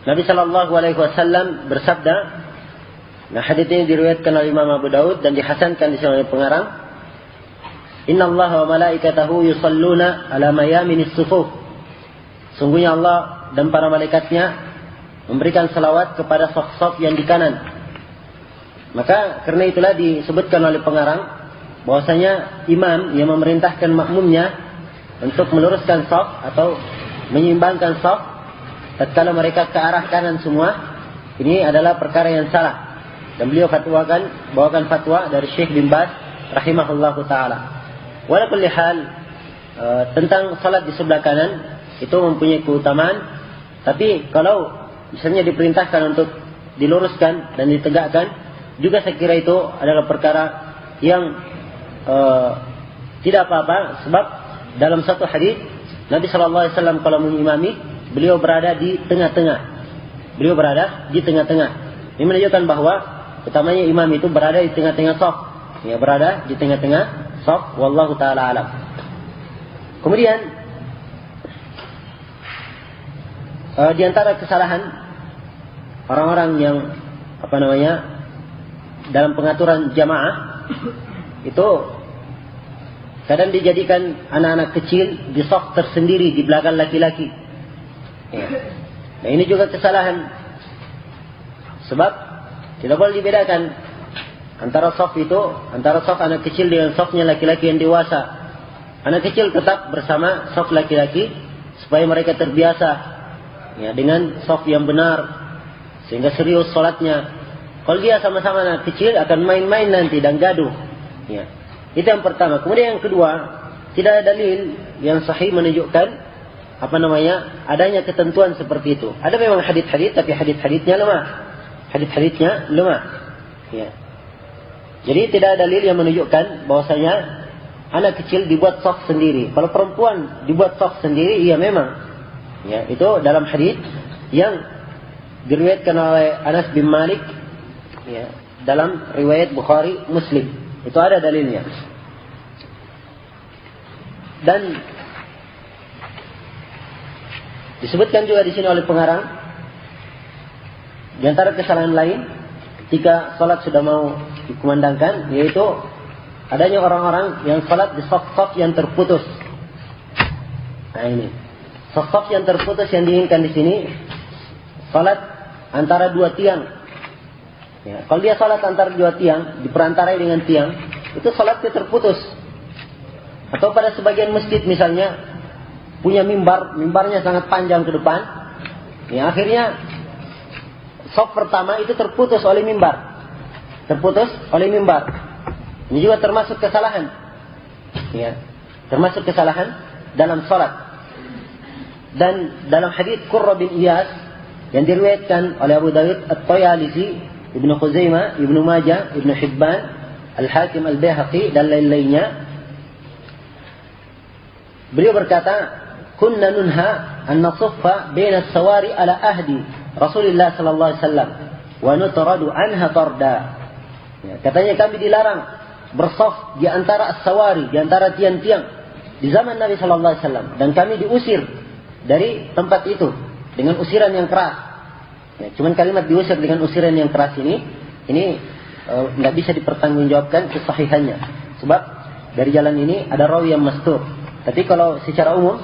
Nabi sallallahu alaihi wasallam bersabda, nah hadits ini diriwayatkan oleh Imam Abu Daud dan dihasankan di sini oleh pengarang, "Innallaha wa malaikatahu yusalluna ala mayaminis sufuf." Sungguhnya Allah dan para malaikatnya memberikan salawat kepada saf-saf yang di kanan. Maka karena itulah disebutkan oleh pengarang bahwasanya imam yang memerintahkan makmumnya untuk meluruskan shaf atau menyeimbangkan shaf tatkala mereka ke arah kanan semua, ini adalah perkara yang salah. Dan beliau bawakan fatwa dari Syekh bin Baz rahimahullahu taala. Wala kulli hal, tentang salat di sebelah kanan itu mempunyai keutamaan, tapi kalau misalnya diperintahkan untuk diluruskan dan ditegakkan, juga saya kira itu adalah perkara yang tidak apa-apa, sebab dalam satu hadis Nabi sallallahu alaihi wasallam kalau mengimami, beliau berada di tengah-tengah. Beliau berada di tengah-tengah. Ini menunjukkan bahwa utamanya imam itu berada di tengah-tengah shaf. Ya, berada di tengah-tengah shaf, wallahu taala alam. Kemudian di antara kesalahan orang-orang yang dalam pengaturan jamaah itu kadang dijadikan anak-anak kecil di shaf tersendiri di belakang laki-laki. Ya. Nah, ini juga kesalahan. Sebab tidak boleh dibedakan antara shaf anak kecil dengan shafnya laki-laki yang dewasa. Anak kecil tetap bersama shaf laki-laki supaya mereka terbiasa ya dengan shaf yang benar sehingga serius salatnya. Kalau dia sama-sama anak kecil akan main-main nanti dan gaduh. Ya. Itu yang pertama. Kemudian yang kedua, tidak ada dalil yang sahih menunjukkan adanya ketentuan seperti itu. Ada memang hadits-hadits, tapi hadits-haditsnya lemah. Hadits-haditsnya lemah. Ya. Jadi tidak ada dalil yang menunjukkan bahwasanya anak kecil dibuat shaf sendiri. Kalau perempuan dibuat shaf sendiri, iya memang. Ya, itu dalam hadits yang diriwayatkan oleh Anas bin Malik, ya, dalam riwayat Bukhari Muslim. Itu ada dalilnya. Dan disebutkan juga di sini oleh pengarang, di antara kesalahan lain ketika salat sudah mau dikumandangkan, yaitu adanya orang-orang yang salat di shaf-shaf yang terputus. Nah ini, shaf-shaf yang terputus yang diinginkan di sini salat antara dua tiang. Ya, kalau dia salat antara dua tiang, diperantarai dengan tiang, itu salatnya terputus. Atau pada sebagian masjid misalnya punya mimbarnya sangat panjang ke depan, ya akhirnya shaf pertama itu terputus oleh mimbar. Ini juga termasuk kesalahan. Ya, termasuk kesalahan dalam salat. Dan dalam hadis Qurra bin Iyas yang diriwayatkan oleh Abu Dawud At-Tayalisi, Ibnu Khuzaimah, Ibnu Majah, Ibnu Hibban, Al-Hakim Al-Baihaqi dan lain-lainnya, beliau berkata, "Kunna nunha an nasuffa baina as-sawari ala ahdi Rasulullah sallallahu alaihi wasallam wa nutradu anha tarda." Ya, katanya kami dilarang bersaf di antara as-sawari, di antara tiang-tiang di zaman Nabi sallallahu alaihi wasallam, dan kami diusir dari tempat itu dengan usiran yang keras. Ya, cuman kalimat diusir dengan usiran yang keras ini nggak bisa dipertanggungjawabkan kesahihannya, sebab dari jalan ini ada rawi yang mastur. Tapi kalau secara umum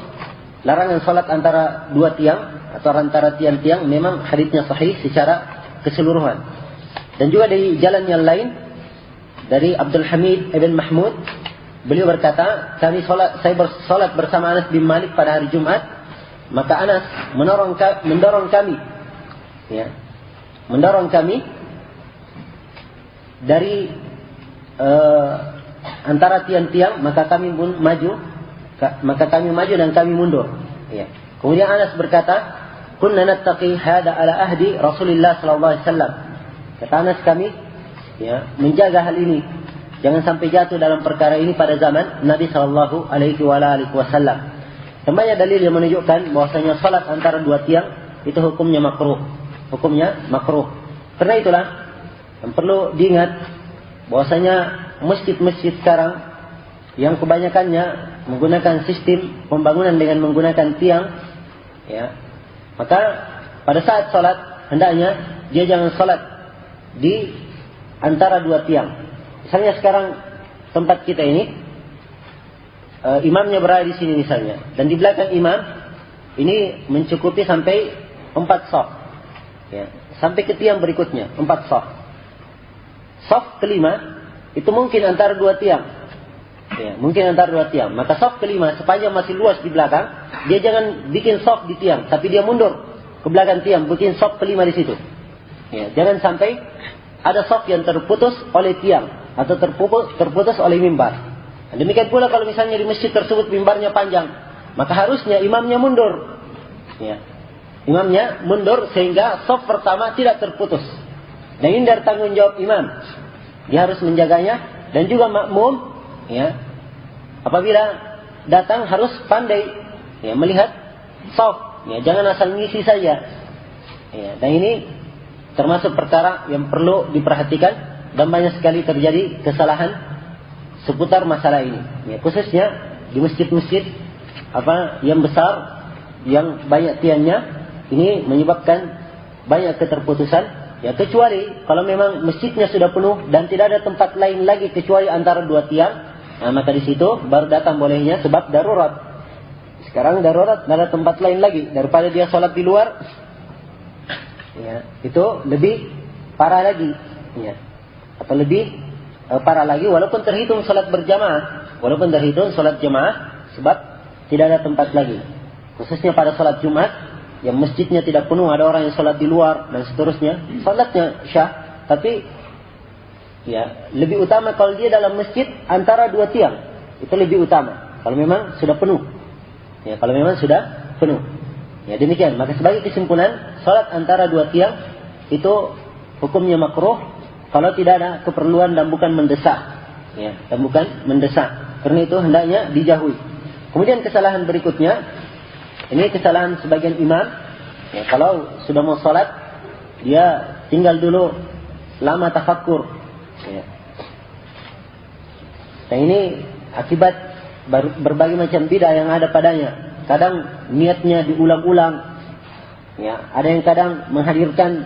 larangan salat antara dua tiang atau antara tiang-tiang memang haditsnya sahih secara keseluruhan. Dan juga dari jalan yang lain dari Abdul Hamid ibn Mahmud, beliau berkata, saya bersalat bersama Anas bin Malik pada hari Jumat, maka Anas mendorong kami dari antara tiang-tiang, maka kami pun maju dan kami mundur. Ya. Kemudian Anas berkata, "Kunna nattaqi hada ala ahdi Rasulillah sallallahu alaihi wasallam." Kata Anas, kami menjaga hal ini, jangan sampai jatuh dalam perkara ini pada zaman Nabi sallallahu alaihi wasallam. Banyak dalil yang menunjukkan bahwasanya salat antara dua tiang itu hukumnya makruh. Karena itulah yang perlu diingat bahwasanya masjid-masjid sekarang yang kebanyakannya menggunakan sistem pembangunan dengan menggunakan tiang, ya, maka pada saat salat hendaknya dia jangan salat di antara dua tiang. Misalnya sekarang tempat kita ini imamnya berada di sini misalnya, dan di belakang imam ini mencukupi sampai 4 shaf, ya, sampai ke tiang berikutnya 4 shaf. Shaf kelima itu mungkin antara dua tiang, Ya, mungkin antara dua tiang. Maka saf kelima sepanjang masih luas di belakang, dia jangan bikin saf di tiang, tapi dia mundur ke belakang tiang, bikin saf kelima di situ. Ya, jangan sampai ada saf yang terputus oleh tiang atau terputus oleh mimbar. Demikian pula kalau misalnya di masjid tersebut mimbarnya panjang, maka harusnya imamnya mundur. Ya. Imamnya mundur sehingga saf pertama tidak terputus. Dan ini dari tanggung jawab imam. Dia harus menjaganya dan juga makmum. Ya. Apabila datang harus pandai ya, melihat saf. Ya, jangan asal ngisi saja. Ya. Dan ini termasuk perkara yang perlu diperhatikan dan banyak sekali terjadi kesalahan seputar masalah ini. Ya, khususnya di masjid-masjid yang besar, yang banyak tiangnya. Ini menyebabkan banyak keterputusan. Ya, kecuali kalau memang masjidnya sudah penuh dan tidak ada tempat lain lagi kecuali antara dua tiang, nah, maka di situ baru datang bolehnya sebab darurat. Sekarang darurat, tidak ada tempat lain lagi daripada dia sholat di luar. Ya, itu lebih parah lagi. Ya, atau lebih parah lagi walaupun terhitung sholat berjamaah, walaupun terhitung sholat jamaah sebab tidak ada tempat lagi. Khususnya pada sholat Jumat, yang masjidnya tidak penuh, ada orang yang sholat di luar dan seterusnya, sholatnya syah, tapi ya lebih utama kalau dia dalam masjid antara dua tiang, itu lebih utama. Kalau memang sudah penuh, ya kalau memang sudah penuh, ya demikian. Maka sebagai kesimpulan, sholat antara dua tiang itu hukumnya makruh kalau tidak ada keperluan dan bukan mendesak, ya dan bukan mendesak. Karena itu hendaknya dijauhi. Kemudian kesalahan berikutnya. Ini kesalahan sebagian imam. Ya, kalau sudah mau sholat, dia tinggal dulu lama tafakkur. Ya. Dan ini akibat berbagai macam bidah yang ada padanya. Kadang niatnya diulang-ulang. Ya, ada yang kadang menghadirkan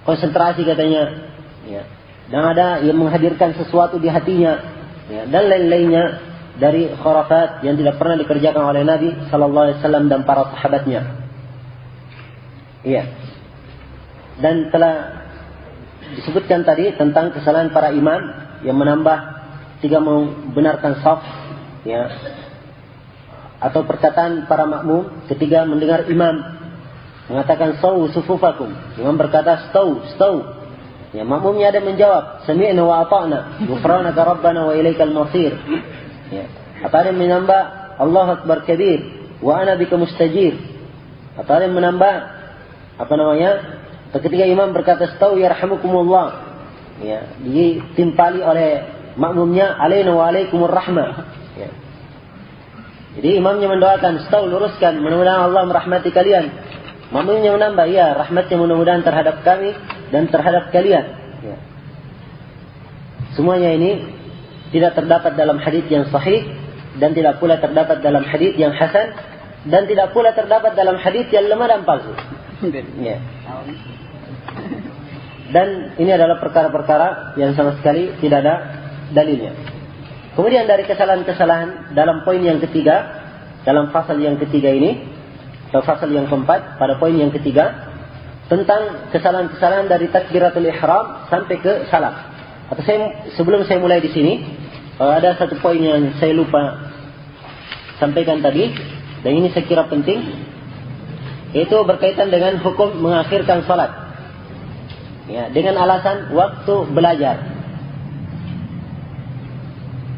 konsentrasi katanya. Ya. Dan ada yang menghadirkan sesuatu di hatinya. Ya, dan lain-lainnya. Dari khurafat yang tidak pernah dikerjakan oleh Nabi Sallallahu Alaihi Wasallam dan para sahabatnya. Iya. Dan telah disebutkan tadi tentang kesalahan para imam yang menambah tiga membenarkan shaf, ya, atau perkataan para makmum ketika mendengar imam mengatakan sawu sufufakum, imam berkata stau. Ya, makmumnya ada menjawab sami'na wa ata'na ghufranaka rabbana wa ilaikal masir. Ya. Atau ada yang menambah Allah Akbar kabir wa ana bika mustajir. Atau ada yang menambah ketika imam berkata stau yarhamukumullah, ya, ditimpali oleh makmumnya alaina wa alaikumur rahmah. Ya. Jadi imamnya mendoakan stau, luruskan, mudah-mudahan Allah merahmati kalian. Makmumnya menambah, ya, rahmatnya mudah-mudahan terhadap kami dan terhadap kalian. Ya. Semuanya ini tidak terdapat dalam hadis yang sahih dan tidak pula terdapat dalam hadis yang hasan dan tidak pula terdapat dalam hadis yang lemah dan palsu. Ya. Dan ini adalah perkara-perkara yang sama sekali tidak ada dalilnya. Kemudian dari kesalahan-kesalahan dalam poin yang ketiga, dalam fasal yang ketiga ini, atau fasal yang keempat, pada poin yang ketiga, tentang kesalahan-kesalahan dari takbiratul ihram sampai ke salam. Atau sebelum saya mulai di sini, ada satu poin yang saya lupa sampaikan tadi, dan ini saya kira penting, yaitu berkaitan dengan hukum mengakhirkan salat. Ya, dengan alasan waktu belajar.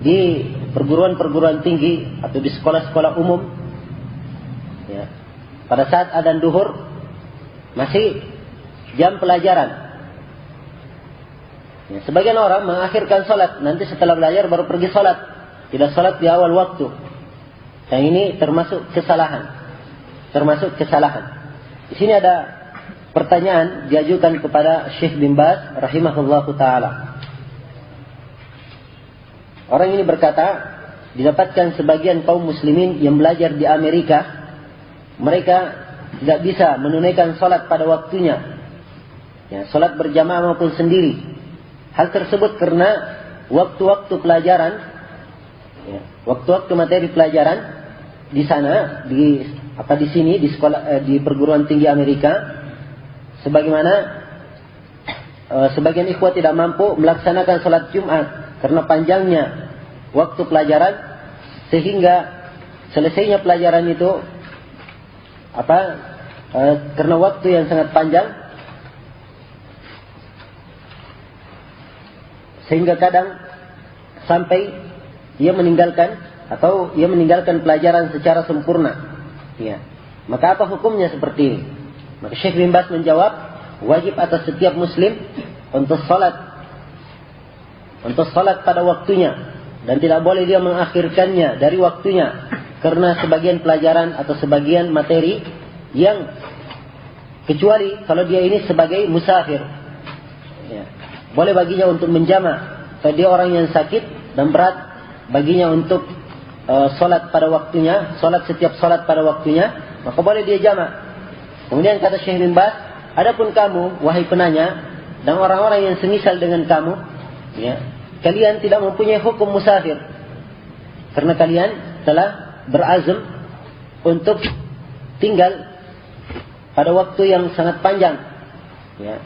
Di perguruan-perguruan tinggi atau di sekolah-sekolah umum, ya, pada saat adzan duhur masih jam pelajaran. Ya, sebagian orang mengakhirkan salat, nanti setelah belajar baru pergi salat, tidak salat di awal waktu. Dan ini termasuk kesalahan. Di sini ada pertanyaan diajukan kepada Syekh bin Baz rahimahullahu taala. Orang ini berkata, didapatkan sebagian kaum muslimin yang belajar di Amerika, mereka tidak bisa menunaikan salat pada waktunya. Ya, salat berjamaah maupun sendiri. Hal tersebut karena waktu-waktu pelajaran, ya, waktu-waktu materi pelajaran di sana, di sekolah, di perguruan tinggi Amerika, sebagaimana sebagian ikhwah tidak mampu melaksanakan sholat Jumat karena panjangnya waktu pelajaran, sehingga selesainya pelajaran itu karena waktu yang sangat panjang, sehingga kadang sampai ia meninggalkan pelajaran secara sempurna. Ya. Maka apa hukumnya seperti ini? Maka Syekh bin Baz menjawab, wajib atas setiap muslim untuk salat pada waktunya, dan tidak boleh dia mengakhirkannya dari waktunya karena sebagian pelajaran atau sebagian materi, yang kecuali kalau dia ini sebagai musafir. Ya. Boleh baginya untuk menjamak. Kalau dia orang yang sakit dan berat, baginya untuk salat pada waktunya, setiap salat pada waktunya, maka boleh dia jamak. Kemudian kata Syekh bin Baz, adapun kamu wahai penanya dan orang-orang yang semisal dengan kamu, ya, kalian tidak mempunyai hukum musafir karena kalian telah berazam untuk tinggal pada waktu yang sangat panjang, ya.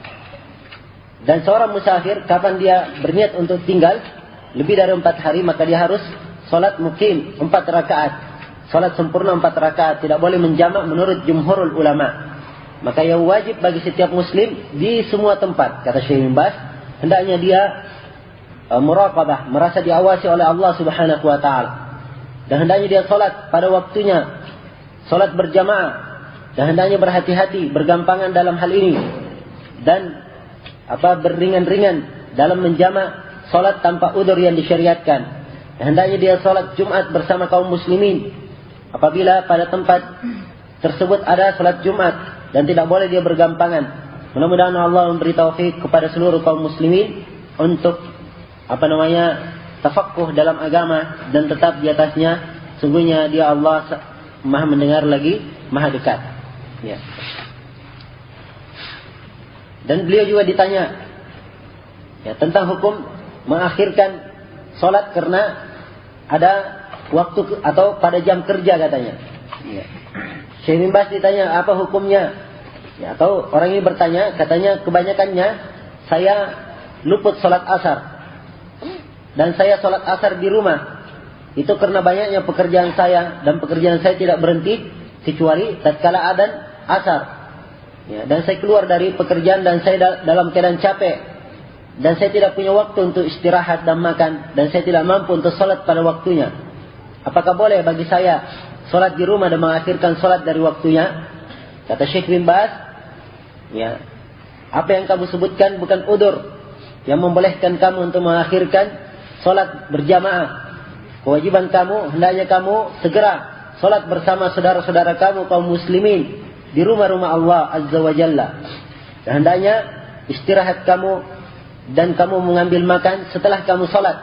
Dan seorang musafir kapan dia berniat untuk tinggal lebih dari 4 hari, maka dia harus salat mukim 4 rakaat. Salat sempurna 4 rakaat, tidak boleh menjamak menurut jumhurul ulama. Maka yang wajib bagi setiap muslim di semua tempat, kata Syekh bin Baz, hendaknya dia muraqabah, merasa diawasi oleh Allah Subhanahu wa taala. Dan hendaknya dia salat pada waktunya, salat berjamaah, dan hendaknya berhati-hati, bergampangan dalam hal ini, dan beringan-ringan dalam menjamak salat tanpa udzur yang disyariatkan. Dan hendaknya dia salat Jumat bersama kaum muslimin apabila pada tempat tersebut ada salat Jumat, dan tidak boleh dia bergampangan. Mudah-mudahan Allah memberi taufik kepada seluruh kaum muslimin untuk tafaqquh dalam agama dan tetap di atasnya. Sungguhnya dia Allah Maha mendengar lagi Maha dekat. Ya. Dan beliau juga ditanya tentang hukum mengakhirkan salat karena ada waktu atau pada jam kerja katanya. Ya. Syekh bin Baz ditanya apa hukumnya? Ya, atau orang ini bertanya, katanya kebanyakannya saya luput salat asar. Dan saya salat asar di rumah. Itu karena banyaknya pekerjaan saya, dan pekerjaan saya tidak berhenti kecuali tatkala adzan asar. Ya, dan saya keluar dari pekerjaan dan saya dalam keadaan capek. Dan saya tidak punya waktu untuk istirahat dan makan, dan saya tidak mampu untuk salat pada waktunya. Apakah boleh bagi saya salat di rumah dan mengakhirkan salat dari waktunya? Kata Syekh bin Baz, ya, apa yang kamu sebutkan bukan udzur yang membolehkan kamu untuk mengakhirkan salat berjamaah. Kewajiban kamu, hendaknya kamu segera salat bersama saudara-saudara kamu kaum muslimin di rumah-rumah Allah Azza wa Jalla. Dan hendaknya istirahat kamu dan kamu mengambil makan setelah kamu salat.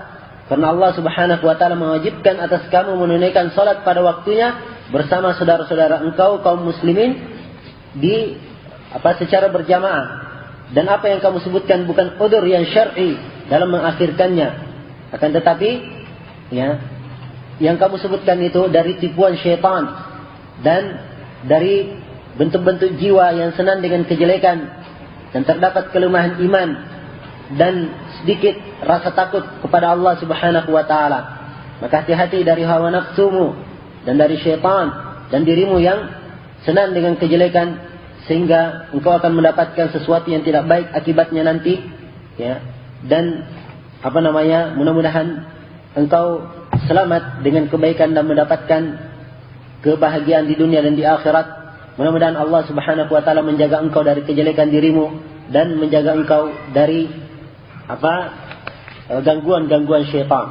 Karena Allah Subhanahu wa taala mewajibkan atas kamu menunaikan salat pada waktunya bersama saudara-saudara engkau kaum muslimin di secara berjamaah. Dan apa yang kamu sebutkan bukan udzur yang syar'i dalam mengakhirkannya. Akan tetapi ya, yang kamu sebutkan itu dari tipuan syaitan dan dari bentuk-bentuk jiwa yang senang dengan kejelekan, dan terdapat kelemahan iman dan sedikit rasa takut kepada Allah Subhanahu wa taala. Maka hati-hati dari hawa nafsumu dan dari syaitan dan dirimu yang senang dengan kejelekan, sehingga engkau akan mendapatkan sesuatu yang tidak baik akibatnya nanti, ya. Dan mudah-mudahan engkau selamat dengan kebaikan dan mendapatkan kebahagiaan di dunia dan di akhirat. Mudah-mudahan Allah Subhanahu wa taala menjaga engkau dari kejelekan dirimu dan menjaga engkau dari gangguan-gangguan syaitan.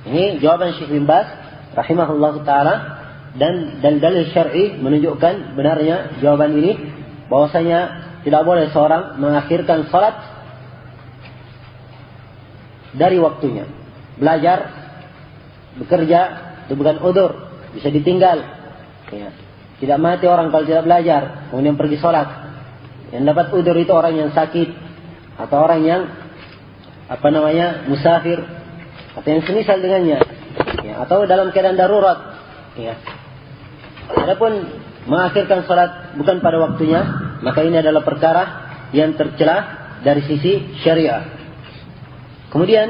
Ini jawaban Syekh bin Baz rahimahullah taala, dan dalil syar'i menunjukkan benarnya jawaban ini, bahwasanya tidak boleh seorang mengakhirkan salat dari waktunya. Belajar, bekerja itu bukan udzur, bisa ditinggal. Ya. Tidak mati orang kalau tidak belajar kemudian pergi salat. Yang dapat udzur itu orang yang sakit atau orang yang musafir atau yang semisal dengannya, ya, atau dalam keadaan darurat, ya. Adapun mengakhirkan salat bukan pada waktunya, maka ini adalah perkara yang tercela dari sisi syariah. Kemudian